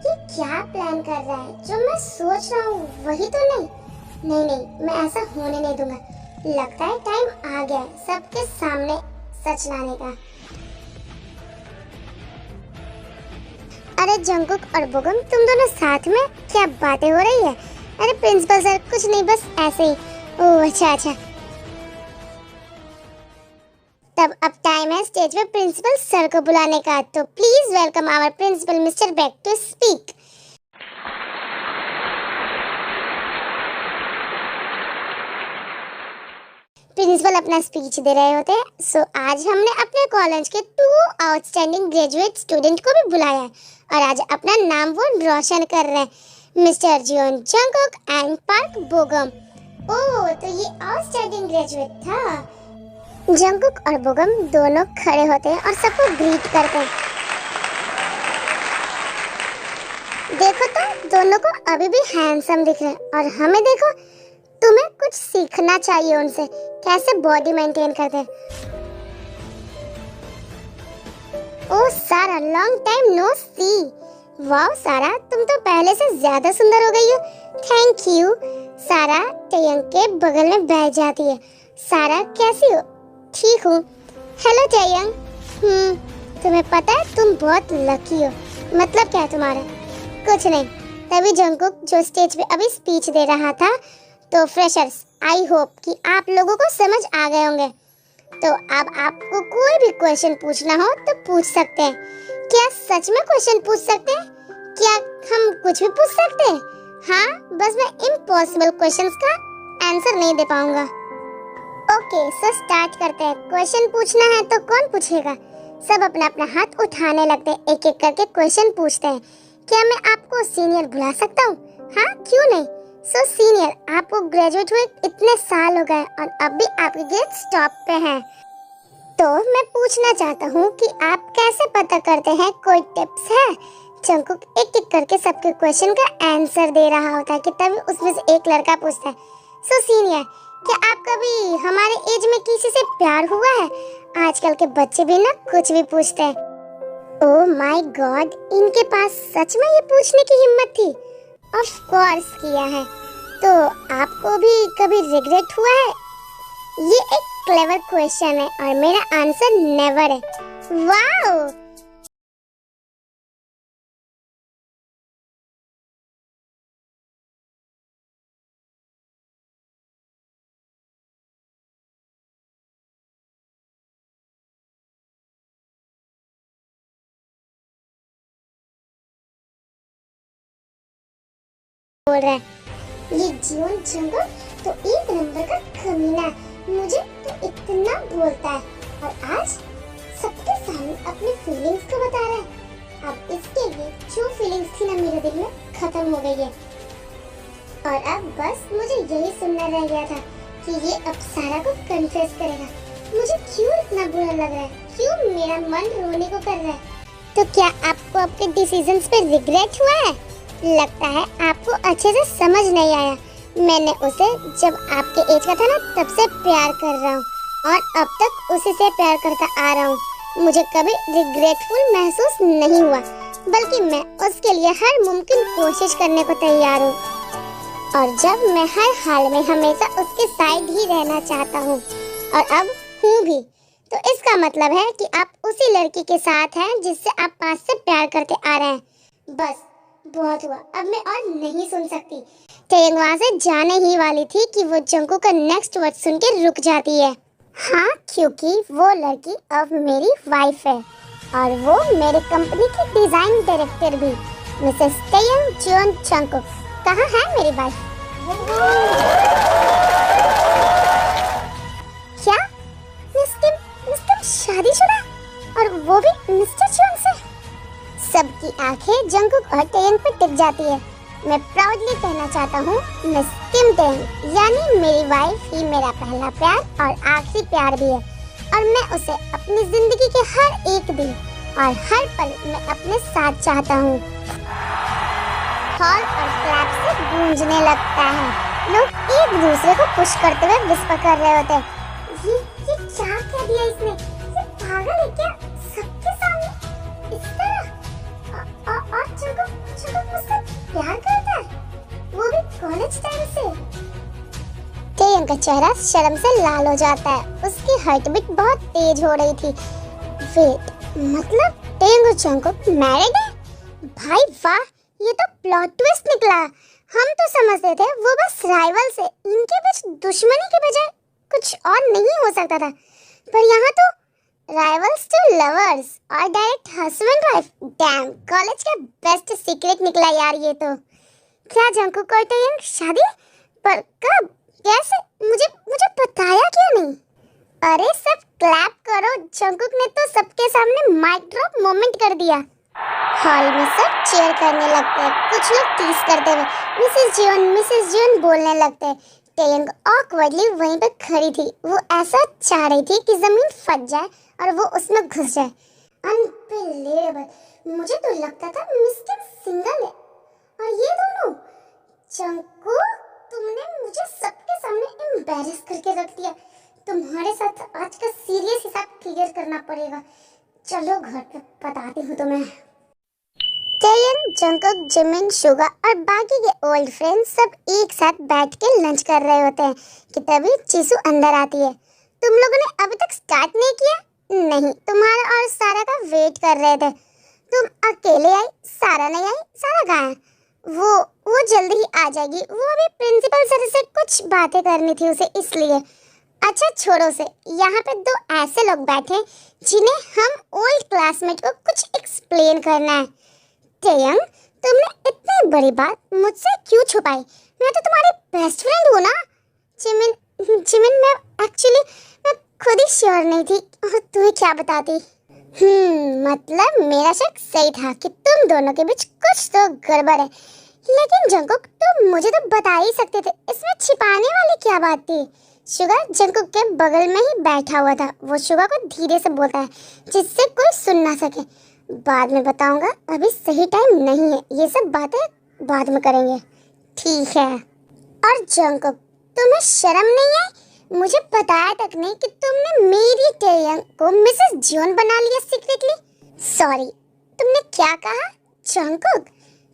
ये क्या प्लान कर रहा है? जो मैं सोच रहा हूँ वही तो नहीं। नहीं, मैं ऐसा होने नहीं दूंगा। लगता है टाइम आ गया है सबके सामने सच लाने का। अरे जंगकुक और बोगम, तुम दोनों साथ में क्या बातें हो रही है? अरे प्रिंसिपल सर, कुछ नहीं, बस ऐसे ही। ओह अच्छा। तब अब टाइम है स्टेज पे प्रिंसिपल सर को बुलाने का। तो please welcome our principal mister Baek to speak. Principal अपना स्पीच दे रहे होते हैं। सो आज हमने अपने कॉलेज के 2 आउटस्टैंडिंग ग्रेजुएट स्टूडेंट को भी बुलाया है और आज अपना नाम वो रोशन कर रहे हैं, mister Jeon Jungkook and Park Bogum. Oh, तो ये आउटस्टैंडिंग ग्रेजुएट था। जंगकुक और बोगम दोनों खड़े होते हैं और सबको ग्रीट करते हैं। देखो तो दोनों को अभी भी हैंडसम दिख रहे हैं और हमें देखो, तुम्हें कुछ सीखना चाहिए उनसे, कैसे बॉडी मेंटेन करते हैं। ओ सारा, लॉन्ग टाइम नो सी। वाह सारा, तुम तो पहले से ज्यादा सुंदर हो गई हो। Thank you. सारा टेयंग के बगल में बैठ जाती है। सारा कैसी हो? ठीक हूँ। हेलो टेयंग। तुम्हें पता है तुम बहुत लकी हो। मतलब क्या है तुम्हारा? कुछ नहीं। तभी जंगकुक जो स्टेज पे अभी स्पीच दे रहा था, तो फ्रेशर्स, आई होप कि आप लोगों को समझ आ गए होंगे। तो अब आपको कोई भी क्वेश्चन पूछना हो तो पूछ सकते हैं। क्या सच में क्वेश्चन पूछ सकते हैं? क्या हम कुछ भी पूछ सकते हैं? हाँ, बस मैं इम्पॉसिबल क्वेश्चंस का आंसर नहीं दे पाऊंगा। ओके, सो स्टार्ट करते हैं। क्वेश्चन पूछना है तो कौन पूछेगा? सब अपना अपना हाथ उठाने लगते हैं, एक एक करके क्वेश्चन पूछते हैं। क्या मैं आपको सीनियर बुला सकता हूँ? हाँ, क्यों नहीं। सो सीनियर, आपको ग्रेजुएट हुए इतने साल हो गए और अब भी आपकी ग्रेड टॉप पे है। तो मैं पूछना चाहता हूँ कि आप कैसे पता करते हैं, कोई टिप्स है? जंगकुक एक एक करके सबके क्वेश्चन का आंसर दे रहा होता है कि तभी उसमें से एक लड़का पूछता है, सो सीनियर, क्या आप कभी हमारे एज में किसी से प्यार हुआ है? आजकल के बच्चे भी ना कुछ भी पूछते हैं। ओह माय गॉड, इनके पास सच में ये पूछने की हिम्मत थी। ऑफ कोर्स किया है। तो आपको भी कभी रिग्रेट हुआ है? ये एक क्लेवर क्वेश्चन है और मेरा आंसर नेवर है। वाओ! बोल रहा है ये जीवन जंगल तो एक नंबर का कमीना है। मुझे तो इतना बोलता है और आज सबके सामने अपनी फीलिंग्स को बता रहा है। अब इसके लिए जो फीलिंग्स थी ना मेरे दिल में, खत्म हो गई है। और अब बस मुझे यही सुनना रह गया था कि ये अब सारा को कन्फेस करेगा। मुझे क्यों इतना बुरा लग रहा है? क्यों मेरा मन रोने को कर रहा है? तो क्या आपको आपके डिसीजंस पे रिग्रेट हुआ है? लगता है आपको अच्छे से समझ नहीं आया। मैंने उसे जब आपके एज का था ना, तब से प्यार कर रहा हूँ और अब तक उसी से प्यार करता आ रहा हूँ। मुझे कभी रिग्रेटफुल महसूस नहीं हुआ, बल्कि मैं उसके लिए हर मुमकिन कोशिश करने को तैयार हूँ। और जब मैं हर हाल में हमेशा उसके साइड ही रहना चाहता हूँ, और अब हूँ भी। तो इसका मतलब है कि आप उसी लड़की के साथ हैं जिससे आप पास से प्यार करते आ रहे हैं। बस बहुत हुआ, अब मैं और नहीं सुन सकती। टेंग वहाँ से जाने ही वाली थी कि वो जंगकुक का नेक्स्ट वर्ड सुन के रुक जाती है। हाँ, क्योंकि वो लड़की अब मेरी वाइफ है और वो मेरी कंपनी की डिजाइन डायरेक्टर भी, मिसेस टेयंग जोन जंगकुक। कहाँ है मेरी वाइफ? क्या मिस्टर शादीशुदा, और वो भी मिस्टर जोन से? सबकी आंखें जंगकुक और टेयंग पर टिक जाती है। मैं प्राउडली कहना चाहता हूँ, मिस किम टेयंग यानी मेरी वाइफ ही मेरा पहला प्यार और आखिरी प्यार भी है। और मैं उसे अपनी जिंदगी के हर एक दिन और हर पल में अपने साथ चाहता हूँ। हॉल और क्लैप से गूंजने लगता है। लोग एक दूसरे को पुश करते हुए विस्पर कर रहे होते हैं। ये क्या कह दिया इसने? ये पागल है क्या? सबके सामने इस तरह? और जंगकुक मुझसे प्यार करता है, वो भी कॉलेज टाइम से। टेयंग का चेहरा शर्म से लाल हो जाता है। उसकी हार्ट बीट बहुत तेज हो रही थी। वेट, मतलब टेयंग और जंगकुक मैरिड है? भाई वाह, ये तो प्लॉट ट्विस्ट निकला। हम तो समझते थे वो बस राइवल से, इनके बीच दुश्मनी के बजाय कुछ और नहीं हो सकता था, पर यहाँ तो राइवल्स टू लवर्स और direct husband wife. Dam, college का बेस्ट सीक्रेट निकला यार ये तो। क्या जंगकुक और टेयंग शादी? पर कब? कैसे? मुझे बताया क्यों नहीं? अरे सब क्लैप करो, जंगकुक ने तो सबके सामने माइक ड्रॉप मोमेंट कर दिया। हॉल में सब चीयर करने लगते हैं, कुछ लोग टीज करते हुए मिसेस जॉन बोलने लगते हैं। टेयंग ऑकवर्डली वहीं पे खड़ी थी। वो ऐसा चाह रही थी कि जमीन फट जाए और वो उसमें घुस जाए। अनबिलीवेबल, मुझे तो लगता था मिस्टर सिंगल है और ये दोनों। जंगकुक, तुमने मुझे सबके सामने एम्बैरेस करके रख दिया। तुम्हारे साथ आज का सीरियस हिसाब क्लियर करना पड़ेगा। चलो घर पे बताती हूँ तुम्हें। टेयन, जंगकुक, जिमिन, सुगा और बाकी के ओल्ड फ्रेंड्स सब एक साथ बैठ के लंच कर रहे होते हैं कि तभी चीसू अंदर आती है। तुम लोगों ने अभी तक स्टार्ट नहीं किया? नहीं, तुम्हारा और सारा का वेट कर रहे थे। तुम अकेले आई, सारा नहीं आई। सारा कहाँ है? वो जल्दी ही आ जाएगी। वो अभी प्रिंसिपल सर से कुछ बातें करनी थी उसे, इसलिए। अच्छा छोड़ो से, यहाँ पे दो ऐसे लोग बैठे जिन्हें हम ओल्ड क्लासमेट को कुछ एक्सप्लेन करना है। टेयंग, तुमने इतनी बड़ी बात मुझसे क्यों छुपाई? मैं तो तुम्हारी बेस्ट फ्रेंड हूँ ना। जिमिन, मैं खुद ही श्योर नहीं थी और तुम्हें क्या बताती। मतलब मेरा शक सही था कि तुम दोनों के बीच कुछ तो गड़बड़ है। लेकिन जंगकुक, तुम मुझे तो बता ही सकते थे, इसमें छिपाने वाली क्या बात थी? शुगा जंगकुक के बगल में ही बैठा हुआ था। वो शुगा को धीरे से बोलता है जिससे कोई सुन ना सके। बाद में बताऊंगा, अभी सही टाइम नहीं है, ये सब बातें बाद में करेंगे, ठीक है? और जंगकुक, तुम्हें शर्म नहीं आई? मुझे बताया तक नहीं कि तुमने मेरी टेयंग को मिसेस जॉन बना लिया सीक्रेटली। सॉरी, तुमने क्या कहा? जंगकुक,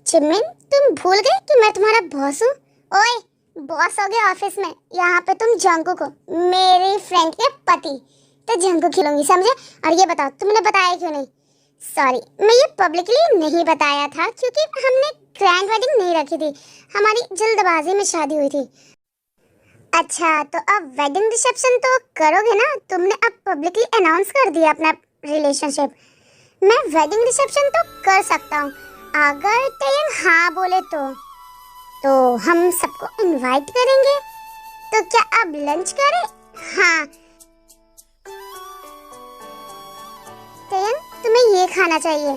जिमिन, तुम भूल गए कि मैं तुम्हारा बॉस हूँ? ओए, बॉस हो गए ऑफिस में, यहाँ पे तुम जंगकुक हो, मेरी फ्रेंड के पति, तो जंगकुक खिलूंगी, समझे? और ये बताओ, तुमने बताया क्यों नहीं? सॉरी, मैं ये पब्लिकली नहीं बताया था क्योंकि हमने ग्रैंड वेडिंग नहीं रखी थी, हमारी जल्दबाजी में शादी हुई थी। अच्छा, तो अब वेडिंग रिसेप्शन तो करोगे ना? तुमने अब पब्लिकली अनाउंस कर दिया अपना रिलेशनशिप। मैं वेडिंग रिसेप्शन तो कर सकता हूँ अगर टेयन हाँ बोले तो हम सबको इनवाइट करेंगे। तो क्या अब लंच करें? हाँ टेयन, तुम्हें ये खाना चाहिए।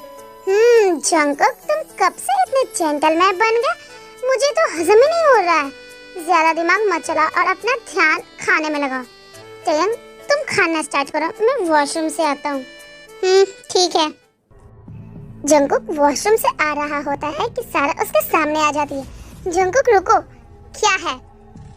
जंगकुक, तुम कब से इतने जेंटलमैन बन गए? मुझे तो हजम ही नहीं हो रहा है। ज्यादा दिमाग मत चला और अपना ध्यान खाने में लगाओ। टेयन, तुम खाना स्टार्ट करो, मैं वॉशरूम से आता हूँ। ठीक है। जंगकुक वॉशरूम से आ रहा होता है कि सारा उसके सामने आ जाती है। जंगकुक, रुको, क्या है?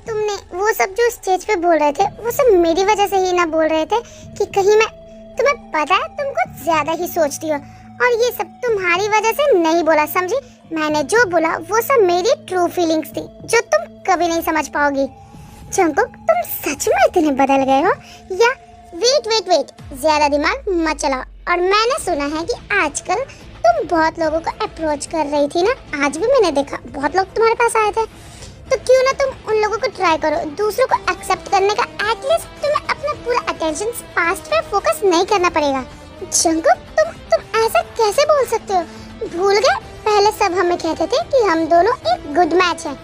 तुमने वो सब जो स्टेज पे बोल रहे थे वो सब मेरी वजह से ही ना बोल रहे थे कि कहीं मैं, तुम्हें पता है तुम कुछ ज्यादा ही सोचती हो और ये सब तुम्हारी वजह से नहीं बोला, समझी? मैंने जो बोला वो सब मेरी ट्रू फीलिंग्स थी जो तुम कभी नहीं समझ पाओगी। जंगकुक, तुम सच में इतने बदल गए हो? या वेट, ज्यादा दिमाग मत चलाओ। और मैंने सुना है कि आजकल तुम बहुत लोगों को अप्रोच कर रही थी ना? आज भी मैंने देखा बहुत लोग तुम्हारे पास आए थे, तो क्यों ना तुम उन लोगों को ट्राई करो, दूसरों को एक्सेप्ट करने का। एटलीस्ट तुम्हें अपना पूरा अटेंशन पास्ट पे फोकस नहीं करना पड़ेगा। जंगकुक, तुम ऐसा कैसे बोल सकते हो? भूल गए पहले सब हमें कहते थे कि हम दोनों एक गुड मैच हैं,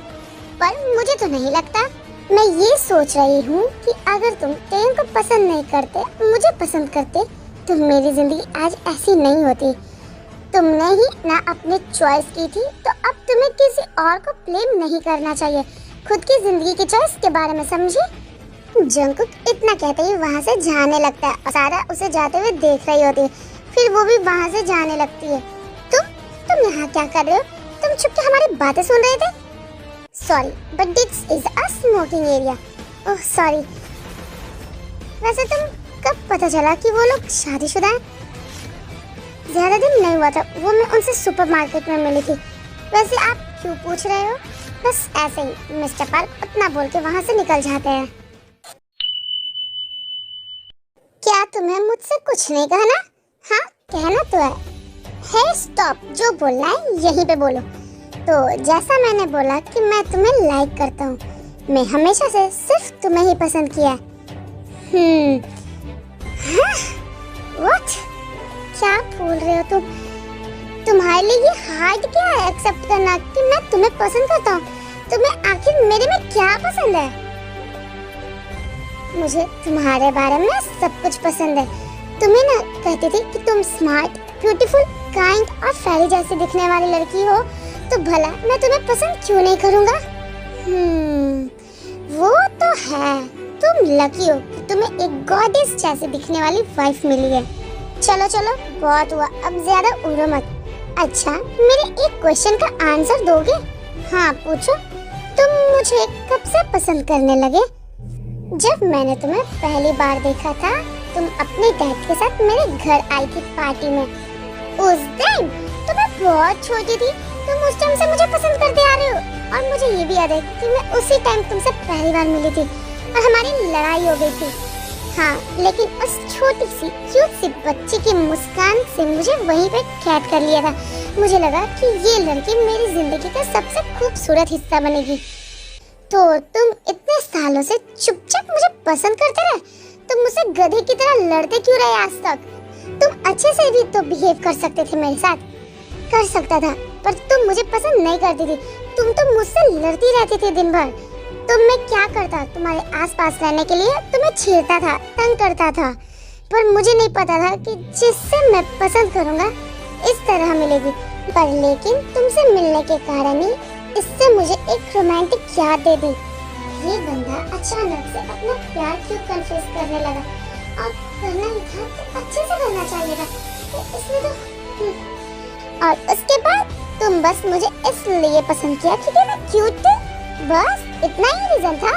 पर मुझे तो नहीं लगता। मैं ये सोच रही हूँ कि अगर तुम टेन को पसंद नहीं करते, मुझे पसंद करते, तो मेरी जिंदगी आज ऐसी नहीं होती। तुमने ही ना अपनी चॉइस की थी, तो अब तुम्हें किसी और को ब्लेम नहीं करना चाहिए खुद की जिंदगी की चॉइस के बारे में, समझी? जंगकुक इतना कहते ही वहाँ से जाने लगता है और सारा उसे जाते हुए देख रही होती है, फिर वो भी वहाँ से जाने लगती है। तुम यहाँ क्या कर रहे हो? तुम छुप के हमारी बातें सुन रहे थे? Sorry, but this is a smoking area. Oh sorry. वैसे तुम कब पता चला कि वो लोग शादीशुदा हैं? ज्यादा दिन नहीं हुआ था, वो मैं उनसे सुपरमार्केट में मिली थी। वैसे आप क्यों पूछ रहे हो? बस ऐसे ही। मिस्टर पार्क उतना बोल के वहाँ से निकल जाते हैं। क्या तुम्हें मुझसे कुछ नहीं कहना? हाँ, कहना तो है। हे स्टॉप, जो बोलना है यहीं पे बोलो। तो जैसा मैंने बोला कि मैं तुम्हें लाइक करता हूँ, मैं हमेशा से सिर्फ तुम्हें ही पसंद किया है। व्हाट? क्या बोल रहे हो तुम? तुम्हारे लिए ये हार्ड क्या है एक्सेप्ट करना कि मैं तुम्हें पसंद करता हूँ? तुम्हें आखिर मेरे में क्या पसंद है? मुझे तुम्हारे बारे में सब कुछ पसंद है। तुम्हें ना कहती थी कि तुम स्मार्ट, ब्यूटीफुल, काइंड और फेरी जैसी दिखने वाली लड़की हो, तो भला मैं तुम्हें पसंद क्यों नहीं करूँगा? वो तो है, तुम लकी हो कि तुम्हें एक गॉडेस जैसी दिखने वाली वाइफ मिली है। चलो बहुत हुआ, अब ज्यादा उड़ो मत। अच्छा, मेरे एक क्वेश्चन का आंसर दोगे? हाँ पूछो। तुम मुझे कब से पसंद करने लगे? जब मैंने तुम्हें पहली बार देखा था तुम अपने डैड के साथ मेरे घर आई थी पार्टी में। उस टाइम तो मैं बहुत छोटी थी, तुम उस टाइम से मुझे पसंद करते आ रहे हो। और मुझे ये भी याद है कि मैं उसी टाइम तुमसे पहली बार मिली थी और हमारी लड़ाई हो गई थी। हाँ, लेकिन उस छोटी सी क्यूट सी बच्ची की मुस्कान से मुझे वहीं पे कैद कर लिया था। मुझे लगा कि ये लड़की मेरी जिंदगी का सबसे खूबसूरत हिस्सा बनेगी। तो तुम इतने सालों से चुपचाप मुझे पसंद करते रहे, तुम मुझसे गधे की तरह लड़ते क्यों रहे आज तक? तुम अच्छे से भी तो बिहेव कर सकते थे मेरे साथ। कर सकता था, पर तुम मुझे पसंद नहीं करती थी। तुम तो मुझसे लड़ती रहती थी दिन भर। तो मैं क्या करता तुम्हारे आसपास रहने के लिए? तुम्हें छेड़ता था, तंग करता था, पर मुझे नहीं पता था कि जिससे मैं पसंद करूंगा इस तरह मिलेगी। पर लेकिन तुमसे मिलने के कारण ही इससे मुझे एक रोमांटिक याद दे दी। ये बंदा अचानक से अपना प्यार क्यों कन्फेस करने लगा? और करना ही था तो अच्छे से करना चाहिए था। तो इसमें तो और उसके बाद तुम बस मुझे इसलिए पसंद किया क्योंकि मैं क्यूट थी, बस इतना ही रीजन था।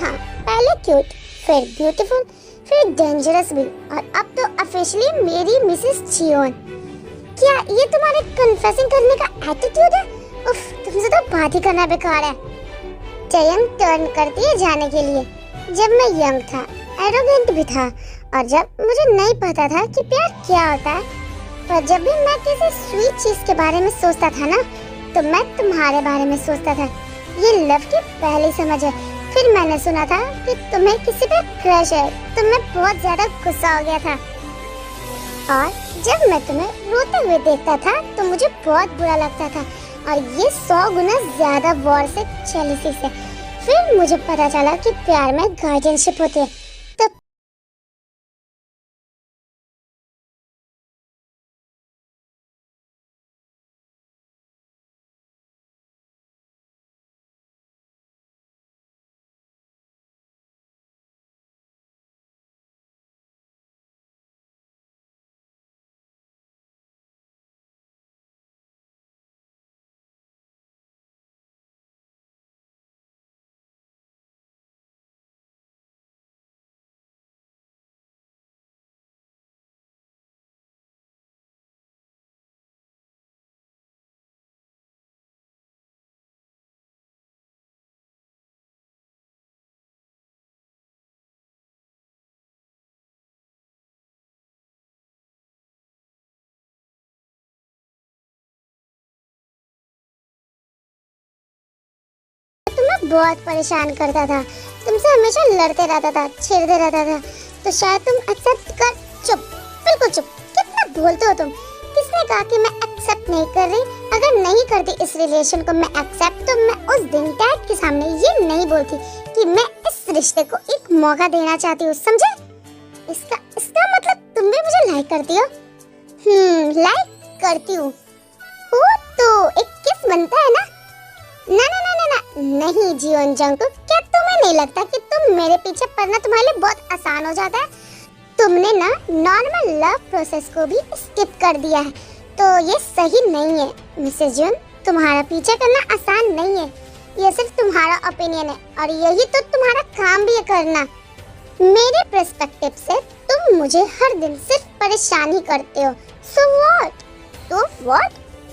हाँ, पहले क्यूट, फिर ब्यूटीफुल, फिर डेंजरस भी, और अब तो ऑफिशियली मेरी मिसेस जियोन। क्या ये तुम्हारे कन्फेसिंग करने का एटीट्यूड है? उफ, तुमसे तो बात ही करना बेकार है। चयन टर्न करती है जाने के लिए। जब मैं यंग था, एरोगेंट भी था, और जब मुझे नहीं पता था कि प्यार क्या होता है, पर जब भी मैं किसी स्वीट चीज के बारे में सोचता था ना, तो मैं तुम्हारे बारे में सोचता था। ये लव की पहली समझ है। फिर मैंने सुना था कि तुम्हें किसी पे क्रश है, तो मैं बहुत ज्यादा गुस्सा हो गया था। और जब मैं तुम्हें रोते हुए देखता था तो मुझे बहुत बुरा लगता था, और ये 100 गुना ज्यादा वॉर से, जेलसी से। फिर मुझे पता चला कि प्यार में गार्डियनशिप होती है। तब तुम्हें बहुत परेशान करता था, तुमसे हमेशा लड़ते रहता था, छेड़ते रहता था, तो शायद तुम एक्सेप्ट कर। चुप, बिल्कुल चुप। कितना बोलते हो तुम? किसने कहा कि मैं एक्सेप्ट नहीं कर रही? अगर नहीं करती इस रिलेशन को मैं एक्सेप्ट, तो मैं उस दिन डैड के सामने ये नहीं बोलती कि मैं इस रिश्ते को एक मौका देना चाहती हूँ, समझे? इसका मतलब तुम भी मुझे लाइक करती हो? लाइक करती हूँ तो एक किस बनता है ना? ना ना ना ना ना, नहीं जियोन जंगकुक, क्या तुम्हें नहीं लगता कि तुम मेरे पीछे पड़ना तुम्हारे लिए बहुत आसान हो जाता है? तुमने ना नॉर्मल लव प्रोसेस को भी स्किप कर दिया है, तो ये सही नहीं है मिसेस जियोन। तुम्हारा पीछे करना आसान नहीं है, ये सिर्फ तुम्हारा ओपिनियन है, और यही तो तुम्हारा काम भी है करना। मेरे पर्सपेक्टिव से तुम मुझे हर दिन सिर्फ परेशान ही करते हो। So what?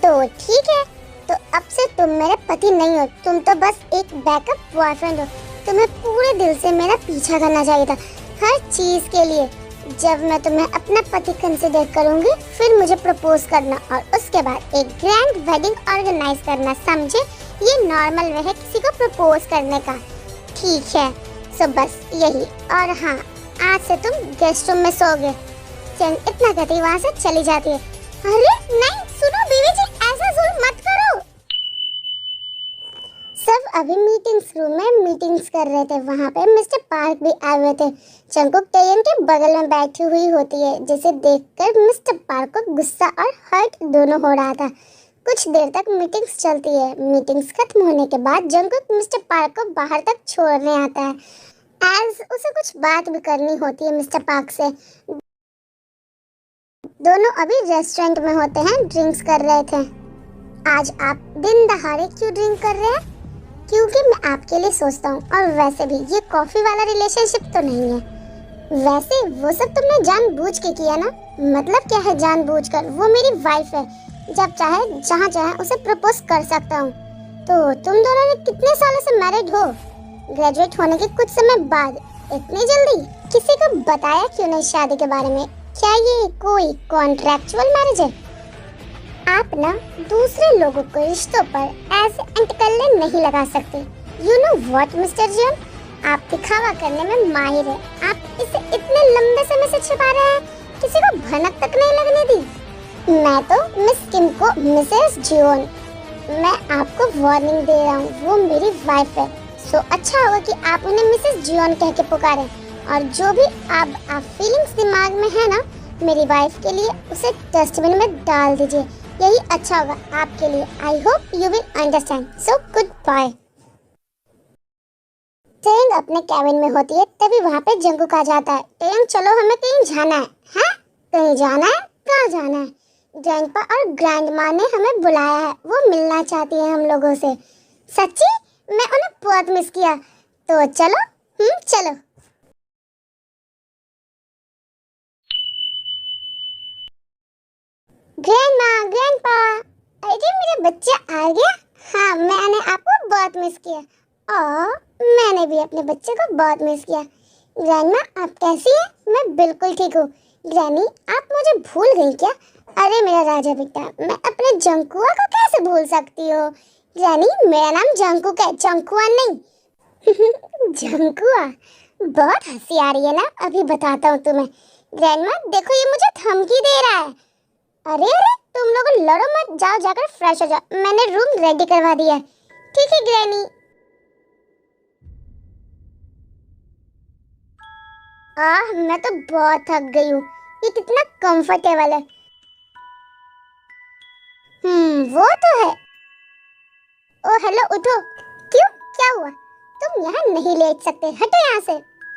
तो ठीक है, तो अब से तुम मेरे पति नहीं हो, तुम तो बस एक बैकअप बॉयफ्रेंड हो। तुम्हें पूरे दिल से मेरा पीछा करना चाहिए था, हर चीज के लिए। जब मैं तुम्हें अपना पति कंसिडर करूंगी, फिर मुझे प्रपोज करना, और उसके बाद एक ग्रैंड वेडिंग ऑर्गेनाइज करना, समझे? ये नॉर्मल वे है किसी को प्रपोज करने का, ठीक है? सो बस यही। और हाँ, आज से तुम गेस्ट रूम में सोओगे। चल, इतना कहती वहाँ से चली जाती है। अरे नहीं, सुनो बीवी जी, ऐसा जुल्म मत करो। सब अभी मीटिंग्स रूम में मीटिंग्स कर रहे थे। वहाँ पे मिस्टर पार्क भी आए हुए थे। जंगकुक टेयन के बगल में बैठी हुई होती है, जिसे देखकर मिस्टर पार्क को गुस्सा और हर्ट दोनों हो रहा था। कुछ देर तक मीटिंग्स चलती है। मीटिंग्स खत्म होने के बाद जंगकुक मिस्टर पार्क को बाहर तक छोड़ने आता है, एज उसे कुछ बात भी करनी होती है मिस्टर पार्क से। दोनों अभी रेस्टोरेंट में होते हैं, ड्रिंक्स कर रहे थे। आज आप दिन दहाड़े क्यों ड्रिंक कर रहे हैं? क्योंकि मैं आपके लिए सोचता हूँ, और वैसे भी ये कॉफी वाला रिलेशनशिप तो नहीं है। वैसे वो सब तुमने जानबूझ के किया ना? मतलब क्या है जानबूझकर? वो मेरी वाइफ है, जब चाहे जहाँ चाहे उसे प्रपोज कर सकता हूँ। तो तुम दोनों ने कितने सालों से मैरिड हो? ग्रेजुएट होने के कुछ समय बाद इतनी जल्दी? किसी को बताया क्यों नहीं शादी के बारे में? क्या ये कोई कॉन्ट्रैक्चुअल मैरिज है? आप ना दूसरे लोगों को रिश्तों पर ऐसे अंटकल्ले नहीं लगा सकते। You know what mister John, आप दिखावा करने में माहिर है। आप इसे इतने लंबे समय से छिपा रहे हैं, किसी को भनक तक नहीं लगने दी। मैं तो मिस किम को मिसेस जॉन, मैं आपको वार्निंग दे रहा हूँ, वो मेरी वाइफ है। सो अच्छा होगा कि आप उन्हें मिसेस जॉन कह के पुकारें। और जो भी आप फीलिंग्स दिमाग में है ना मेरी वाइफ के लिए, उसे डस्टबिन में डाल दीजिए। यही अच्छा होगा आपके लिए। I hope you will understand. So goodbye. टेंग अपने कैबिन में होती है तभी वहाँ पे जंगकुक आ जाता है। टेंग चलो हमें कहीं जाना है। हाँ कहीं जाना है? कहाँ जाना है? ग्रैंडपा और ग्रैंडमा ने हमें बुलाया है, वो मिलना चाहती है हम लोगों से। सच्ची? मैं उन्हें बहुत मिस किया। तो चलो चलो। ग्रैंडमा, ग्रैंडपा, अरे मेरा बच्चा आ गया। हाँ मैंने आपको बहुत मिस किया। और मैंने भी अपने बच्चे को बहुत मिस किया। ग्रैंडमा आप कैसी हैं? मैं बिल्कुल ठीक हूँ। ग्रैनी आप मुझे भूल गई क्या? अरे मेरा राजा बेटा, मैं अपने जंकुआ को कैसे भूल सकती हूँ? ग्रैनी मेरा नाम जंकुक है, जंकुआ नहीं। जंकुआ? बहुत हंसी आ रही है ना? अभी बताता हूँ तुम्हें। ग्रैंडमा देखो ये मुझे धमकी दे रहा है। अरे अरे तुम लोग लड़ो मत, जाओ जाकर फ्रेश हो जाओ। मैंने रूम रेडी करवा दिया है। ठीक है ग्रैनी। मैं तो बहुत थक गई हूँ। ये कितना कंफर्टेबल है। वो तो है। ओ हेलो उठो। क्यों? क्या हुआ? तुम यहाँ नहीं लेट सकते, हटो यहाँ से।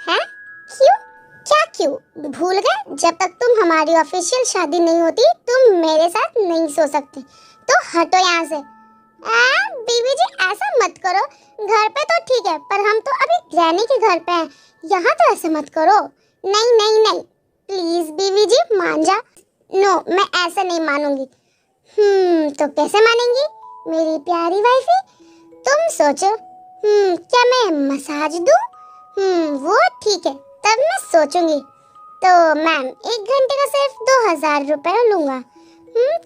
हैं? क्यों? क्या क्यों? भूल गए? जब तक तुम हमारी ऑफिशियल शादी नहीं होती तुम मेरे साथ नहीं सो सकते। तो हटो यहाँ से। बीवी जी ऐसा मत करो। घर पे तो ठीक है पर हम तो अभी ग्रैनी के घर पे हैं। यहाँ तो ऐसे मत करो। नहीं नहीं नहीं, प्लीज बीवी जी मान जा। नो मैं ऐसे नहीं मानूंगी। तो कैसे मानेंगी मेरी प्यारी वाइफी? तुम सोचो। क्या मैं मसाज दूं? वो ठीक है, तब मैं सोचूंगी। तो मैम 1 घंटे का सिर्फ 2000 रुपए लूंगा।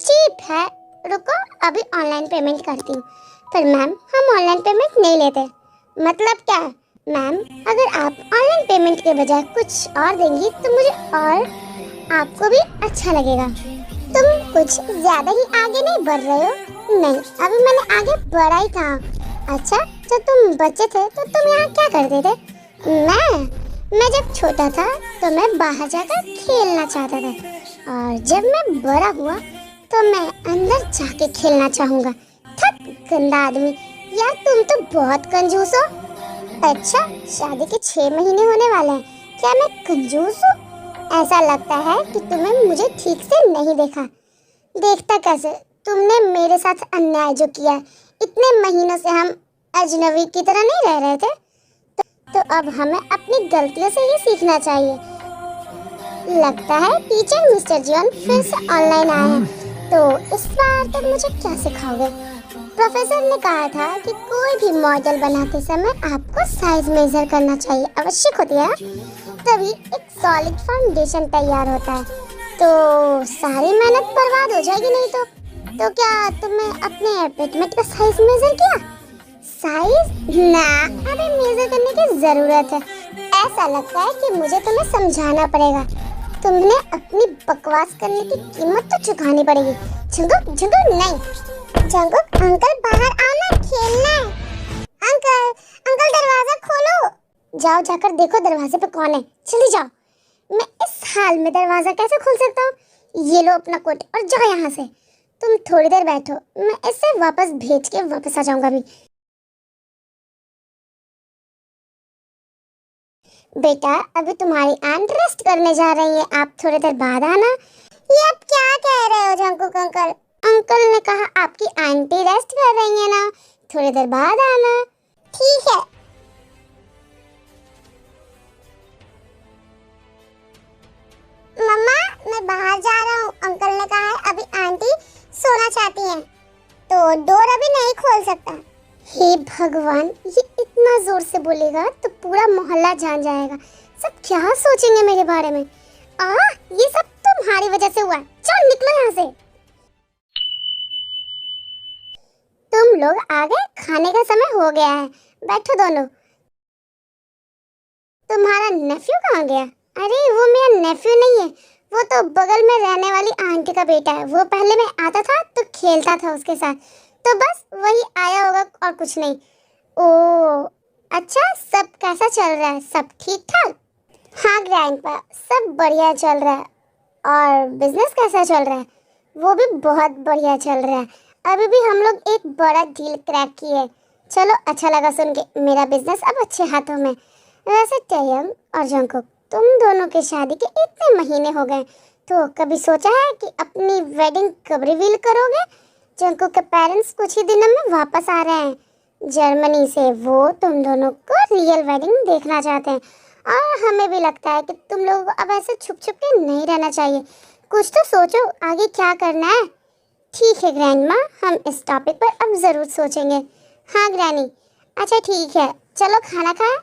चीप है। रुको अभी ऑनलाइन पेमेंट करती हूँ। पर मैम हम ऑनलाइन पेमेंट नहीं लेते। मतलब क्या? मैम अगर आप ऑनलाइन पेमेंट के बजाय कुछ और देंगी तो मुझे और आपको भी अच्छा लगेगा। तुम कुछ ज्यादा ही आगे नहीं बढ़ रहे हो? नहीं अभी मैंने आगे बढ़ा ही था। अच्छा जब तुम बच्चे थे तो तुम यहाँ क्या करते थे? मैं जब छोटा था तो मैं बाहर जाकर खेलना चाहता था। और जब मैं बड़ा हुआ तो मैं अंदर जाके खेलना चाहूँगा। थक गंदा आदमी। यार तुम तो बहुत कंजूस हो। अच्छा शादी के 6 महीने होने वाले हैं, क्या मैं कंजूस हूँ? ऐसा लगता है कि तुमने मुझे ठीक से नहीं देखा। देखता कैसे? तुमने मेरे साथ अन्याय जो किया है। इतने महीनों से हम अजनबी की तरह नहीं रह रहे थे? तो अब हमें अपनी गलतियों से ही सीखना चाहिए। लगता है टीचर मिस्टर जॉन फिर से ऑनलाइन आए हैं। तो इस बार तक मुझे क्या सिखाओगे? प्रोफेसर ने कहा था कि कोई भी मॉडल बनाते समय आपको साइज मेजर करना चाहिए, आवश्यक होती है, तभी एक सॉलिड फाउंडेशन तैयार होता है। तो सारी मेहनत बर्बाद हो जाएगी नहीं तो? क्या तुमने अपने पेटमेट का साइज मेजर किया? साइज ना, अभी मेजर करने की जरूरत है। ऐसा लगता है कि मुझे तुम्हें समझाना पड़ेगा। तुमने अपनी बकवास करने की कीमत तो चुकानी पड़ेगी। जंगकुक जंगकुक नहीं, जंगकुक अंकल बाहर आओ ना, खेलना है। अंकल अंकल दरवाजा खोलो। जाओ जाकर देखो दरवाजे पे कौन है, जल्दी जाओ। मैं इस हाल में दरवाजा कैसे खोल सकता हूँ? ये लो अपना कोट और जाओ यहाँ से। तुम थोड़ी देर बैठो, मैं इसे वापस भेज के वापस आ जाऊंगा अभी। बेटा अभी तुम्हारी आंट रेस्ट करने जा रही है, आप थोड़ी देर बाद आना। ये आप क्या कह रहे हो जंगकुक अंकल? अंकल ने कहा आपकी आंटी रेस्ट कर रही है ना, थोड़ी देर बाद आना। ठीक है। डोर अभी नहीं खोल सकता। हे भगवान, ये इतना जोर से बोलेगा तो पूरा मोहल्ला जान जाएगा। सब क्या सोचेंगे मेरे बारे में। ये सब तुम्हारी वजह से हुआ। चल निकलो यहाँ से। तुम लोग आ गए, खाने का समय हो गया है, बैठो दोनों। तुम्हारा नेफ्यू कहाँ गया? अरे वो मेरा नेफ्यू नहीं है, वो तो बगल में रहने वाली आंटी का बेटा है। वो पहले मैं आता था तो खेलता था उसके साथ, तो बस वही आया होगा और कुछ नहीं। ओ अच्छा, सब कैसा चल रहा है? सब ठीक ठाक? हाँ ग्रैंडपा, सब बढ़िया चल रहा है। और बिजनेस कैसा चल रहा है? वो भी बहुत बढ़िया चल रहा है। अभी भी हम लोग एक बड़ा डील क्रैक किए। चलो अच्छा लगा सुन के। मेरा बिजनेस अब अच्छे हाथों में। वैसे टैयंग और जंगकुक, तुम दोनों की शादी के इतने महीने हो गए, तो कभी सोचा है कि अपनी वेडिंग कब रिवील करोगे? जंगकुक के पेरेंट्स कुछ ही दिनों में वापस आ रहे हैं जर्मनी से। वो तुम दोनों को रियल वेडिंग देखना चाहते हैं। और हमें भी लगता है कि तुम लोगों को अब ऐसे छुप छुप के नहीं रहना चाहिए। कुछ तो सोचो आगे क्या करना है। ठीक है ग्रैंडमा, हम इस टॉपिक पर अब ज़रूर सोचेंगे। हाँ ग्रैनी, अच्छा ठीक है, चलो खाना खाएं।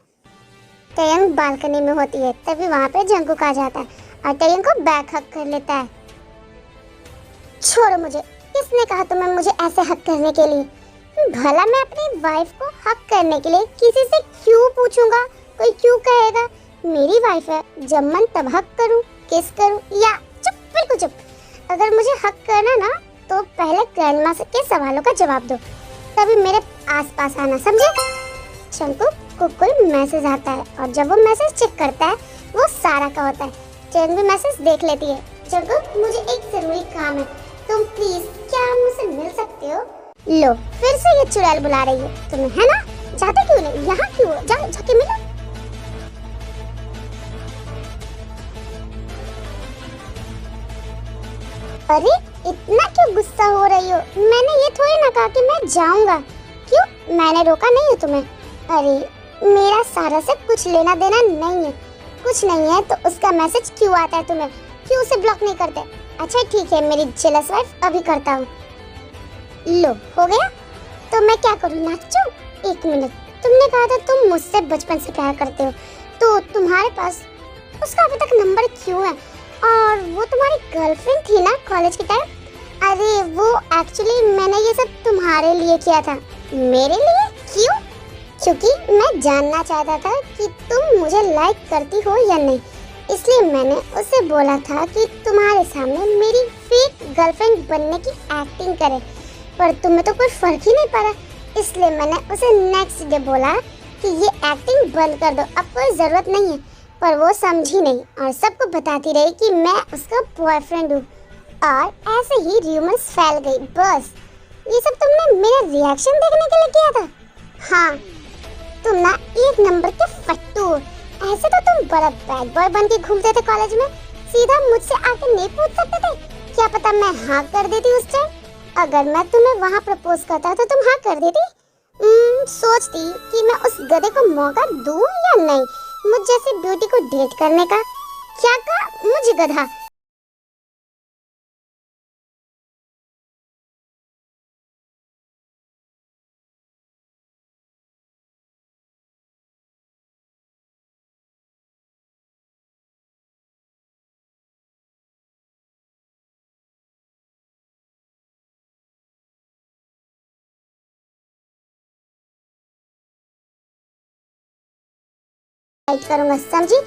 टैयंग बालकनी में होती है, तभी वहाँ पे जंगकुक आ जाता है और टैयंग को बैक हक कर लेता है। छोड़ो मुझे, किसने कहा तुम्हें मुझे ऐसे हक करने के लिए? भला मैं अपनी वाइफ को हक करने के लिए किसी से क्यों पूछूंगा? कोई क्यों कहेगा? मेरी वाइफ है, जब मन तब हक करूं, किस करूं या चुप, बिल्कुल चुप। अगर मुझे हक करना ना तो पहले ग्रैंडमा से के सवालों का जवाब दो, तभी मेरे आसपास आना, समझे? जंगकुक को कोई मैसेज आता है और जब वो मैसेज चेक करता है वो सारा का होता है। टैयंग भी मैसेज देख लेती है। जंगकुक, मुझे एक जरूरी काम है, तुम प्लीज क्या मुझसे मिल सकते हो? लो, फिर से ये चुड़ैल बुला रही है तुम्हें, है ना? जाते क्यों नहीं? यहाँ क्यों? जाओ जाके मिलो। अरे इतना क्यों गुस्सा हो रही हो? मैंने ये थोड़ी ना कहा कि मैं जाऊंगा। क्यों? मैंने रोका नहीं है तुम्हें। अरे मेरा सारा से कुछ लेना देना नहीं है। कुछ नहीं है तो उसका मैसेज क्यों आता है तुम्हें? क्यों उसे ब्लॉक नहीं करते? अच्छा ठीक है, मेरी जेलस वाइफ अभी करता हूँ। लो, हो गया? तो मैं क्या करूँ, नाचूं? एक मिनट, तुमने कहा था तुम मुझसे बचपन से प्यार करते हो, तो तुम्हारे पास उसका अभी तक नंबर क्यों है? और वो तुम्हारी गर्लफ्रेंड थी ना कॉलेज के टाइम? अरे वो एक्चुअली मैंने ये सब तुम्हारे लिए किया था। मेरे लिए? क्यों? क्योंकि मैं जानना चाहता था कि तुम मुझे लाइक करती हो या नहीं। इसलिए मैंने उसे बोला था कि तुम्हारे सामने मेरी फेक गर्लफ्रेंड बनने की एक्टिंग करे, पर तुम्हें तो कोई फर्क ही नहीं पड़ा। इसलिए मैंने उसे नेक्स्ट डे बोला कि ये एक्टिंग बंद कर दो, अब कोई ज़रूरत नहीं है। पर वो समझी नहीं और सबको बताती रही कि मैं उसका बॉयफ्रेंड हूँ। और ऐसे ही र्यूमर्स फैल गई। बस ये सब तुमने मेरा रिएक्शन देखने के लिए किया था? हाँ, तुम ना एक नंबर के फट्टू हो। ऐसे तो तुम बड़ा बैड बॉय बन के घूमते थे कॉलेज में, सीधा मुझसे आके नहीं पूछ सकते थे? क्या पता मैं हाँ कर देती उस टाइम। अगर मैं तुम्हें वहाँ प्रपोज करता तो तुम हाँ कर देती? सोचती कि मैं उस गधे को मौका दूं या नहीं मुझ जैसी ब्यूटी को डेट करने का। क्या कहा? मुझे गधा? फाइट करूंगा, समझी?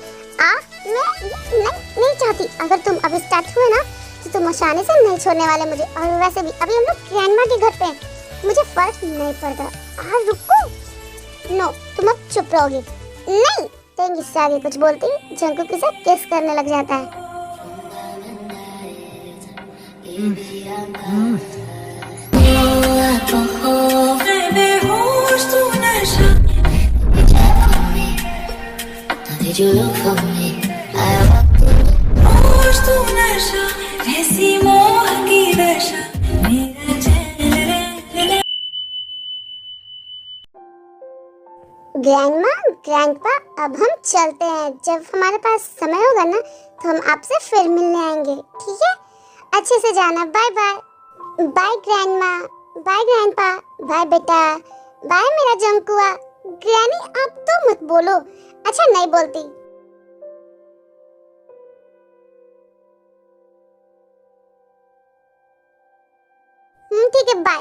मैं नहीं चाहती। अगर तुम अभी स्टार्ट हुए ना तो तुम आसानी से नहीं छोड़ने वाले मुझे। और वैसे भी अभी हम लोग ग्रैंडमा के घर पे हैं, मुझे फर्क नहीं पड़ता। रुको, नो, तुम अब चुप रहोगी? नहीं, तेंग इससे आगे कुछ बोलती जंगकुक के साथ किस करने लग जाता है। Did you look for me? I walked in the hours to नशा, ऐसी मोह की दशा, मेरा चैन। ग्रैंडपा, अब हम चलते हैं। जब हमारे पास समय होगा ना तो हम आपसे फिर मिलने आएंगे, ठीक है? अच्छे से जाना। Bye bye. Bye grandma. Bye grandpa, bye बेटा, बाय मेरा जंकुआ। ग्रैनी आप तो मत बोलो। अच्छा नहीं बोलती। ठीक है बाय।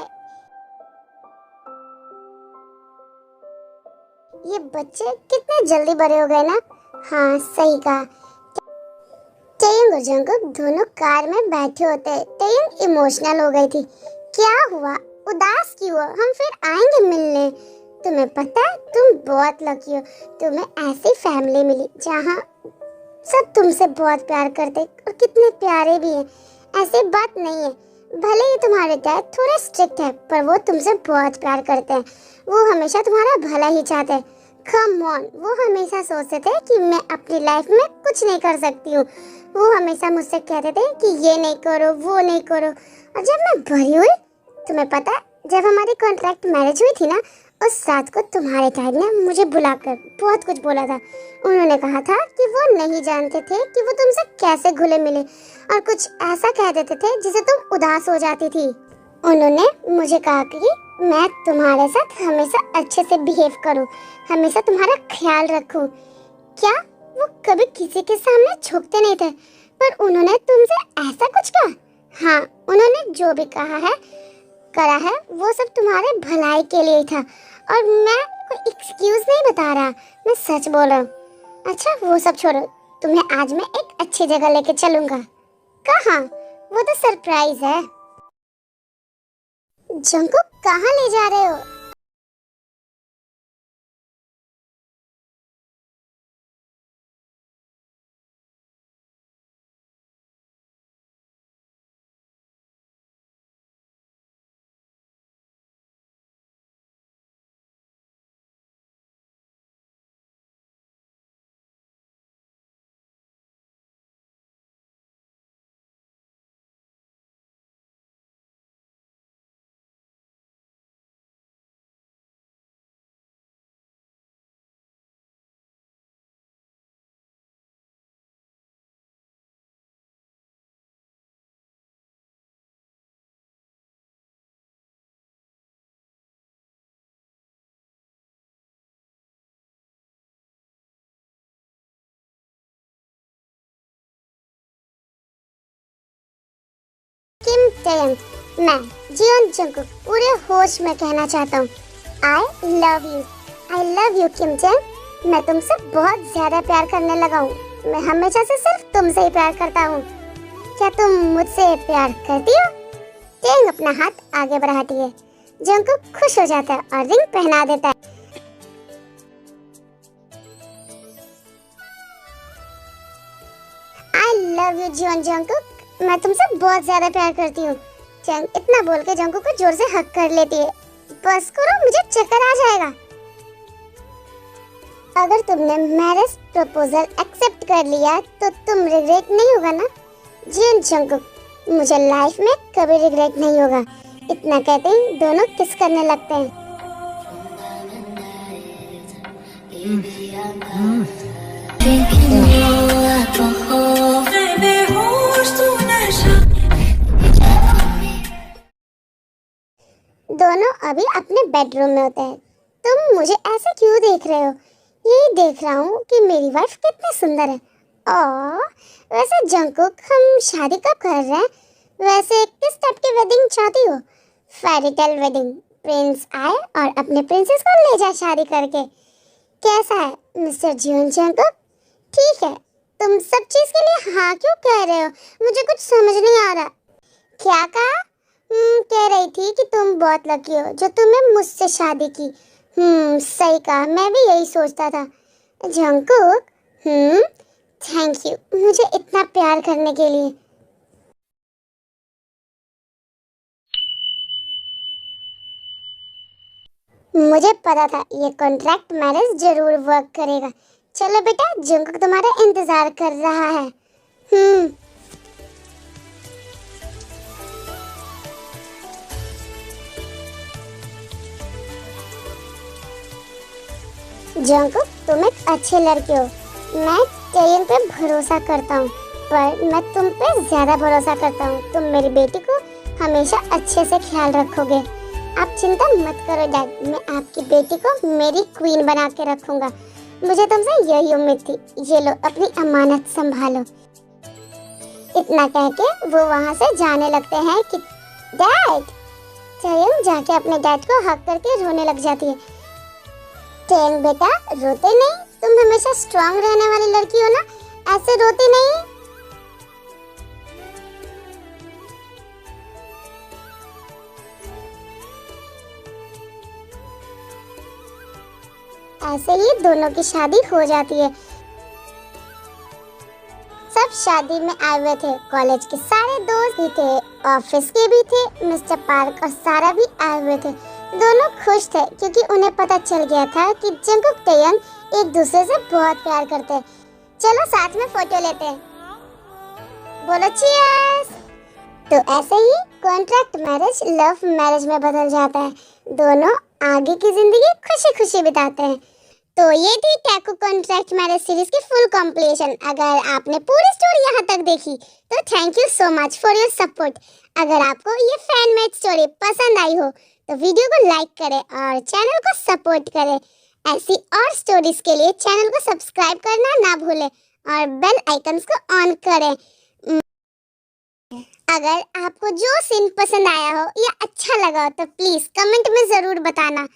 ये बच्चे कितने जल्दी बड़े हो गए ना। हाँ सही कहा। टेयुंग और जंकुक दोनों कार में बैठे होते। टेयुंग इमोशनल हो गई थी। क्या हुआ, उदास क्यों हो? हम फिर आएंगे मिलने। तुम्हें पता है तुम बहुत लकी हो, तुम्हें ऐसी फैमिली मिली जहाँ सब तुमसे बहुत प्यार करते और कितने प्यारे भी हैं। ऐसी बात नहीं है, भले ही तुम्हारे डैड थोड़े स्ट्रिक्ट है पर वो तुमसे बहुत प्यार करते हैं। वो हमेशा तुम्हारा भला ही चाहते हैं। कम ऑन, वो हमेशा सोचते थे कि मैं अपनी लाइफ में कुछ नहीं कर सकती हूँ। वो हमेशा मुझसे कहते थे कि ये नहीं करो वो नहीं करो। और जब मैं बड़ी हुई, तुम्हें पता है जब हमारी कॉन्ट्रैक्ट मैरिज हुई थी ना, उस रात को तुम्हारे डैड ने मुझे बुलाकर बहुत कुछ बोला था। उन्होंने कहा था कि वो नहीं जानते थे कि वो तुमसे कैसे घुले मिले और कुछ ऐसा कह देते थे जिसे तुम उदास हो जाती थी। उन्होंने मुझे कहा कि मैं तुम्हारे साथ हमेशा अच्छे से बिहेव करूं, हमेशा तुम्हारा ख्याल रखूं। क्या वो कभी किसी के सामने झुकते नहीं थे, पर उन्होंने तुमसे ऐसा कुछ कहा? हाँ, उन्होंने जो भी कहा है करा है वो सब तुम्हारे भलाई के लिए था और मैं कोई एक्सक्यूज नहीं बता रहा, मैं सच बोल रहा हूँ। अच्छा वो सब छोड़ो, तुम्हें आज मैं एक अच्छी जगह लेके चलूंगा। कहाँ? वो तो सरप्राइज है। जंकुक कहाँ ले जा रहे हो? किम टेयंग, मैं जियोन जंकुक पूरे होश में कहना चाहता हूँ, आई लव यू किम टेयंग। मैं तुमसे बहुत ज्यादा प्यार करने लगा हूँ। मैं हमेशा से सिर्फ तुमसे ही प्यार करता हूँ। क्या तुम मुझसे प्यार करती हो? टेयंग अपना हाथ आगे बढ़ाती है। जंकुक खुश हो जाता है और रिंग पहना देता है। I love you Jeon Jungkook, मैं तुमसे बहुत ज्यादा प्यार करती हूँ। चंग इतना बोल के जंकुक को जोर से हक कर लेती है। बस करो, मुझे चक्कर आ जाएगा। अगर तुमने मैरिज प्रपोजल एक्सेप्ट कर लिया तो तुम रिग्रेट नहीं होगा ना? जियोन जंकुक, मुझे लाइफ में कभी रिग्रेट नहीं होगा। इतना कहते ही दोनों किस करने लगते हैं। दोनों अभी अपने बेडरूम में होते हैं। तुम मुझे ऐसे क्यों देख रहे हो? यही देख रहा हूँ कि मेरी वाइफ कितनी सुंदर है। वैसे जंकुक, हम शादी कब कर रहे हैं? वैसे किस टाइप की वेडिंग चाहती हो? फेरी टेल वेडिंग, प्रिंस आए और अपने प्रिंसेस को ले जाए शादी करके। कैसा है मिस्टर जियोन जंकुक? ठीक है। तुम सब चीज के लिए हाँ क्यों कह रहे हो? मुझे कुछ समझ नहीं आ रहा। क्या कहा? कह रही थी कि तुम बहुत लकी हो जो तुमने मुझसे शादी की। सही कहा, मैं भी यही सोचता था। जंकुक, थैंक यू मुझे इतना प्यार करने के लिए। मुझे पता था ये कॉन्ट्रैक्ट मैरिज जरूर वर्क करेगा। चलो बेटा, जंकुक तुम्हारा इंतजार कर रहा है। जंकुक, तुम एक अच्छे लड़के हो। मैं टेयन पे भरोसा करता हूँ, पर मैं तुम पे ज्यादा भरोसा करता हूँ। तुम मेरी बेटी को हमेशा अच्छे से ख्याल रखोगे। आप चिंता मत करो डैड, मैं आपकी बेटी को मेरी क्वीन बना के रखूंगा। मुझे तुमसे यही उम्मीद थी। ये लो अपनी अमानत संभालो। इतना कह के वो वहां से जाने लगते हैं कि डैड। चयंग जाके अपने डैड को हक करके रोने लग जाती है। चयंग बेटा रोते नहीं, तुम हमेशा स्ट्रांग रहने वाली लड़की हो ना, ऐसे रोती नहीं। ऐसे ही दोनों की शादी हो जाती है। सब शादी में आए हुए थे, कॉलेज के सारे दोस्त भी थे, ऑफिस के भी थे, मिस्टर पार्क और सारा भी आए हुए थे। दोनों खुश थे क्योंकि उन्हें पता चल गया था कि जंगकुक टयंग एक दूसरे से बहुत प्यार करते हैं। चलो साथ में फोटो लेते हैं, बोलो चीयर्स। तो ऐसे ही कॉन्ट्रैक्ट मैरिज लव मैरिज में बदल जाता है। दोनों आगे की जिंदगी खुशी खुशी बिताते हैं। तो ये थी टैकू कॉन्ट्रैक्ट मैरिज सीरीज की फुल कंप्लीशन। अगर आपने पूरी स्टोरी यहाँ तक देखी तो thank you so much for your support. अगर आपको ये फैन मेड स्टोरी पसंद आई हो तो वीडियो को लाइक करें और चैनल को सपोर्ट करें। ऐसी और स्टोरीज के लिए चैनल को सब्सक्राइब करना ना भूलें और बेल आइकन्स को ऑन करें। अगर आपको जो सीन पसंद आया हो या अच्छा लगा हो तो प्लीज कमेंट में जरूर बताना।